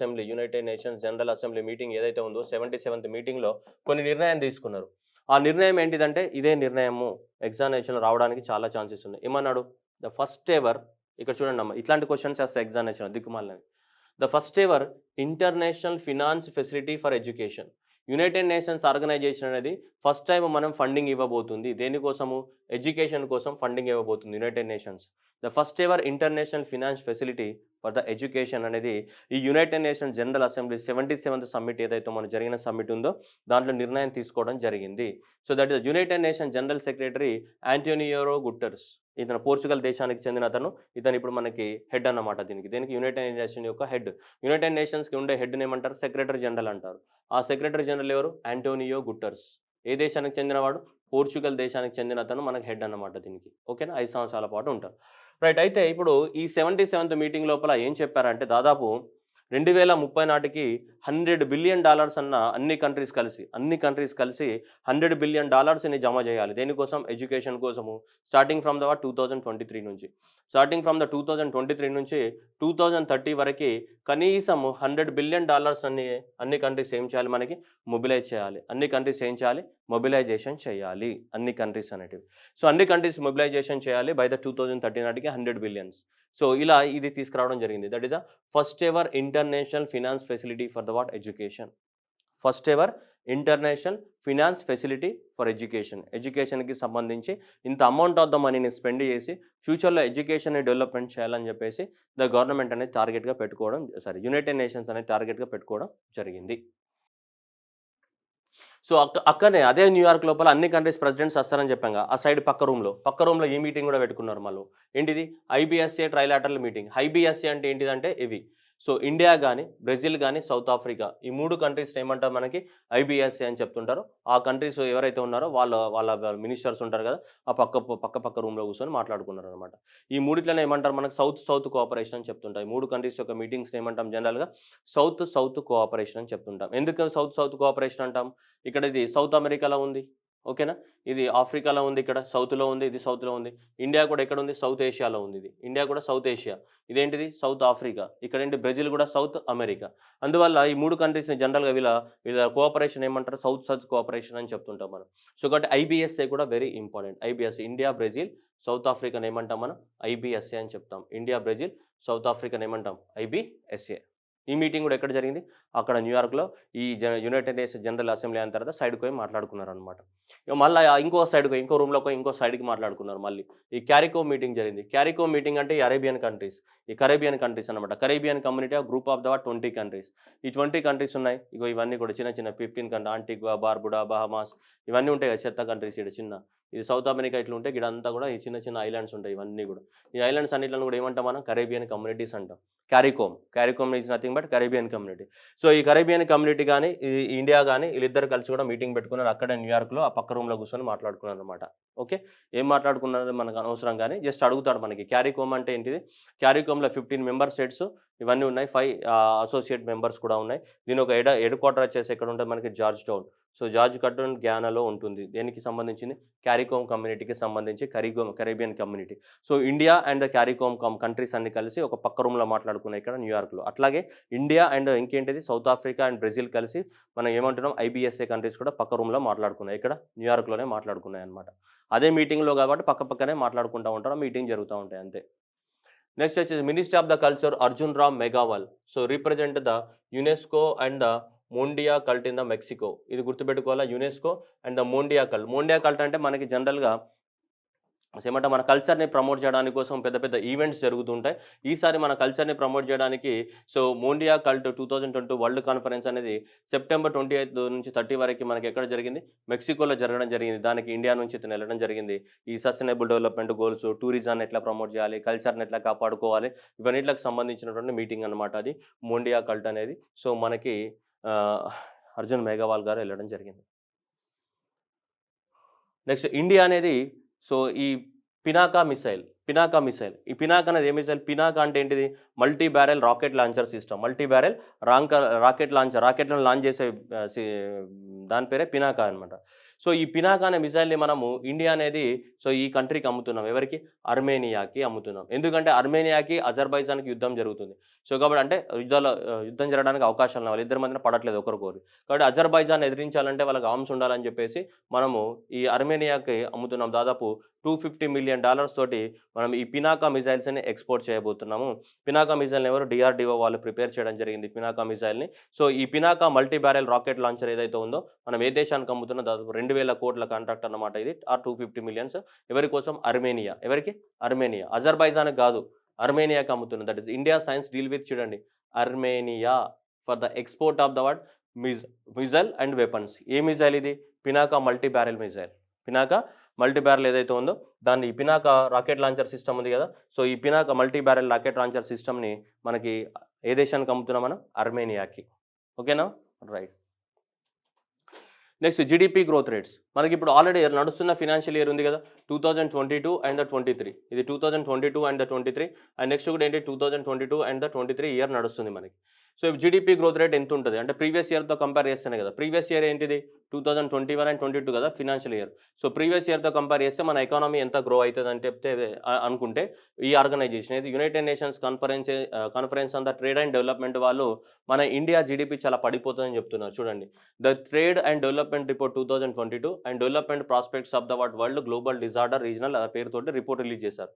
assembly meeting ఏదైతే ఉందో 77th మీటింగ్లో కొన్ని నిర్ణయం తీసుకున్నారు. ఆ నిర్ణయం ఏంటిదంటే ఇదే నిర్ణయము ఎగ్జామినేషన్లో రావడానికి చాలా ఛాన్సెస్ ఉన్నాయి. ఏమన్నాడు, ద ఫస్ట్ ఎవర్, ఇక్కడ చూడండి అమ్మ, ఇట్లాంటి క్వశ్చన్స్ వస్తాయి ఎగ్జామినేషన్ దిక్కుమాలని. The first ever international finance facility for education. United nations Organisation అనేది ఫస్ట్ టైం మనం ఫండింగ్ ఇవ్వబోతుంది. దేనికోసము, ఎడ్యుకేషన్ కోసం ఫండింగ్ ఇవ్వబోతుంది United Nations. The first ever international finance facility for the education అనేది ఈ United Nations General Assembly 77th summit ఏదైతే మన జరిగిన సమ్మిట్ ఉందో దాంట్లో నిర్ణయం తీసుకోవడం జరిగింది. So that is United Nation General Secretary Antonio Guterres. ఇతను పోర్చుగల్ దేశానికి చెందిన అతను. ఇతను ఇప్పుడు మనకి హెడ్ అన్నమాట దీనికి యునైటెడ్ నేషన్ యొక్క హెడ్. యునైటెడ్ నేషన్స్కి ఉండే హెడ్ని ఏమంటారు, సెక్రటరీ జనరల్ అంటారు. ఆ సెక్రటరీ జనరల్ ఎవరు, ఆంటోనియో గుటెర్స్. ఏ దేశానికి చెందినవాడు, పోర్చుగల్ దేశానికి చెందిన అతను మనకి హెడ్ అన్నమాట దీనికి. ఓకేనా, 5 సంవత్సరాల పాటు ఉంటారు. రైట్, అయితే ఇప్పుడు ఈ 77th మీటింగ్ లోపల ఏం చెప్పారంటే దాదాపు 2030 నాటికి $100 బిలియన్ అన్న అన్ని కంట్రీస్ కలిసి $100 బిలియన్ జమ చేయాలి. దేనికోసం, ఎడ్యుకేషన్ కోసము. స్టార్టింగ్ ఫ్రమ్ ద 2023 నుంచి 2030 వరకు కనీసం $100 బిలియన్ అన్ని కంట్రీస్ ఏం చేయాలి, మనకి మొబిలైజ్ చేయాలి. అన్ని కంట్రీస్ ఏం చేయాలి, మొబిలైజేషన్ చేయాలి. అన్ని కంట్రీస్ అనేటివి. సో అన్ని కంట్రీస్ మొబిలైజేషన్ చేయాలి బై ద 2030 నాటికి $100 బిలియన్స్. సో ఇలా ఇది తీసుకురావడం జరిగింది. That is the first ever international finance facility for the education. First ever international finance facility for ఎడ్యుకేషన్కి సంబంధించి ఇంత అమౌంట్ ఆఫ్ ద మనీని స్పెండ్ చేసి ఫ్యూచర్లో ఎడ్యుకేషన్ డెవలప్మెంట్ చేయాలని చెప్పేసి ద గవర్నమెంట్ అనేది టార్గెట్గా పెట్టుకోవడం, యునైటెడ్ నేషన్స్ అనేది టార్గెట్గా పెట్టుకోవడం జరిగింది. సో అక్కడనే అదే న్యూయార్క్ లోపల అన్ని కంట్రీస్ ప్రెసిడెంట్స్ వస్తారని చెప్పాం. ఆ సైడ్ పక్క రూమ్లో ఈ మీటింగ్ కూడా పెట్టుకున్నారు. మళ్ళీ ఏంటిది, IBSA ట్రైలాటరల్ మీటింగ్. IBSA అంటే ఏంటిదంటే ఇవి. సో ఇండియా కానీ, బ్రెజిల్ కానీ, సౌత్ ఆఫ్రికా, ఈ 3 కంట్రీస్ ఏమంటారు, మనకి IBSA అని చెప్తుంటారు. ఆ కంట్రీస్ ఎవరైతే ఉన్నారో వాళ్ళ మినిస్టర్స్ ఉంటారు కదా, ఆ పక్క రూమ్లో కూర్చొని మాట్లాడుకున్నారు అనమాట. ఈ మూడిట్లనే ఏమంటారు, మనకు సౌత్ కోఆపరేషన్ అని చెప్తుంటారు. 3 కంట్రీస్ యొక్క మీటింగ్స్ ఏమంటాం, జనరల్గా సౌత్ కోఆపరేషన్ అని చెప్తుంటాం. ఎందుకు సౌత్ కోఆపరేషన్ అంటాం, ఇక్కడ ఇది సౌత్ అమెరికాలో ఉంది. ఓకేనా, ఇది ఆఫ్రికాలో ఉంది, ఇక్కడ సౌత్లో ఉంది, ఇది సౌత్లో ఉంది. ఇండియా కూడా ఎక్కడ ఉంది, సౌత్ ఏషియాలో ఉంది. ఇది ఇండియా కూడా సౌత్ ఏషియా. ఇదేంటిది, సౌత్ ఆఫ్రికా. ఇక్కడ ఏంటి, బ్రెజిల్ కూడా సౌత్ అమెరికా. అందువల్ల ఈ 3 కంట్రీస్ని జనరల్గా వీళ్ళ కోఆపరేషన్ ఏమంటారు, సౌత్ కోఆపరేషన్ అని చెప్తుంటాం మనం. సో కాబట్టి IBSA కూడా very important. IBSA India, Brazil, South ఆఫ్రికాని ఏమంటాం మనం? ఐబిఎస్ఏ అని చెప్తాం. ఇండియా, బ్రెజిల్, సౌత్ ఆఫ్రికాని ఏమంటాం? ఐబిఎస్ఏ. ఈ మీటింగ్ కూడా ఎక్కడ జరిగింది? అక్కడ న్యూయార్క్‌లో ఈ యునైటెడ్ నేషన్స్ జనరల్ అసెంబ్లీ అయిన తర్వాత సైడ్‌కి పోయి మాట్లాడుకున్నారనమాట. ఇక మళ్ళా ఇంకో సైడ్‌కి పోయి, ఇంకో రూమ్‌లోకి పోయి ఇంకో సైడ్‌కి మాట్లాడుకున్నారు మళ్ళీ. ఈ క్యారికోమ్ మీటింగ్ జరిగింది. క్యారికోమ్ మీటింగ్ అంటే ఈ అరేబియన్ కంట్రీస్. ఈ కరేబియన్ కంట్రీస్ అనమాట. Caribbean community of group of the 20 countries. ఈ 20 కంట్రీస్ ఉన్నాయి. ఇగో ఇవన్నీ కూడా చిన్న చిన్న 15 ఆంటిగ్వా, బార్బుడా, బహమాస్ ఇవన్నీ ఉంటాయి కదా! చెత్త కంట్రీస్ ఈడ చిన్న. ఇది సౌత్ అమెరికా ఇట్లా ఉంటే ఈడంతా కూడా ఈ చిన్న చిన్న ఐలాండ్స్ ఉంటాయి ఇవన్నీ కూడా. ఈ ఐలాండ్స్ అన్నిట్లను కూడా ఏమంటాం మనం? కరేబియన్ కమ్యూనిటీస్ అంటాం. CARICOM. CARICOM is nothing but Caribbean community. So, ఈ కరేబియన్ కమ్యూనిటీ గాని, ఈ ఇండియా గాని వీళ్ళిద్దరు కలిసి కూడా మీటింగ్ పెట్టుకున్నారు. అక్కడే న్యూయార్క్‌లో ఆ పక్క రూమ్‌లో కూర్చొని మాట్లాడుకున్నారనమాట. ఓకే. ఏం మాట్లాడుకున్నారో మనకు అనవసరం గానీ జస్ట్ అడుగుతాడు మనకి. క్యారికోమ్ అంటే ఏంటిది? క్యారికోమ్‌లో 15 మెంబర్ స్టేట్స్ ఇవన్నీ ఉన్నాయి. 5 అసోసియేట్ మెంబర్స్ కూడా ఉన్నాయి. దీని ఒక హెడ్ క్వార్టర్ వచ్చేసి ఎక్కడ ఉంటది మనకి? Georgetown. So, Georgetown గ్యానాలో ఉంటుంది. దేనికి సంబంధించింది? క్యారికోమ్ కమ్యూనిటీకి సంబంధించి Caribbean community. So, India and the CARICOM countries అన్ని కలిసి ఒక పక్క రూమ్‌లో మాట్లాడుకున్నాయి ఇక్కడ న్యూయార్క్‌లో. అట్లాగే ఇండియా అండ్ ఇంకేంటిది? సౌత్ ఆఫ్రికా అండ్ బ్రెజిల్ కలిసి మనం ఏమంటున్నాం? ఐబిఎస్ఏ కంట్రీస్ కూడా పక్క రూమ్‌లో మాట్లాడుకున్నాయి. ఇక్కడ న్యూయార్క్‌లోనే మాట్లాడుకున్నాయన్నమాట. అదే మీటింగ్‌లో కాబట్టి పక్క పక్కనే మాట్లాడుకుంటా ఉంటారు. మీటింగ్ జరుగుతా ఉంటాయి అంతే. నెక్స్ట్ వచ్చేసి ministry of the culture Arjun Ram Meghwal. So, represent the UNESCO and the Mondiacult in the Mexico. ఇది గుర్తుపెట్టుకోవాలా. UNESCO and the Mondiacult. Mondiacult అంటే మనకి జనరల్‌గా ఏమంటే మన కల్చర్‌ని ప్రమోట్ చేయడానికి కోసం పెద్ద పెద్ద ఈవెంట్స్ జరుగుతుంటాయి. ఈసారి మన కల్చర్‌ని ప్రమోట్ చేయడానికి సో, మోండియా కల్ట్ 2022 వరల్డ్ కాన్ఫరెన్స్ అనేది సెప్టెంబర్ 28 నుంచి 30 వరకి మనకి ఎక్కడ జరిగింది? మెక్సికోలో జరగడం జరిగింది. దానికి ఇండియా నుంచి ఇతను వెళ్ళడం జరిగింది. ఈ సస్టైనబుల్ డెవలప్‌మెంట్ గోల్స్, టూరిజాన్ని ఎట్లా ప్రమోట్ చేయాలి, కల్చర్‌ని ఎట్లా కాపాడుకోవాలి, ఇవన్నిట్లకు సంబంధించినటువంటి మీటింగ్ అనమాట అది. మోండియా కల్ట్ అనేది. సో, మనకి ఆహ్, అర్జున్ మేఘవాల్ గారు వెళ్ళడం జరిగింది. నెక్స్ట్ ఇండియా అనేది సో, ఈ పినాకా మిసైల్. ఈ పినాకా అనేది ఏ మిసైల్? పినాకా అంటే ఏంటిది? Multi barrel rocket launcher system. Multi barrel rocket launcher. రాకెట్‌లను లాంచ్ చేసే ఆహ్, సి దాని పేరే పినాకా అనమాట. సో, ఈ పినాకా అనే మిసైల్‌ని మనము ఇండియా అనేది సో, ఈ కంట్రీకి అమ్ముతున్నాం. ఎవరికి? అర్మేనియాకి అమ్ముతున్నాం. ఎందుకంటే అర్మేనియాకి, అజర్బైజాన్‌కి యుద్ధం జరుగుతుంది. సో, కాబట్టి అంటే యుద్ధం జరగడానికి అవకాశాలు ఉన్నాయి. వాళ్ళిద్దరి మధ్యన పడట్లేదు ఒకరికొకరు. కాబట్టి అజర్బైజాన్ ఎదిరించాలంటే వాళ్ళకి ఆర్మ్స్ ఉండాలని చెప్పేసి మనము ఈ అర్మేనియాకి అమ్ముతున్నాం. దాదాపు $250 మిలియన్ తోటి మనం ఈ పినాకా మిసైల్స్‌ని ఎక్స్‌పోర్ట్ చేయబోతున్నాము. పినాకా మిసైల్‌ని ఎవరు? DRDO వాళ్ళు ప్రిపేర్ చేయడం జరిగింది పినాకా మిసైల్‌ని. సో, ఈ Pinaka multi barrel rocket launcher ఏదైతే ఉందో మనం ఏ దేశానికి అమ్ముతున్నా దాదాపు 2,000 కోట్ల కాంట్రాక్ట్ అన్నమాట ఇది. 250 మిలియన్స్ ఎవరి కోసం? అర్మేనియా. ఎవరికి? అర్మేనియా. అజర్బైజాన్‌కి కాదు. అర్మేనియాకి అమ్ముతున్నాం. That is India signs deal with చూడండి. Armenia for the export of the what? Missile and weapons. ఏ మిసైల్ ఇది? Pinaka multi barrel missile. Pinaka multi barrel ఏదైతే ఉందో దాన్ని ఈ పినాకా రాకెట్ లాంచర్ సిస్టమ్ ఉంది కదా! సో, ఈ Pinaka multi barrel rocket launcher సిస్టమ్‌ని మనకి ఏ దేశానికి అమ్ముతున్నాం మనం? అర్మేనియాకి. ఓకేనా? Right. Next GDP growth rates. మనకిప్పుడు ఆల్రెడీ నడుస్తున్న ఫినాన్షియల్ ఇయర్ ఉంది కదా! 2022 అండ్ 23. ఇది 2022 అండ్ 23 అండ్ నెక్స్ట్ కూడా ఏంటి 2022 అండ్ 23 ఇయర్ నడుస్తుంది మనకి. సో, జీడీపీ గ్రోత్ రేట్ ఎంత ఉంటది? అంటే ప్రీవియస్ ఇయర్‌తో కంపేర్ చేస్తేనే కదా! ప్రీవియస్ ఇయర్ ఏంటిది? 2021 అండ్ 22 కదా! Financial year. సో, ప్రీవియస్ ఇయర్‌తో కంపేర్ చేస్తే మన ఎకానమీ ఎంత గ్రో అయితదని చెప్తే అనుకుంటే ఈ ఆర్గనైజేషన్ ఏది United Nations Conference on the Trade and development వాళ్ళు మన ఇండియా జీడీపీ చాలా పడిపోతుందని చెప్తున్నారు చూడండి. The Trade and development report 2022 and development prospects of the world global disorder regional పేరుతోటి రిపోర్ట్ రిలీజ్ చేశారు.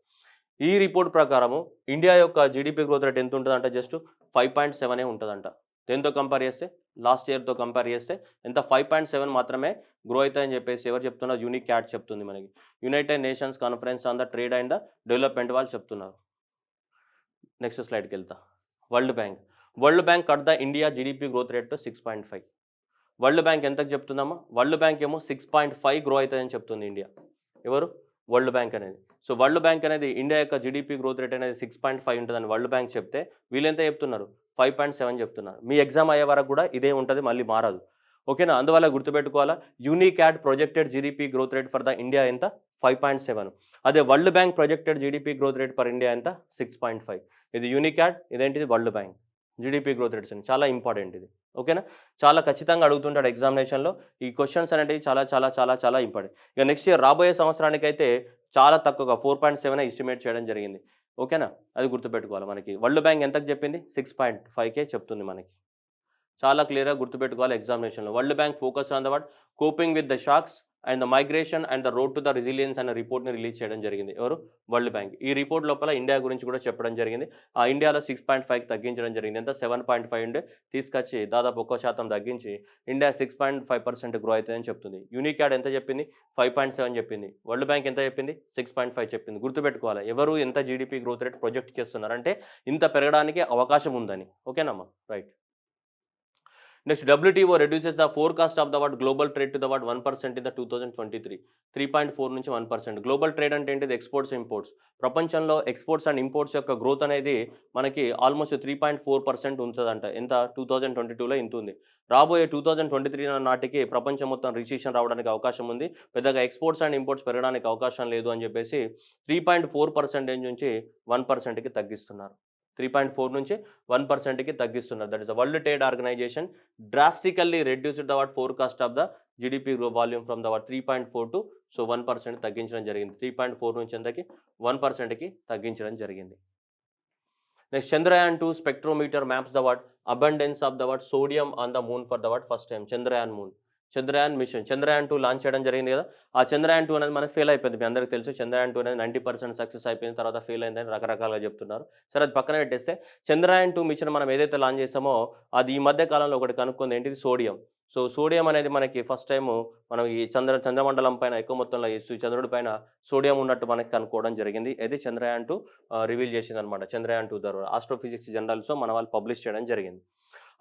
ఈ రిపోర్ట్ ప్రకారము ఇండియా యొక్క జీడీపీ గ్రోత్ రేట్ ఎంత ఉంటదంటే జస్ట్ 5.7 ఉంటదంట. దేనితో కంపేర్ చేస్తే? లాస్ట్ ఇయర్‌తో కంపేర్ చేస్తే ఎంత 5.7 మాత్రమే గ్రో అయితాయని చెప్పేసి ఎవరు చెప్తున్నారు? యూనిక్యాట్ చెప్తుంది మనకి. United Nations Conference on the Trade and the Development వాళ్ళు చెప్తున్నారు. నెక్స్ట్ స్లైడ్‌కెళ్తా. World Bank. World Bank cut the India GDP growth rate to 6.5. World Bank ఎంతకు చెప్తుందమ్మా? వరల్డ్ బ్యాంక్ ఏమో 6.5 గ్రో అయితదని చెప్తుంది ఇండియా. ఎవరు? వరల్డ్ బ్యాంక్ అనేది. సో, వరల్డ్ బ్యాంక్ అనేది ఇండియా యొక్క జీడీపీ గ్రోత్ రేట్ అనేది 6.5 ఉంటదని వరల్డ్ బ్యాంక్ చెప్తే వీళ్ళెంత చెప్తున్నారు? 5.7 చెప్తున్నారు. మీ ఎగ్జామ్ అయ్యే వరకు కూడా ఇదే ఉంటది. మళ్ళీ మారదు. ఓకేనా? అందువల్ల గుర్తుపెట్టుకోవాలా. UNCTAD projected GDP growth rate for the India ఎంత? 5.7. అదే World Bank projected GDP growth rate for India ఎంత? 6.5. ఇది యూనిక్యాట్, ఇదేంటిది World Bank. GDP growth rates అని చాలా ఇంపార్టెంట్ ఇది. ఓకేనా? చాలా ఖచ్చితంగా అడుగుతుంటాడు ఎగ్జామినేషన్‌లో. ఈ క్వెషన్స్ అనేటివి చాలా ఇంపార్టెంట్. ఇక నెక్స్ట్ ఇయర్ రాబోయే సంవత్సరానికైతే చాలా తక్కువగా 4.7 ఎస్టిమేట్ చేయడం జరిగింది. ఓకేనా? అది గుర్తుపెట్టుకోవాలి మనకి. వరల్డ్ బ్యాంక్ ఎంతకు చెప్పింది? 6.5కే చెప్తుంది మనకి. చాలా క్లియర్‌గా గుర్తుపెట్టుకోవాలి ఎగ్జామినేషన్‌లో. World Bank focus on the what? Coping with the shocks and the migration and the road to the resilience అనే రిపోర్ట్ని రిలీజ్ చేయడం జరిగింది. ఎవరు? World Bank. ఈ రిపోర్ట్ లోపల ఇండియా గురించి కూడా చెప్పడం జరిగింది. ఆ ఇండియాలో 6.5కి తగ్గించడం జరిగింది. ఎంత 7.5 ఉండే తీసుకొచ్చి దాదాపు 1% తగ్గించి ఇండియా 6.5% గ్రో అవుతుందని చెప్తుంది. యూనిక్యాడ్ ఎంత చెప్పింది? 5.7 చెప్పింది. వరల్డ్ బ్యాంక్ ఎంత చెప్పింది? 6.5 చెప్పింది. గుర్తుపెట్టుకోవాలి, ఎవరు ఎంత జీడిపి గ్రోత్ రేట్ ప్రొజెక్ట్ చేస్తున్నారు అంటే ఇంత పెరగడానికి అవకాశం ఉందని. ఓకేనమ్మా? Right. Next, WTO reduces the forecast of the global trade to the 1% in the 2023. 3.4 నుంచి 1%. గ్లోబల్ ట్రేడ్ అంటే ఏంటిది? Exports imports. ప్రపంచంలో ఎక్స్పోర్ట్స్ అండ్ ఇంపోర్ట్స్ యొక్క గ్రోత్ అనేది మనకి ఆల్మోస్ట్ 3.4% ఉంటుందంట. ఎంత? 2022లో ఇంత ఉంది. రాబోయే 2023 నాటికి ప్రపంచం మొత్తం రిసెషన్ రావడానికి అవకాశం ఉంది. పెద్దగా ఎక్స్పోర్ట్స్ అండ్ ఇంపోర్ట్స్ పెరగడానికి అవకాశం లేదు అని చెప్పేసి 3.4% నుంచి 1%కి తగ్గిస్తున్నారు. 3.4 నుంచి 1%కి తగ్గిస్తున్నారు. That is the World trade Organisation drastically reduced the forecast of the GDP volume from the 3.4 to 1% తగ్గించడం జరిగింది. 3.4 నుంచి ఎంతకి? 1%కి తగ్గించడం జరిగింది. Next, Chandrayaan 2 spectrometer maps the abundance of the sodium on the moon for the first time. Chandrayaan mission, Chandrayaan 2 launch చేయడం జరిగింది కదా. ఆ చంద్రయాన్ 2 అనేది మనకి ఫెయిల్ అయిపోయింది. మీ అందరికీ తెలుసు చంద్రయాన్ 2 అనేది 90% సక్సెస్ అయిపోయిన తర్వాత ఫెయిల్ అయిందని రకరకాలుగా చెప్తున్నారు. సరే, అది పక్కన పెట్టేస్తే చంద్రయాన్ 2 మిషన్ మనం ఏదైతే లాంచ్ చేసామో అది ఈ మధ్య కాలంలో ఒకటి కనుక్కుంది. ఏంటిది? సోడియం. సో సోడియం అనేది మనకి ఫస్ట్ టైము మనం ఈ చంద్రమండలం పైన ఎక్కువ మొత్తంలో ఈ చంద్రుడి పైన సోడియం ఉన్నట్టు మనకి కనుక్కోవడం జరిగింది. ఇది చంద్రయాన్ 2 రివీల్ చేసింది అనమాట. చంద్రయాన్ 2 ద్వారా ఆస్ట్రోఫిజిక్స్ జర్నల్స్లో మన వాళ్ళు పబ్లిష్ చేయడం జరిగింది.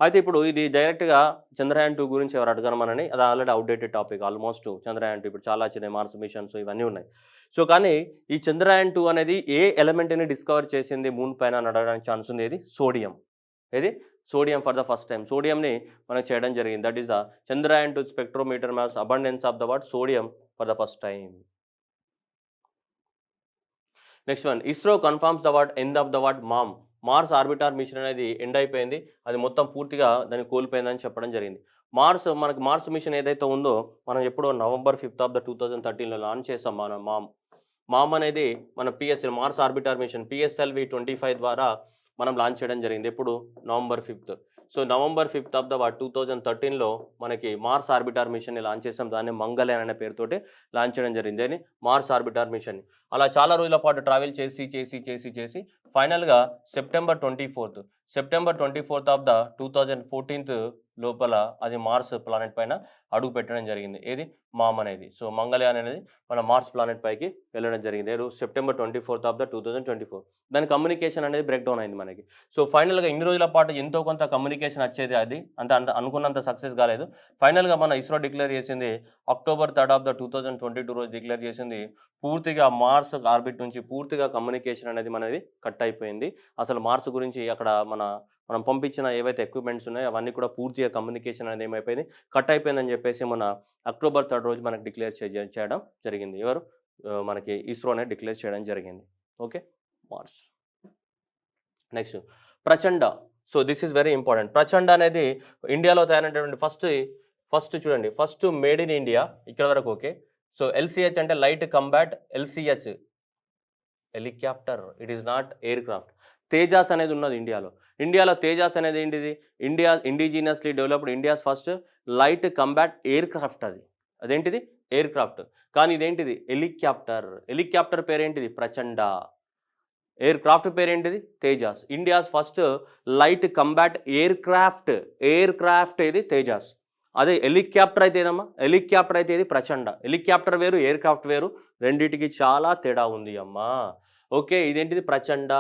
అయితే ఇప్పుడు ఇది డైరెక్ట్గా చంద్రయాన్ 2 గురించి ఎవరు అడగనమని, అది already outdated topic. Almost Chandrayaan 2 ఇప్పుడు చాలా వచ్చినాయి, మార్స్ మిషన్స్ ఇవన్నీ ఉన్నాయి. సో కానీ ఈ చంద్రయాన్ 2 అనేది ఏ ఎలిమెంట్ని డిస్కవర్ చేసింది మూన్ పైన అని అడగడానికి ఛాన్స్ ఉంది. ఏది? సోడియం. ఏది? Sodium for the first time సోడియంని మనకు చేయడం జరిగింది. That is the Chandrayaan 2 spectrometer maps abundance of the sodium for the first time. Next one, ISRO confirms the end of the Mars orbiter mission అనేది end అయిపోయింది. అది మొత్తం పూర్తిగా దాన్ని కోల్పోయిందని చెప్పడం జరిగింది. మనకి మార్స్ మిషన్ ఏదైతే ఉందో మనం ఎప్పుడో November 5 2013లో లాంచ్ చేసాం. మన మామ్ అనేది మన మార్స్ ఆర్బిటార్ మిషన్ PSLV-25 ద్వారా మనం లాంచ్ చేయడం జరిగింది. ఎప్పుడు? November 5. సో November 5 2013లో మనకి మార్స్ ఆర్బిటార్ మిషన్ని లాంచ్ చేసాం. దాన్ని మంగళయాన్ అనే పేరుతోటి లాంచ్ చేయడం జరిగింది. అని మార్స్ ఆర్బిటార్ మిషన్ అలా చాలా రోజుల పాటు ట్రావెల్ చేసి ఫైనల్గా సెప్టెంబర్ 24 2014 లోపల అది మార్స్ ప్లానెట్ పైన అడుగు పెట్టడం జరిగింది. ఏది? మామ్ అనేది. సో మంగళయాన్ అనేది మన మార్స్ ప్లానెట్ పైకి వెళ్ళడం జరిగింది. September 24 2024. దాని కమ్యూనికేషన్ అనేది బ్రేక్ డౌన్ అయింది మనకి. సో ఫైనల్గా ఇన్ని రోజుల పాటు ఎంతో కొంత కమ్యూనికేషన్ వచ్చేది. అది అనుకున్నంత సక్సెస్ కాలేదు. ఫైనల్గా మన ఇస్రో డిక్లేర్ చేసింది October 3 2022 రోజు డిక్లేర్ చేసింది. పూర్తిగా మార్స్ ఆర్బిట్ నుంచి పూర్తిగా కమ్యూనికేషన్ అనేది మనది కట్ అయిపోయింది. అసలు మార్స్ గురించి అక్కడ మనం పంపించిన ఏవైతే ఎక్విప్మెంట్స్ ఉన్నాయో అవన్నీ కూడా పూర్తిగా కమ్యూనికేషన్ అనేది ఏమైపోయింది? కట్ అయిపోయిందని చెప్పేసి మన October 3 రోజు మనకు డిక్లేర్ చేయడం జరిగింది. ఎవరు? మనకి ఇస్రోనే డిక్లేర్ చేయడం జరిగింది. Okay, Mars. Next, Prachanda. So this is very important. Prachanda అనేది ఇండియాలో తయారైనటువంటి ఫస్ట్ చూడండి, ఫస్ట్ మేడ్ ఇన్ ఇండియా. ఇక్కడ వరకు ఓకే. సో LCH అంటే light combat, LCH helicopter, it is not aircraft. Tejas అనేది ఉన్నది ఇండియాలో తేజాస్ అనేది ఏంటిది? Indigenously developed India's first light combat aircraft. అదేంటిది? Aircraft. కానీ ఇదేంటిది? హెలికాప్టర్ పేరేంటిది? ప్రచండ. ఎయిర్ క్రాఫ్ట్ పేరేంటిది? Tejas. India's first light combat aircraft ఏది? తేజాస్. అదే హెలికాప్టర్ అయితే ఏదమ్మా? హెలికాప్టర్ అయితే ఇది ప్రచండ. హెలికాప్టర్ వేరు, ఎయిర్ క్రాఫ్ట్ వేరు. రెండింటికి చాలా తేడా ఉంది అమ్మా. ఓకే, ఇదేంటిది? ప్రచండ.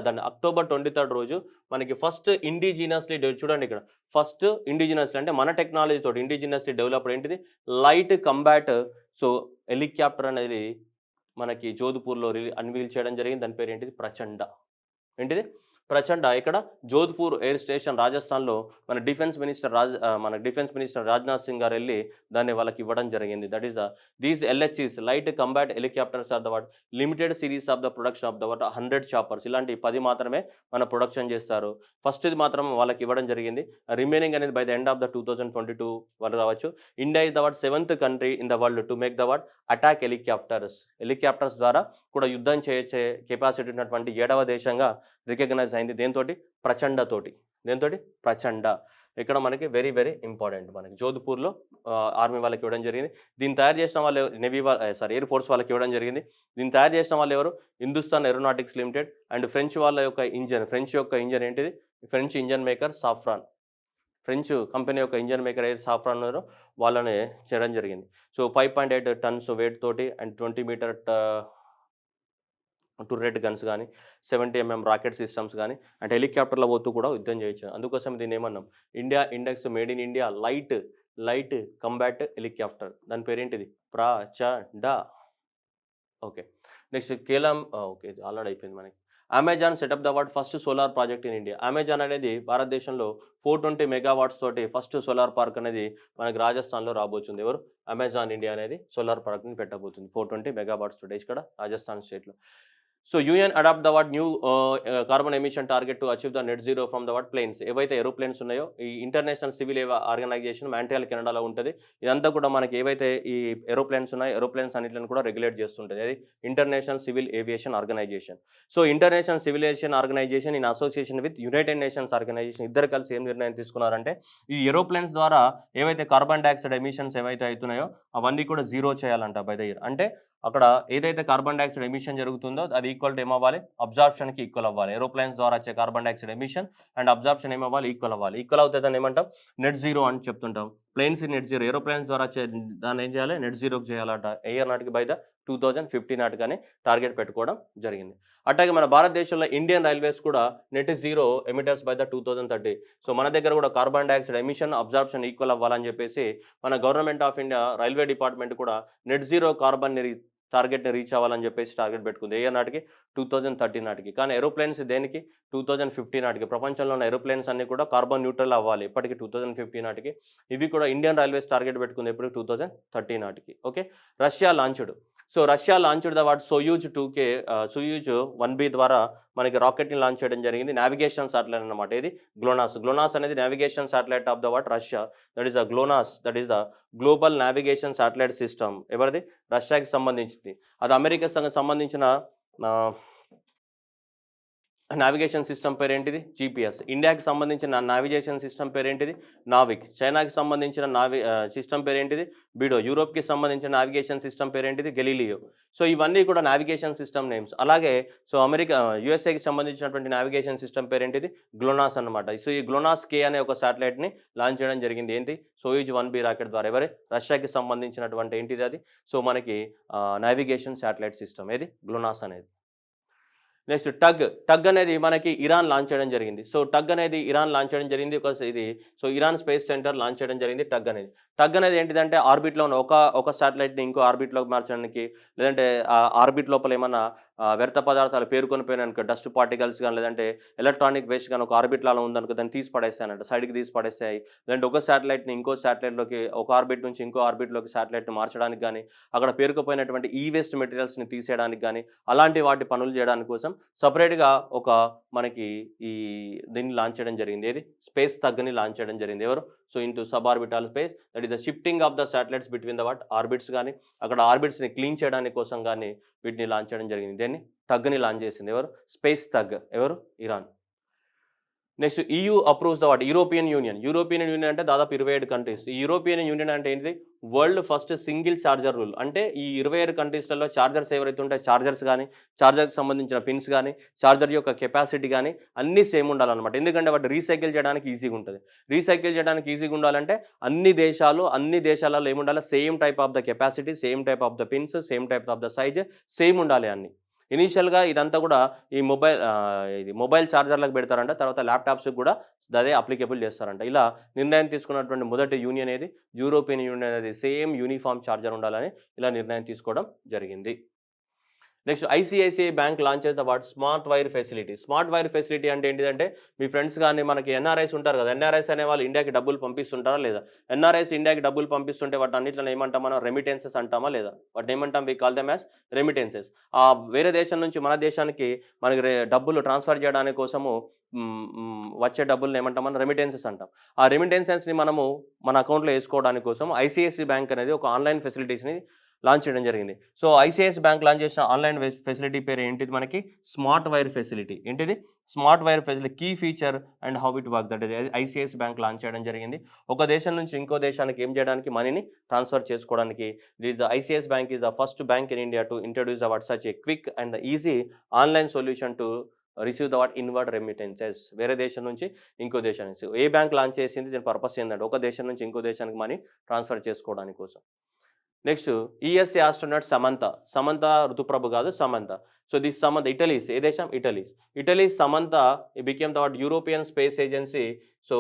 దాన్ని October 23 రోజు మనకి ఫస్ట్ ఇండిజినియస్లీ చూడండి ఇక్కడ, ఫస్ట్ ఇండిజినియస్లీ అంటే మన టెక్నాలజీ తోటి ఇండిజినియస్లీ డెవలప్డ్ ఏంటిది? Light combat. సో హెలికాప్టర్ అనేది మనకి జోధ్పూర్లో అన్వీల్ చేయడం జరిగింది. దాని పేరు ఏంటిది? ప్రచండ. ఏంటిది? ప్రచండ. ఇక్కడ జోధ్పూర్ ఎయిర్ స్టేషన్ రాజస్థాన్లో మన డిఫెన్స్ మినిస్టర్ రాజ్నాథ్ సింగ్ గారు వెళ్ళి దాన్ని వాళ్ళకి ఇవ్వడం జరిగింది. That is these LHCs light combat helicopters are the limited series of the production of the 100 choppers. ఇలాంటి 10 మాత్రమే మన ప్రొడక్షన్ చేస్తారు. ఫస్ట్ ఇది మాత్రం వాళ్ళకి ఇవ్వడం జరిగింది. రిమైనింగ్ అనేది by the end of the 2022 వాళ్ళు రావచ్చు. India is the 7th country in the world to make the attack helicopters ద్వారా కూడా యుద్ధం చేసే కెపాసిటీ ఉన్నటువంటి 7వ దేశంగా రికగ్నైజ్ రిలీజ్ అయింది దేనితోటి? ప్రచండ తోటి. దేనితోటి? ప్రచండ. ఇక్కడ మనకి వెరీ వెరీ ఇంపార్టెంట్. మనకి జోధ్‌పూర్‌లో ఆర్మీ వాళ్ళకి ఇవ్వడం జరిగింది. దీన్ని తయారు చేసిన వాళ్ళు నేవీ ఎయిర్ ఫోర్స్ వాళ్ళకి ఇవ్వడం జరిగింది. దీన్ని తయారు చేసిన వాళ్ళు ఎవరు? Hindustan aeronautics limited and French వాళ్ళ యొక్క ఇంజిన్. ఫ్రెంచ్ యొక్క ఇంజిన్ ఏంటిది? French engine maker Safran. French company యొక్క ఇంజిన్ మేకర్ ఏది సాఫ్రాన్ ఉన్నారో వాళ్ళని చేయడం జరిగింది. సో 5.8 టన్స్ వెయిట్ తోటి అండ్ 20 మీటర్ టూరెట్ గన్స్ గానీ, 70 రాకెట్ సిస్టమ్స్ గానీ, అండ్ హెలికాప్టర్‌ల పోతూ కూడా యుద్ధం చేయొచ్చు. అందుకోసం దీన్ని ఏమన్నాం? India index made in India light combat helicopter. దాని పేరేంటిది? ప్రచండ. ఓకే. Next okay. ఇది ఆల్రెడీ అయిపోయింది మనకి. Amazon setup the first solar project in India. Amazon అనేది భారతదేశంలో 420 మెగావాట్స్ తోటి ఫస్ట్ సోలార్ పార్క్ అనేది మనకి రాజస్థాన్‌లో రాబోతుంది. ఎవరు? అమెజాన్ ఇండియా అనేది సోలార్ పార్క్‌ని పెట్టబోతుంది. 420 మెగావాట్స్ తోటి ఇక్కడ రాజస్థాన్ స్టేట్‌లో. So UN adopt the new carbon emission target to achieve the net zero from the planes. ఏవైతే ఏరోప్లేన్స్ ఉన్నాయో ఈ ఇంటర్నేషనల్ సివిల్ ఆర్గనైజేషన్ మాంట్రియల్ కెనడాలో ఉంటుంది. ఇదంతా కూడా మనకి ఏవైతే ఈ ఏరోప్లేన్స్ ఉన్నాయో ఏరోప్లేన్స్ అన్నిటిని కూడా రెగ్యులేట్ చేస్తుంటుంది. అది International Civil Aviation Organization. So International Civil Aviation Organization in association with United nations Organization ఇద్దరు కలిసి ఏం నిర్ణయం తీసుకున్నారంటే ఈ ఏరోప్లేన్స్ ద్వారా ఏవైతే కార్బన్ డైఆక్సైడ్ ఎమిషన్స్ ఏవైతే అవుతున్నాయో అవన్నీ కూడా జీరో చేయాలంట బై ద ఇయర్. అంటే అక్కడ ఏదైతే కార్బన్ డైఆక్సైడ్ ఎమిషన్ జరుగుతుందో అది ఈక్వల్ టు ఏమవ్వాలి? అబ్జార్ప్షన్‌కి ఈక్వల్ అవ్వాలి. ఏరోప్లేన్స్ ద్వారా వచ్చే carbon dioxide emission and absorption ఏమవ్వాలి? ఈక్వల్ అవ్వాలి. ఈక్వల్ అవుతుందని ఏమంటాం? నెట్ జీరో అని చెప్తుంటాం. Planes in net zero. Aeroplanes ద్వారా వచ్చే దాన్ని ఏం చేయాలి? నెట్ జీరోకి చేయాలంట. ఏ ఇయర్ నాటికి? బై ద 2050 నాటికని టార్గెట్ పెట్టుకోవడం జరిగింది. అట్లాగే మన భారతదేశంలో ఇండియన్ రైల్వేస్ కూడా net zero emitters by the 2030. So మన దగ్గర కూడా carbon dioxide emission absorption equal అవ్వాలని చెప్పేసి మన government of India railway department కూడా నెట్ జీరో కార్బన్ టార్గెట్‌ని రీచ్ అవ్వాలని చెప్పేసి టార్గెట్ పెట్టుకుంది. ఏ ఇయర్ నాటికి? 2030 నాటికి. కానీ ఏరోప్లేన్స్ దేనికి? 2050 నాటికి. ప్రపంచంలో ఉన్న ఏరోప్లేన్స్ అన్నీ కూడా కార్బన్ న్యూట్రల్ అవ్వాలి. ఎప్పటికి? 2050 నాటికి. ఇవి కూడా ఇండియన్ రైల్వేస్ టార్గెట్ పెట్టుకుంది ఎప్పుడు? 2030 నాటికి. Okay. Russia launched. So Russia launched the Soyuz 2K Soyuz 1B ద్వారా మనకి రాకెట్‌ని లాంచ్ చేయడం జరిగింది. నావిగేషన్ సాటిలైట్ అన్నమాట. ఇది గ్లోనాస్. గ్లోనాస్ అనేది navigation satellite of the Russia. That is the GLONASS. That is the global navigation satellite system. ఎవరిది? రష్యాకి సంబంధించింది. అది అమెరికాకి సంబంధించిన నావిగేషన్ సిస్టమ్ పేరేంటిది? జీపీఎస్. ఇండియాకి సంబంధించిన నావిగేషన్ సిస్టమ్ పేరేంటిది? నావిక్. చైనాకి సంబంధించిన సిస్టమ్ పేరేంటిది? బిడో. యూరోప్‌కి సంబంధించిన నావిగేషన్ సిస్టమ్ పేరేంటిది? గెలీలియో. సో ఇవన్నీ కూడా నావిగేషన్ సిస్టమ్ నేమ్స్. అలాగే సో యూఎస్ఏకి సంబంధించినటువంటి నావిగేషన్ సిస్టమ్ పేరేంటిది? గ్లోనాస్ అన్నమాట. సో ఈ గ్లోనాస్ కే అనే ఒక శాటిలైట్‌ని లాంచ్ చేయడం జరిగింది. ఏంటి? సోయూజ్ 1B రాకెట్ ద్వారా. ఎవరి? రష్యాకి సంబంధించినటువంటి ఏంటిది అది? సో మనకి నావిగేషన్ శాటిలైట్ సిస్టమ్. ఏది? గ్లోనాస్ అనేది. నెక్స్ట్ టగ్ అనేది మనకి ఇరాన్ లాంచ్ చేయడం జరిగింది. సో టగ్ అనేది ఇరాన్ లాంచ్ చేయడం జరిగింది. So Iran space centre launch చేయడం జరిగింది టగ్ అనేది ఏంటిదంటే ఆర్బిట్‌లో ఉన్న ఒక శాటిలైట్‌ని ఇంకో ఆర్బిట్‌లోకి మార్చడానికి, లేదంటే ఆర్బిట్ లోపల ఏమన్నా వ్యర్థ పదార్థాలు పేరుకొని పోయినాయనుకో, డస్ట్ పార్టికల్స్ గాని లేదంటే ఎలక్ట్రానిక్ వేస్ట్ గాని ఒక ఆర్బిట్‌లో అలా ఉందనుకో దాన్ని తీసి పడేస్తాయంట. సైడ్‌కి తీసి పడేస్తాయి. లేదంటే ఒక శాటిలైట్‌ని ఇంకో శాటిలైట్‌లోకి, ఒక ఆర్బిట్ నుంచి ఇంకో ఆర్బిట్‌లోకి శాటిలైట్‌ని మార్చడానికి గాని, అక్కడ పేరుకుపోయినటువంటి ఈ వేస్ట్ మెటీరియల్స్‌ని తీసేయడానికి గాని, అలాంటి వాటి పనులు చేయడానికి కోసం సెపరేట్‌గా ఒక మనకి దీన్ని లాంచ్ చేయడం జరిగింది. ఏది? స్పేస్ టగ్‌ని లాంచ్ చేయడం జరిగింది. ఎవరు? So into sub orbital space. That is the shifting of the satellites between the orbits గాని, అక్కడ ఆర్బిట్స్‌ని క్లీన్ చేయడానికి కోసం గాని వీటిని లాంచ్ చేయడం జరిగింది. దేన్ని? టగ్‌ని లాంచ్ చేసింది ఎవరు? Space tug. ఎవరు? Iran. Next EU approves the European union. European union అంటే దాదాపు 27 కంట్రీస్. ఈ యూరోపియన్ యూనియన్ అంటే ఏంటిది? World first single charger rule. అంటే ఈ 27 కంట్రీస్‌లలో ఛార్జర్స్ ఎవరైతే ఉంటాయో ఛార్జర్స్ గాని, ఛార్జర్‌కి సంబంధించిన పిన్స్ గాని, ఛార్జర్ యొక్క కెపాసిటీ గాని అన్నీ సేమ్ ఉండాలన్నమాట. ఎందుకంటే వాటిని రీసైకిల్ చేయడానికి ఈజీగా ఉంటది. రీసైకిల్ చేయడానికి ఈజీగా ఉండాలంటే అన్ని దేశాలలో ఏముండాలి? Same type of the capacity, same type of the pins, same type of the size same ఉండాలి అన్నీ. ఇనీషియల్‌గా ఇదంతా కూడా ఈ మొబైల్ ఛార్జర్‌లకు పెడతారంట. తర్వాత ల్యాప్‌టాప్స్‌కి కూడా అదే అప్లికేబుల్ చేస్తారంట. ఇలా నిర్ణయం తీసుకున్నటువంటి మొదటి యూనియన్ ఏది? యూరోపియన్ యూనియన్ అనేది. సేమ్ యూనిఫార్మ్ ఛార్జర్ ఉండాలని ఇలా నిర్ణయం తీసుకోవడం జరిగింది. నెక్స్ట్ ఐసీఐసీఐ బ్యాంక్ లాంచ్ చేసిన smart wire facility. Smart wire facility అంటే ఏంటిదంటే మీ ఫ్రెండ్స్ కానీ మనకి ఎన్ఆర్ఐస్ ఉంటారు కదా, ఎన్ఆర్ఐస్ అనే వాళ్ళు ఇండియాకి డబ్బులు పంపిస్తుంటారా లేదా? ఎన్ఆర్ఐస్ ఇండియాకి డబ్బులు పంపిస్తుంటే వాటి అన్నింటిలో ఏమంటాం మనం? రెమిటెన్సెస్ అంటామా లేదా? వాటిని ఏమంటాం? We call them as remittances. వేరే దేశం నుంచి మన దేశానికి మనకి డబ్బులు ట్రాన్స్ఫర్ చేయడానికి కోసము వచ్చే డబ్బులను ఏమంటాం? మనం రెమిటెన్సెస్ అంటాం. ఆ రెమిటెన్సెస్ని మనము మన అకౌంట్లో వేసుకోవడానికి కోసం ఐసీఐసీ బ్యాంక్ అనేది ఒక ఆన్లైన్ ఫెసిలిటీస్ని లాంచ్ చేయడం జరిగింది. సో, ఐసీఐసీఐ బ్యాంక్ లాంచ్ చేసిన ఆన్‌లైన్ ఫెసిలిటీ పేరు ఏంటిది మనకి? Smart wire facility. ఏంటిది? Smart wire facility key feature and how it work that is ICICI bank launch చేయడం జరిగింది. ఒక దేశం నుంచి ఇంకో దేశానికి ఏం చేయడానికి మనీని ట్రాన్స్‌ఫర్ చేసుకోవడానికి. The ICICI bank is the first bank in India to introduce the such a quick and easy online solution to receive the inward remittances. వేరే దేశం నుంచి ఇంకో దేశం నుంచి. ఏ బ్యాంక్ లాంచ్ చేసింది? దీని పర్పస్ ఏందంటే ఒక దేశం నుంచి ఇంకో దేశానికి మనీ ట్రాన్స్‌ఫర్ చేసుకోవడానికి కోసం. Next USA astronaut Samantha. Samantha Ruth Prabhu కాదు Samantha. So this Samantha Italy's. ఏ దేశం? Italy's. Italy's Samantha became the European space agency. So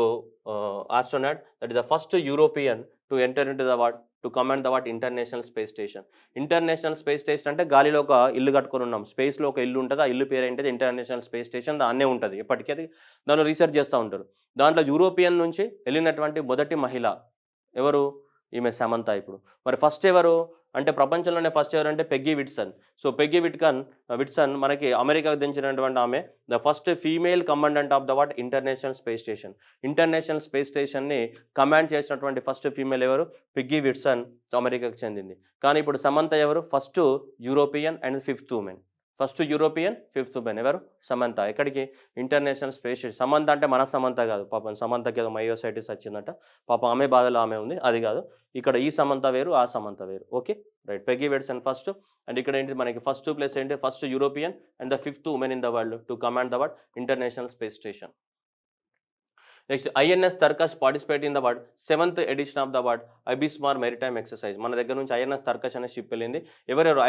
astronaut that is the first European to enter into the to command the international space station. International space station అంటే గాలిలో ఒక ఇల్లు కట్టుకొని ఉన్నాం. స్పేస్‌లో ఒక ఇల్లు ఉంటది. ఆ ఇల్లు పేరు ఏంటిది? International space station. దాన్నే ఉంటది. ఎప్పటికీ అది దానిలో రీసెర్చ్ చేస్తా ఉంటారు. దాంట్లో యూరోపియన్ నుంచి వెళ్ళినటువంటి మొదటి మహిళ ఎవరు? ఈమె సమంత ఇప్పుడు. మరి ఫస్ట్ ఎవరు? అంటే ప్రపంచంలోనే ఫస్ట్ ఎవరంటే Peggy Whitson. So, Peggy Whitson మనకి అమెరికాకు దించినటువంటి ఆమె the first female commandant of the international space station. International space స్టేషన్‌ని కమాండ్ చేసినటువంటి ఫస్ట్ ఫీమేల్ ఎవరు? Peggy Whitson. అమెరికాకు చెందింది. కానీ ఇప్పుడు సమంత ఎవరు? First European and fifth women. First European, fifth women ఎవరు? సమంత. ఎక్కడికి? International space station. సమంత అంటే మన సమంత కాదు. పాపం సమంతకి ఏదో మయోసైటిస్ వచ్చిందంట. పాపం ఆమె బాధలో ఆమె ఉంది. అది కాదు. ఇక్కడ ఈ సమంత వేరు, ఆ సమంత వేరు. Okay. Right. Peggy Whitson first. And ఇక్కడ ఏంటి మనకి ఫస్ట్ ప్లేస్ ఏంటి? First European and the fifth women in the world to command the international space station. Next INS Tarkash participate in the seventh edition of the IBSAMAR maritime exercise. మన దగ్గర నుంచి INS Tarkash అనే ship వెళ్ళింది. ఎవరెవరు?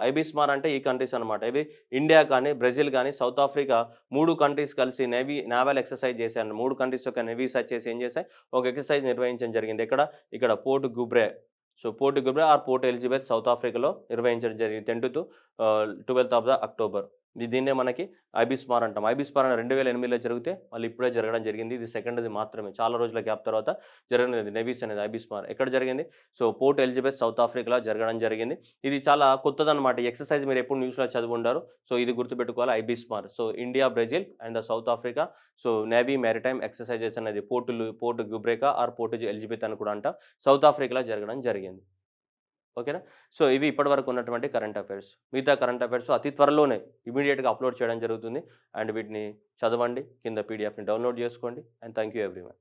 ఐబిస్మార్ అంటే ఈ countries అనమాట. ఇవి ఇండియా కానీ, బ్రెజిల్ కానీ, సౌత్ ఆఫ్రికా 3 కంట్రీస్ కలిసి నావల్ ఎక్సర్సైజ్ చేశారు. 3 కంట్రీస్ యొక్క నేవీ సెర్చ్ చేసి ఏం చేశాయి? ఒక ఎక్సర్సైజ్ నిర్వహించడం జరిగింది. ఇక్కడ port Gqeberha. So, port Gqeberha or port Elizabeth south ఆఫ్రికాలో నిర్వహించడం జరిగింది 10th to 12th of October. దీన్నే మనకి ఐబిస్మార్ అంటాం. ఐబిస్మార్ 2008లో జరిగితే మళ్ళీ ఇప్పుడే జరగడం జరిగింది. ఇది సెకండ్‌ది మాత్రమే. చాలా రోజుల గ్యాప్ తర్వాత జరగనుంది నేవీస్ అనేది ఐబిస్మార్. ఎక్కడ జరిగింది? సో, పోర్ట్ ఎలిజబెత్ సౌత్ ఆఫ్రికాలో జరగడం జరిగింది. ఇది చాలా కొత్తదనమాట. ఈ ఎక్సర్సైజ్ మీరు ఎప్పుడు న్యూస్‌లో చదివుంటారు. సో, ఇది గుర్తుపెట్టుకోవాలి IBSAMAR. So, India, Brazil and south Africa. So, navy maritime exercises అనేది port Gqeberha or port Elizabeth అని కూడా అంటాం. సౌత్ ఆఫ్రికాలో జరగడం జరిగింది. ఓకేనా? సో, ఇవి ఇప్పటివరకు ఉన్నటువంటి కరెంట్ అఫైర్స్. మిగతా కరెంట్ అఫైర్స్ అతి త్వరలోనే ఇమ్మీడియేట్‌గా అప్‌లోడ్ చేయడం జరుగుతుంది. అండ్ వీటిని చదవండి. కింద పీడీఎఫ్‌ని డౌన్‌లోడ్ చేసుకోండి. And thank you everyone.